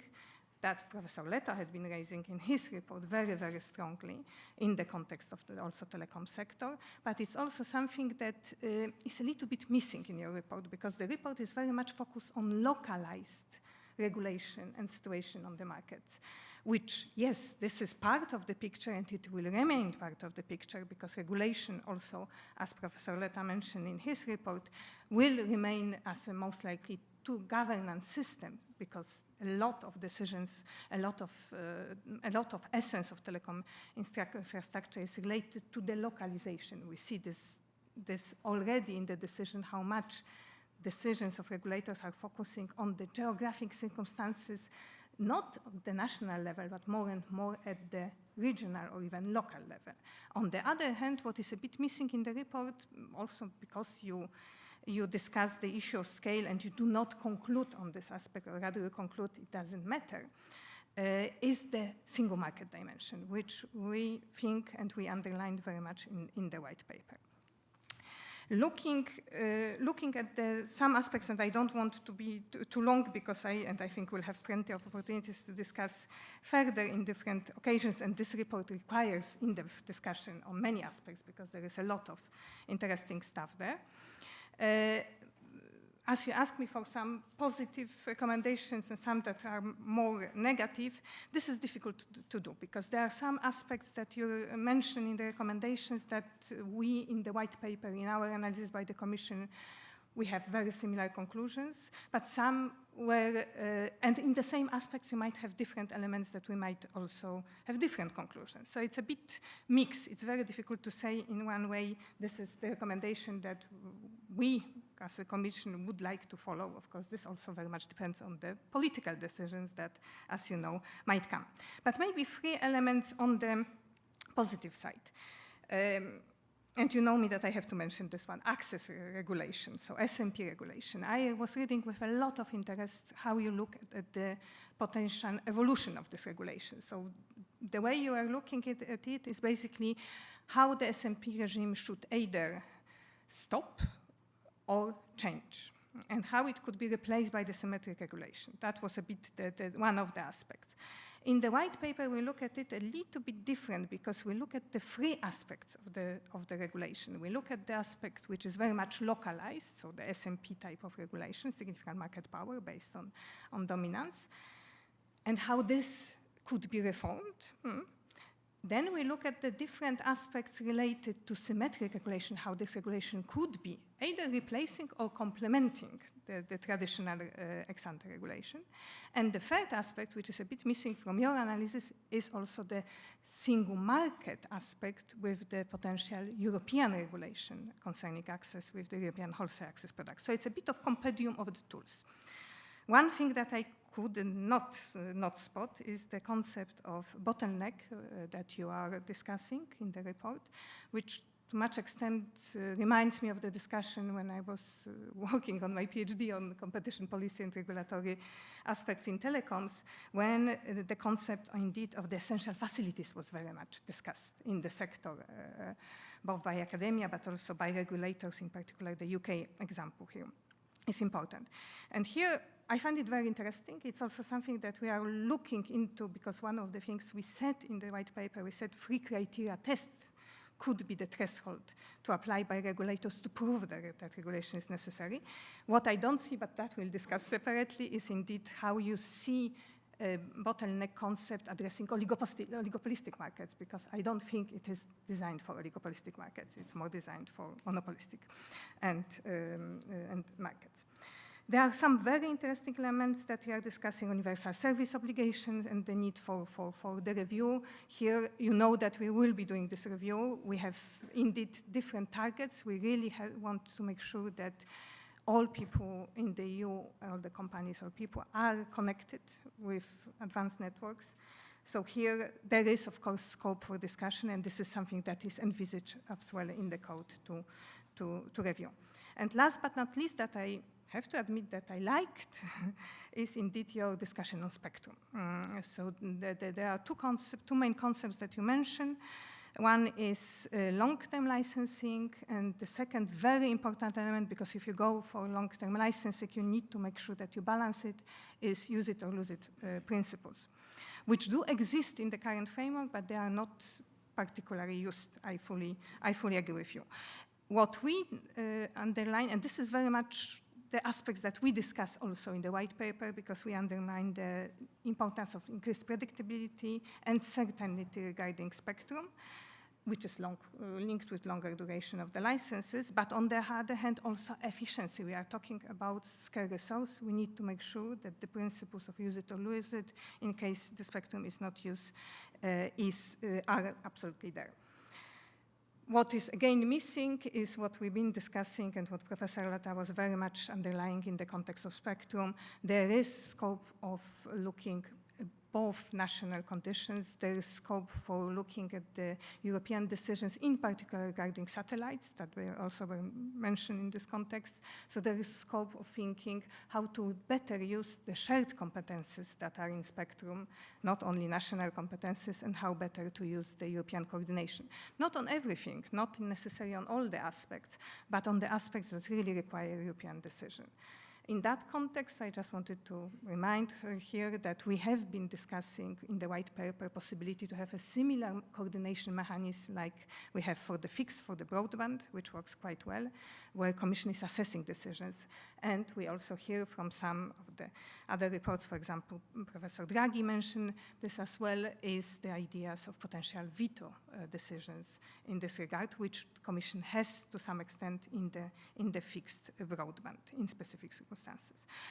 that Professor Letta had been raising in his report very, very strongly in the context of the also telecom sector. But it's also something that is a little bit missing in your report, because the report is very much focused on localized regulation and situation on the markets, which, yes, this is part of the picture and it will remain part of the picture, because regulation also, as Professor Letta mentioned in his report, will remain as a most likely to governance system, because a lot of decisions, a lot of essence of telecom infrastructure is related to the localization. We see this already in the decision, how much decisions of regulators are focusing on the geographic circumstances, not at the national level, but more and more at the regional or even local level. On the other hand, what is a bit missing in the report, also because you discuss the issue of scale and you do not conclude on this aspect, or rather you conclude it doesn't matter, is the single market dimension, which we think and we underlined very much in the white paper. Looking at some aspects, and I don't want to be too long, because I think we'll have plenty of opportunities to discuss further in different occasions, and this report requires in-depth discussion on many aspects, because there is a lot of interesting stuff there. As you asked me for some positive recommendations and some that are more negative, this is difficult to do, because there are some aspects that you mentioned in the recommendations that we, in the white paper, in our analysis by the Commission, we have very similar conclusions, but some were, and in the same aspects, you might have different elements that we might also have different conclusions. So it's a bit mixed. It's very difficult to say in one way, this is the recommendation that we, as a Commission, would like to follow. Of course, this also very much depends on the political decisions that, as you know, might come. But maybe 3 elements on the positive side. And you know me that I have to mention this one, access regulation, so SMP regulation. I was reading with a lot of interest how you look at the potential evolution of this regulation. So the way you are looking at it is basically how the SMP regime should either stop or change, and how it could be replaced by the symmetric regulation. That was a bit one of the aspects. In the white paper, we look at it a little bit different, because we look at the 3 aspects of the regulation. We look at the aspect which is very much localized, so the SMP type of regulation, significant market power based on dominance, and how this could be reformed. Then we look at the different aspects related to symmetric regulation, how this regulation could be either replacing or complementing the traditional ex-ante regulation. And the 3rd aspect, which is a bit missing from your analysis, is also the single market aspect with the potential European regulation concerning access with the European wholesale access products. So it's a bit of compendium of the tools. One thing that I could not spot is the concept of bottleneck that you are discussing in the report, which to much extent reminds me of the discussion when I was working on my PhD on competition policy and regulatory aspects in telecoms, when the concept indeed of the essential facilities was very much discussed in the sector, both by academia but also by regulators, in particular the UK example here is important. And here I find it very interesting. It's also something that we are looking into, because one of the things we said in the white paper, we said 3 criteria tests could be the threshold to apply by regulators to prove that regulation is necessary. What I don't see, but that we'll discuss separately, is indeed how you see a bottleneck concept addressing oligopolistic markets, because I don't think it is designed for oligopolistic markets. It's more designed for monopolistic and markets. There are some very interesting elements that we are discussing: universal service obligations and the need for the review. Here, you know that we will be doing this review. We have indeed different targets. We really want to make sure that all people in the EU, all the companies or people, are connected with advanced networks. So here, there is, of course, scope for discussion, and this is something that is envisaged as well in the code to review. And last but not least, that I have to admit that I liked is indeed your discussion on spectrum. So there are two main concepts that you mentioned. One is long-term licensing, and the second very important element, because if you go for long-term licensing, you need to make sure that you balance it, is use it or lose it principles, which do exist in the current framework, but they are not particularly used. I fully agree with you. What we underline, and this is very much the aspects that we discuss also in the white paper, because we underline the importance of increased predictability and certainty regarding spectrum, which is linked with longer duration of the licenses, but on the other hand, also efficiency. We are talking about scarce resource. We need to make sure that the principles of use it or lose it, in case the spectrum is not used, are absolutely there. What is again missing is what we've been discussing and what Professor Letta was very much underlying in the context of spectrum. There is scope of looking at both national conditions. There is scope for looking at the European decisions, in particular regarding satellites, that were also mentioned in this context. So there is scope of thinking how to better use the shared competences that are in spectrum, not only national competences, and how better to use the European coordination. Not on everything, not necessarily on all the aspects, but on the aspects that really require European decision. In that context, I just wanted to remind here that we have been discussing in the white paper possibility to have a similar coordination mechanism like we have for the fixed, for the broadband, which works quite well, where Commission is assessing decisions. And we also hear from some of the other reports, for example, Professor Draghi mentioned this as well, is the ideas of potential veto decisions in this regard, which the Commission has to some extent in the fixed broadband in specific circumstances.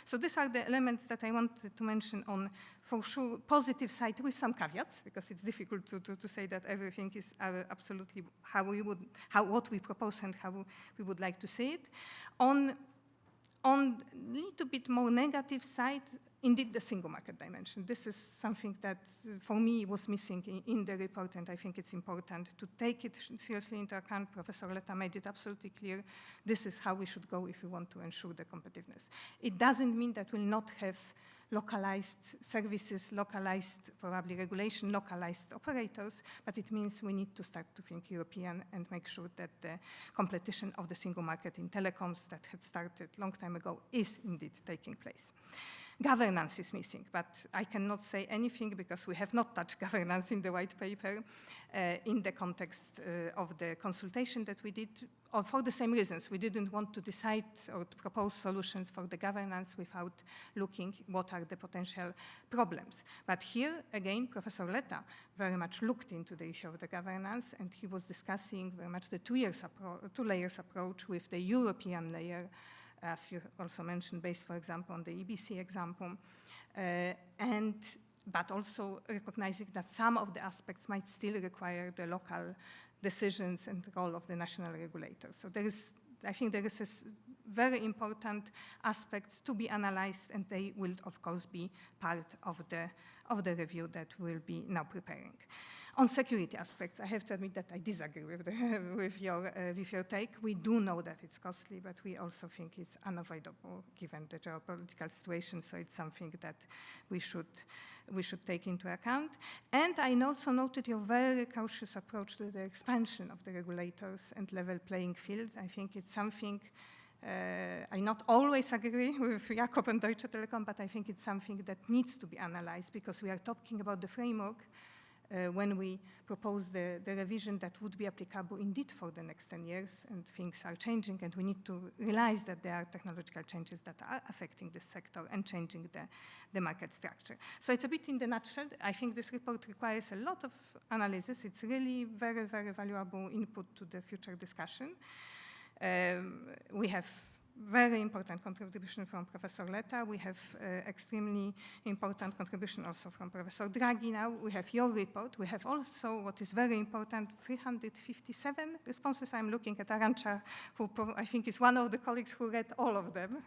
So these are the elements that I wanted to mention on, for sure, positive side with some caveats, because it's difficult to say that everything is absolutely what we propose and how we would like to see it. On a little bit more negative side, indeed, the single market dimension. This is something that, for me, was missing in the report, and I think it's important to take it seriously into account. Professor Letta made it absolutely clear. This is how we should go if we want to ensure the competitiveness. It doesn't mean that we'll not have localized services, localized, probably regulation, localized operators, but it means we need to start to think European and make sure that the competition of the single market in telecoms that had started a long time ago is indeed taking place. Governance is missing, but I cannot say anything because we have not touched governance in the white paper in the context of the consultation that we did, or for the same reasons. We didn't want to decide or to propose solutions for the governance without looking what are the potential problems. But here, again, Professor Letta very much looked into the issue of the governance, and he was discussing very much the two layers approach with the European layer, as you also mentioned, based, for example, on the EBC example, but also recognizing that some of the aspects might still require the local decisions and the role of the national regulators. So I think there is a very important aspect to be analyzed, and they will, of course, be part of the review that we'll be now preparing. On security aspects, I have to admit that I disagree with your take. We do know that it's costly, but we also think it's unavoidable given the geopolitical situation, so it's something that we should take into account. And I also noted your very cautious approach to the expansion of the regulators and level playing field. I think it's something I not always agree with Jakob and Deutsche Telekom, but I think it's something that needs to be analyzed because we are talking about the framework when we propose the revision that would be applicable indeed for the next 10 years, and things are changing, and we need to realize that there are technological changes that are affecting this sector and changing the market structure. So it's a bit in the nutshell. I think this report requires a lot of analysis. It's really very, very valuable input to the future discussion. We have very important contribution from Professor Letta. We have extremely important contribution also from Professor Draghi now. We have your report. We have also, what is very important, 357 responses. I'm looking at Arantxa, who I think is one of the colleagues who read all of them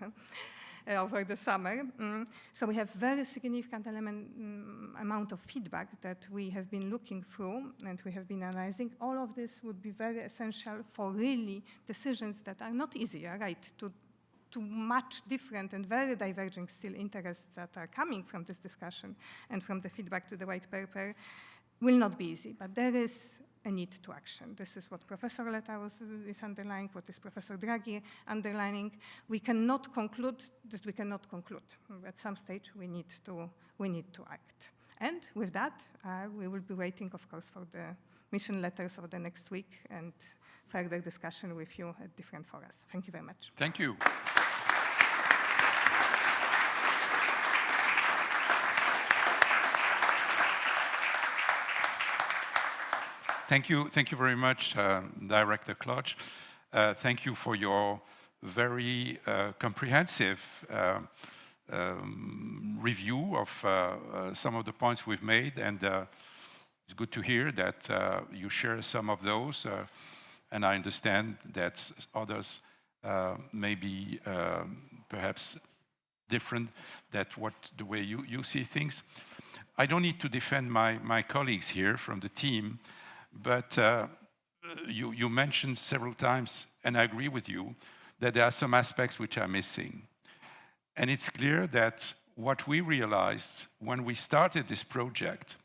over the summer. So we have very significant amount of feedback that we have been looking through and we have been analyzing. All of this would be very essential for really decisions that are not easy, right? To match different and very diverging still interests that are coming from this discussion and from the feedback to the white paper will not be easy, but there is a need to action. This is what Professor Letta is underlining, what is Professor Draghi underlining. We cannot conclude that we cannot conclude. At some stage, we need to act. And with that, we will be waiting, of course, for the mission letters of the next week and further discussion with you at different forums. Thank you very much. Thank you. Thank you very much, Director Klotz. Thank you for your very comprehensive review of some of the points we've made, and it's good to hear that you share some of those, and I understand that others may be perhaps different than the way you see things. I don't need to defend my colleagues here from the team, but you mentioned several times, and I agree with you, that there are some aspects which are missing. And it's clear that what we realized when we started this project,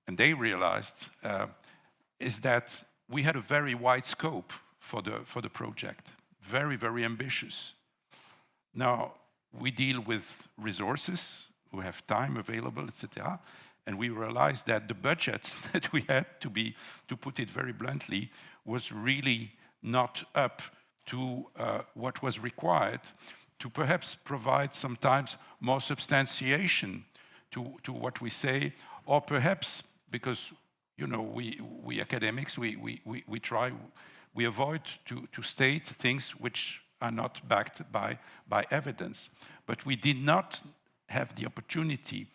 and they realized, is that we had a very wide scope for the project, very, very ambitious. Now, we deal with resources, we have time available, etc., and we realized that the budget that we had, to put it very bluntly, was really not up to what was required to perhaps provide sometimes more substantiation to what we say, or perhaps because, you know, we academics, we avoid to state things which are not backed by evidence. But we did not have the opportunity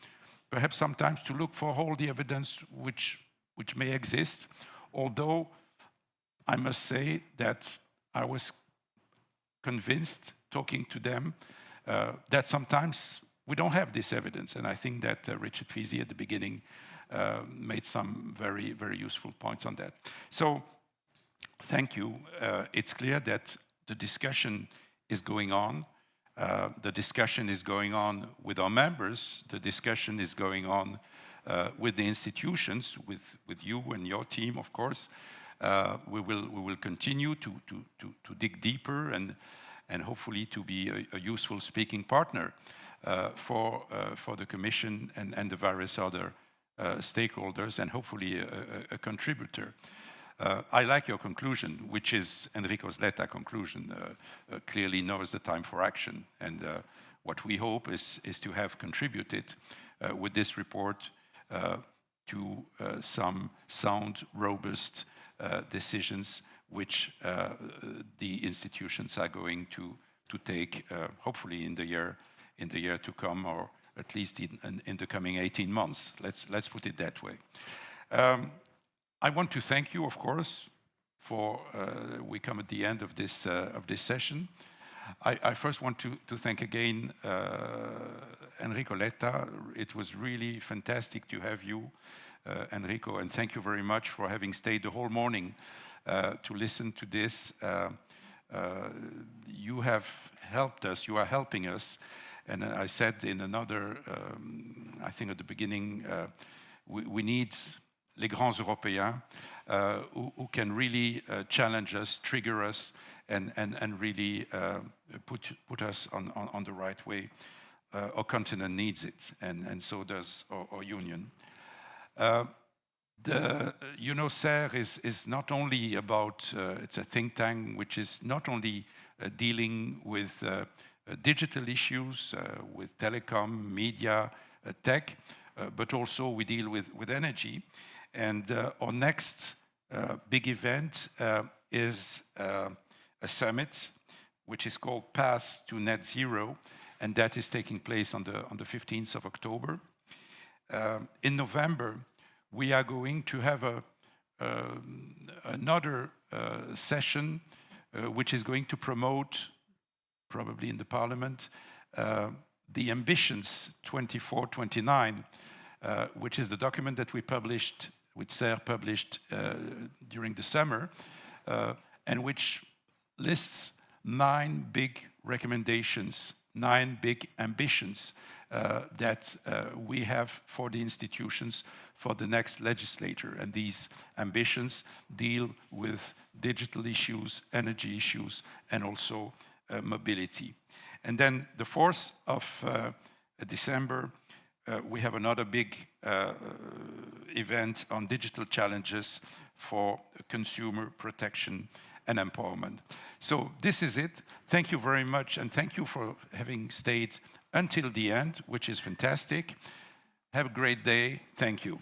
perhaps sometimes to look for all the evidence which may exist, although I must say that I was convinced, talking to them, that sometimes we don't have this evidence, and I think that Richard Feasey at the beginning made some very, very useful points on that. So, thank you. It's clear that the discussion is going on. The discussion is going on with our members. The discussion is going on with the institutions, with you and your team, of course. We will continue to dig deeper and hopefully to be a useful speaking partner for the Commission and the various other stakeholders, and hopefully a contributor. I like your conclusion, which is Enrico's Letta conclusion, clearly knows the time for action. And what we hope is to have contributed with this report to some sound, robust decisions which the institutions are going to take, hopefully in the year to come, or at least in the coming 18 months. Let's put it that way. I want to thank you, of course, for we come at the end of this session. I first want to thank again Enrico Letta. It was really fantastic to have you, Enrico, and thank you very much for having stayed the whole morning to listen to this. You have helped us, you are helping us, and I said in another, I think at the beginning, we need les grands Européens who can really challenge us, trigger us, and really put us on the right way. Our continent needs it, and so does our union. You know, CERRE is not only about, it's a think tank which is not only dealing with digital issues, with telecom, media, tech, but also we deal with energy. And our next big event is a summit, which is called Path to Net Zero, and that is taking place on the 15th of October. In November, we are going to have another session which is going to promote, probably in the Parliament, the Ambitions 24-29, which is the document that we published, which CERRE published during the summer, and which lists 9 big recommendations, 9 big ambitions that we have for the institutions for the next legislature. And these ambitions deal with digital issues, energy issues, and also mobility. And then the 4th of December, we have another big event on digital challenges for consumer protection and empowerment. So this is it. Thank you very much, and thank you for having stayed until the end, which is fantastic. Have a great day. Thank you.